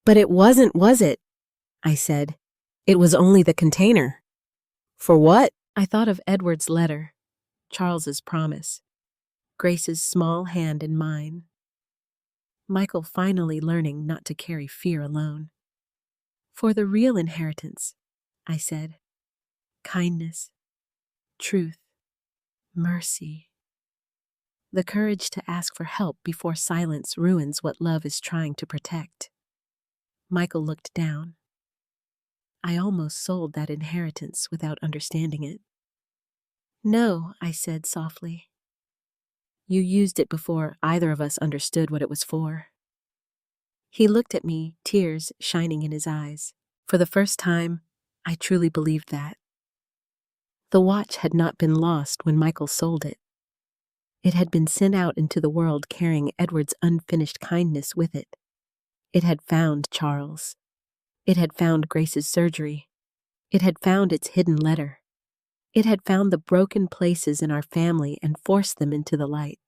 "But it wasn't, was it?" I said. "It was only the container." "For what?" I thought of Edward's letter, Charles's promise, Grace's small hand in mine. Michael finally learning not to carry fear alone. "For the real inheritance," I said. "Kindness, truth, mercy. The courage to ask for help before silence ruins what love is trying to protect." Michael looked down. I almost sold that inheritance without understanding it. "No," I said softly. "You used it before either of us understood what it was for." He looked at me, tears shining in his eyes. For the first time, I truly believed that. The watch had not been lost when Michael sold it. It had been sent out into the world carrying Edward's unfinished kindness with it. It had found Charles. It had found Grace's surgery. It had found its hidden letter. It had found the broken places in our family and forced them into the light.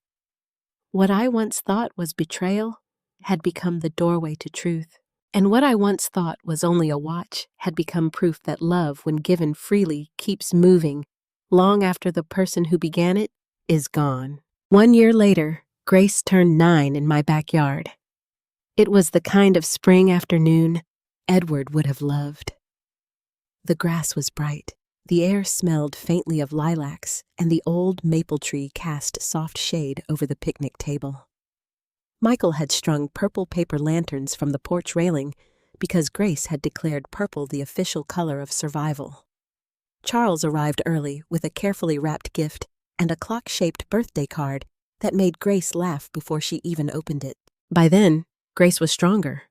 What I once thought was betrayal had become the doorway to truth. And what I once thought was only a watch had become proof that love, when given freely, keeps moving long after the person who began it is gone. 1 year later, Grace turned 9 in my backyard. It was the kind of spring afternoon Edward would have loved. The grass was bright. The air smelled faintly of lilacs, and the old maple tree cast soft shade over the picnic table. Michael had strung purple paper lanterns from the porch railing because Grace had declared purple the official color of survival. Charles arrived early with a carefully wrapped gift and a clock-shaped birthday card that made Grace laugh before she even opened it. By then, Grace was stronger.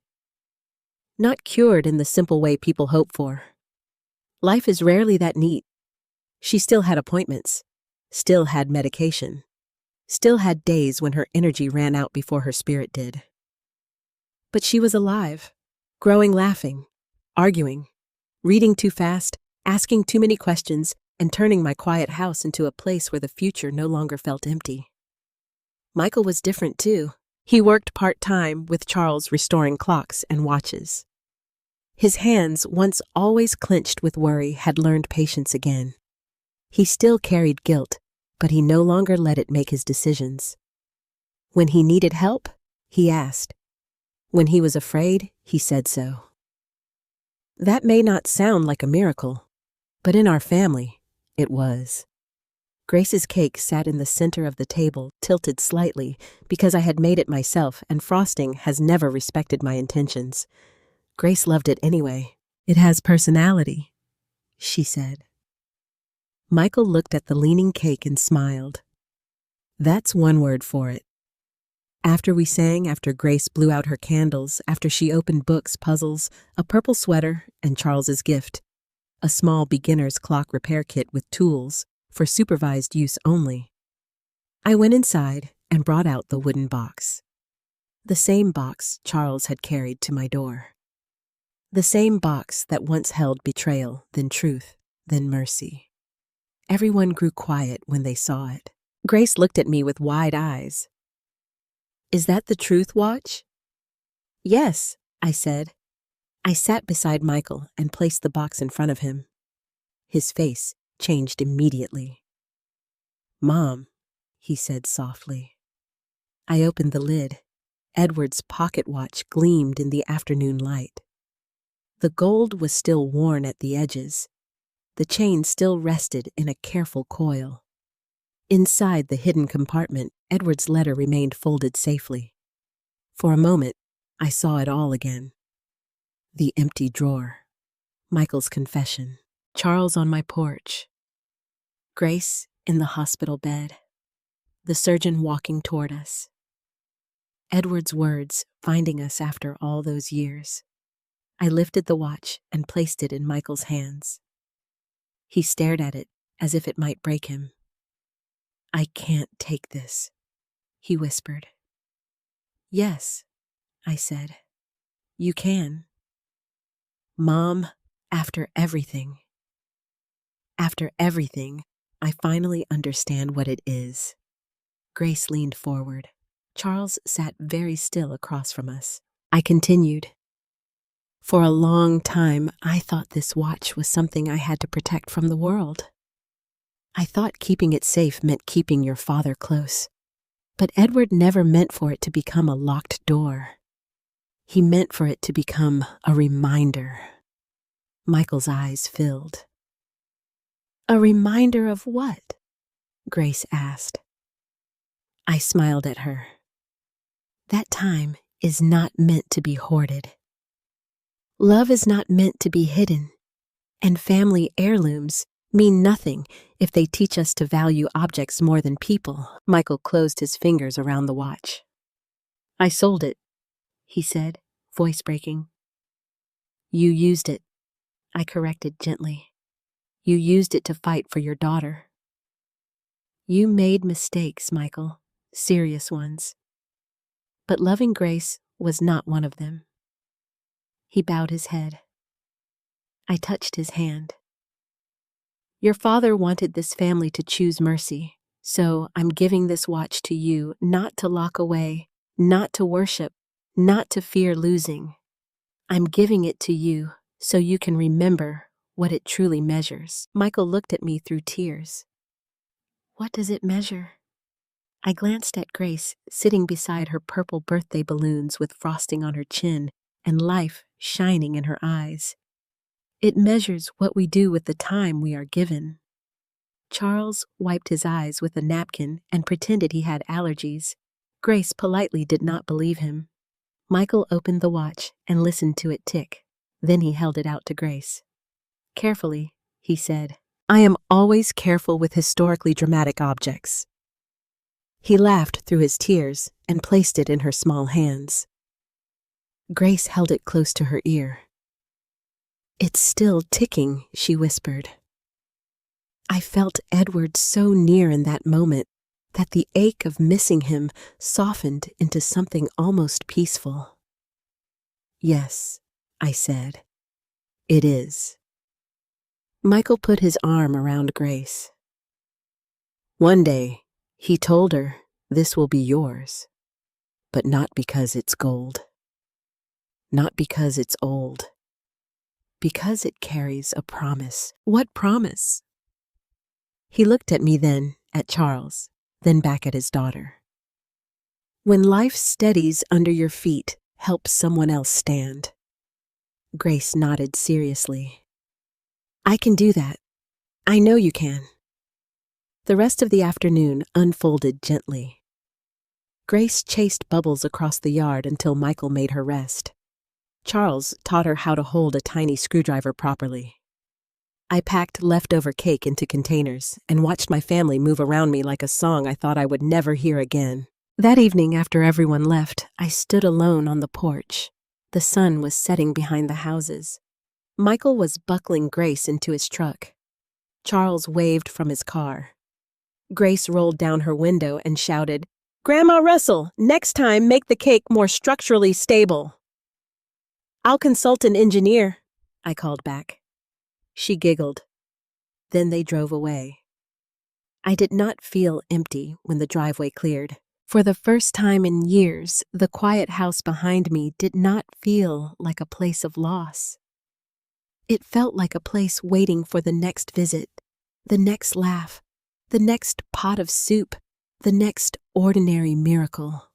Not cured in the simple way people hope for. Life is rarely that neat. She still had appointments, still had medication, still had days when her energy ran out before her spirit did. But she was alive, growing, laughing, arguing, reading too fast, asking too many questions, and turning my quiet house into a place where the future no longer felt empty. Michael was different too. He worked part-time with Charles restoring clocks and watches. His hands, once always clenched with worry, had learned patience again. He still carried guilt, but he no longer let it make his decisions. When he needed help, he asked. When he was afraid, he said so. That may not sound like a miracle, but in our family, it was. Grace's cake sat in the center of the table, tilted slightly, because I had made it myself, and frosting has never respected my intentions. Grace loved it anyway. "It has personality," she said. Michael looked at the leaning cake and smiled. "That's one word for it." After we sang, after Grace blew out her candles, after she opened books, puzzles, a purple sweater, and Charles's gift, a small beginner's clock repair kit with tools for supervised use only. I went inside and brought out the wooden box. The same box Charles had carried to my door. The same box that once held betrayal, then truth, then mercy. Everyone grew quiet when they saw it. Grace looked at me with wide eyes. "Is that the truth watch?" "Yes," I said. I sat beside Michael and placed the box in front of him. His face changed immediately. "Mom," he said softly. I opened the lid. Edward's pocket watch gleamed in the afternoon light. The gold was still worn at the edges. The chain still rested in a careful coil. Inside the hidden compartment, Edward's letter remained folded safely. For a moment, I saw it all again. The empty drawer, Michael's confession, Charles on my porch, Grace in the hospital bed, the surgeon walking toward us, Edward's words finding us after all those years. I lifted the watch and placed it in Michael's hands. He stared at it as if it might break him. "I can't take this," he whispered. "Yes," I said. "You can." "Mom, after everything, I finally understand what it is." Grace leaned forward. Charles sat very still across from us. I continued. "For a long time, I thought this watch was something I had to protect from the world. I thought keeping it safe meant keeping your father close. But Edward never meant for it to become a locked door. He meant for it to become a reminder." Michael's eyes filled. "A reminder of what?" Grace asked. I smiled at her. "That time is not meant to be hoarded. Love is not meant to be hidden, and family heirlooms mean nothing if they teach us to value objects more than people." Michael closed his fingers around the watch. "I sold it," he said, voice breaking. "You used it," I corrected gently. "You used it to fight for your daughter." "You made mistakes, Michael, serious ones. But loving Grace was not one of them." He bowed his head. I touched his hand. "Your father wanted this family to choose mercy, so I'm giving this watch to you, not to lock away, not to worship, not to fear losing. I'm giving it to you so you can remember what it truly measures." Michael looked at me through tears. "What does it measure?" I glanced at Grace, sitting beside her purple birthday balloons with frosting on her chin and life shining in her eyes. "It measures what we do with the time we are given." Charles wiped his eyes with a napkin and pretended he had allergies. Grace politely did not believe him. Michael opened the watch and listened to it tick. Then he held it out to Grace. "Carefully," he said. "I am always careful with historically dramatic objects." He laughed through his tears and placed it in her small hands. Grace held it close to her ear. "It's still ticking," she whispered. I felt Edward so near in that moment that the ache of missing him softened into something almost peaceful. "Yes," I said, "it is." Michael put his arm around Grace. "One day," he told her, "this will be yours, but not because it's gold. Not because it's old. Because it carries a promise." "What promise?" He looked at me then, at Charles, then back at his daughter. "When life steadies under your feet, help someone else stand." Grace nodded seriously. "I can do that. I know you can." The rest of the afternoon unfolded gently. Grace chased Bubbles across the yard until Michael made her rest. Charles taught her how to hold a tiny screwdriver properly. I packed leftover cake into containers and watched my family move around me like a song I thought I would never hear again. That evening, after everyone left, I stood alone on the porch. The sun was setting behind the houses. Michael was buckling Grace into his truck. Charles waved from his car. Grace rolled down her window and shouted, "Grandma Russell, next time make the cake more structurally stable." "I'll consult an engineer," I called back. She giggled. Then they drove away. I did not feel empty when the driveway cleared. For the first time in years, the quiet house behind me did not feel like a place of loss. It felt like a place waiting for the next visit, the next laugh, the next pot of soup, the next ordinary miracle.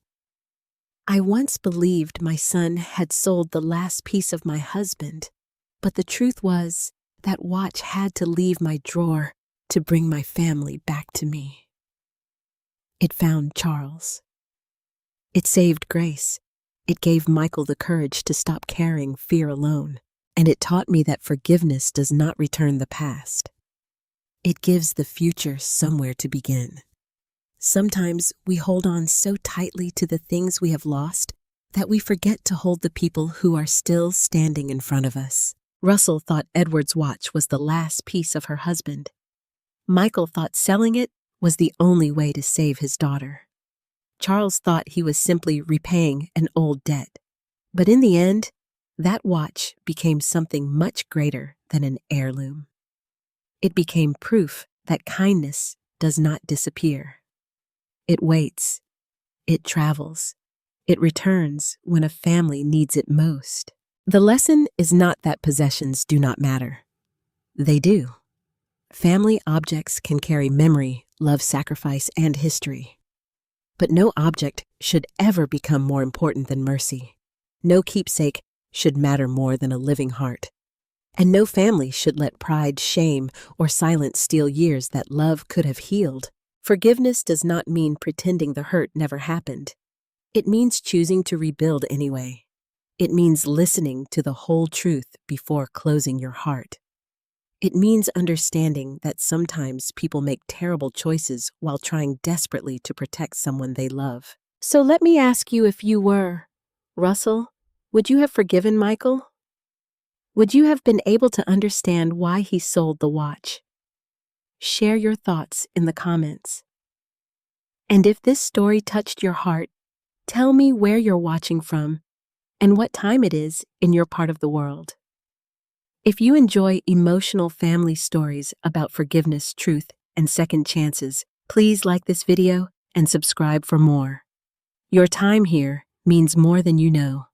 I once believed my son had sold the last piece of my husband, but the truth was that watch had to leave my drawer to bring my family back to me. It found Charles. It saved Grace. It gave Michael the courage to stop carrying fear alone. And it taught me that forgiveness does not return the past. It gives the future somewhere to begin. Sometimes we hold on so tightly to the things we have lost that we forget to hold the people who are still standing in front of us. Russell thought Edward's watch was the last piece of her husband. Michael thought selling it was the only way to save his daughter. Charles thought he was simply repaying an old debt. But in the end, that watch became something much greater than an heirloom. It became proof that kindness does not disappear. It waits. It travels. It returns when a family needs it most. The lesson is not that possessions do not matter. They do. Family objects can carry memory, love, sacrifice, and history. But no object should ever become more important than mercy. No keepsake should matter more than a living heart. And no family should let pride, shame, or silence steal years that love could have healed. Forgiveness does not mean pretending the hurt never happened. It means choosing to rebuild anyway. It means listening to the whole truth before closing your heart. It means understanding that sometimes people make terrible choices while trying desperately to protect someone they love. So let me ask you, if you were Russell, would you have forgiven Michael? Would you have been able to understand why he sold the watch? Share your thoughts in the comments. And if this story touched your heart, tell me where you're watching from and what time it is in your part of the world. If you enjoy emotional family stories about forgiveness, truth, and second chances, please like this video and subscribe for more. Your time here means more than you know.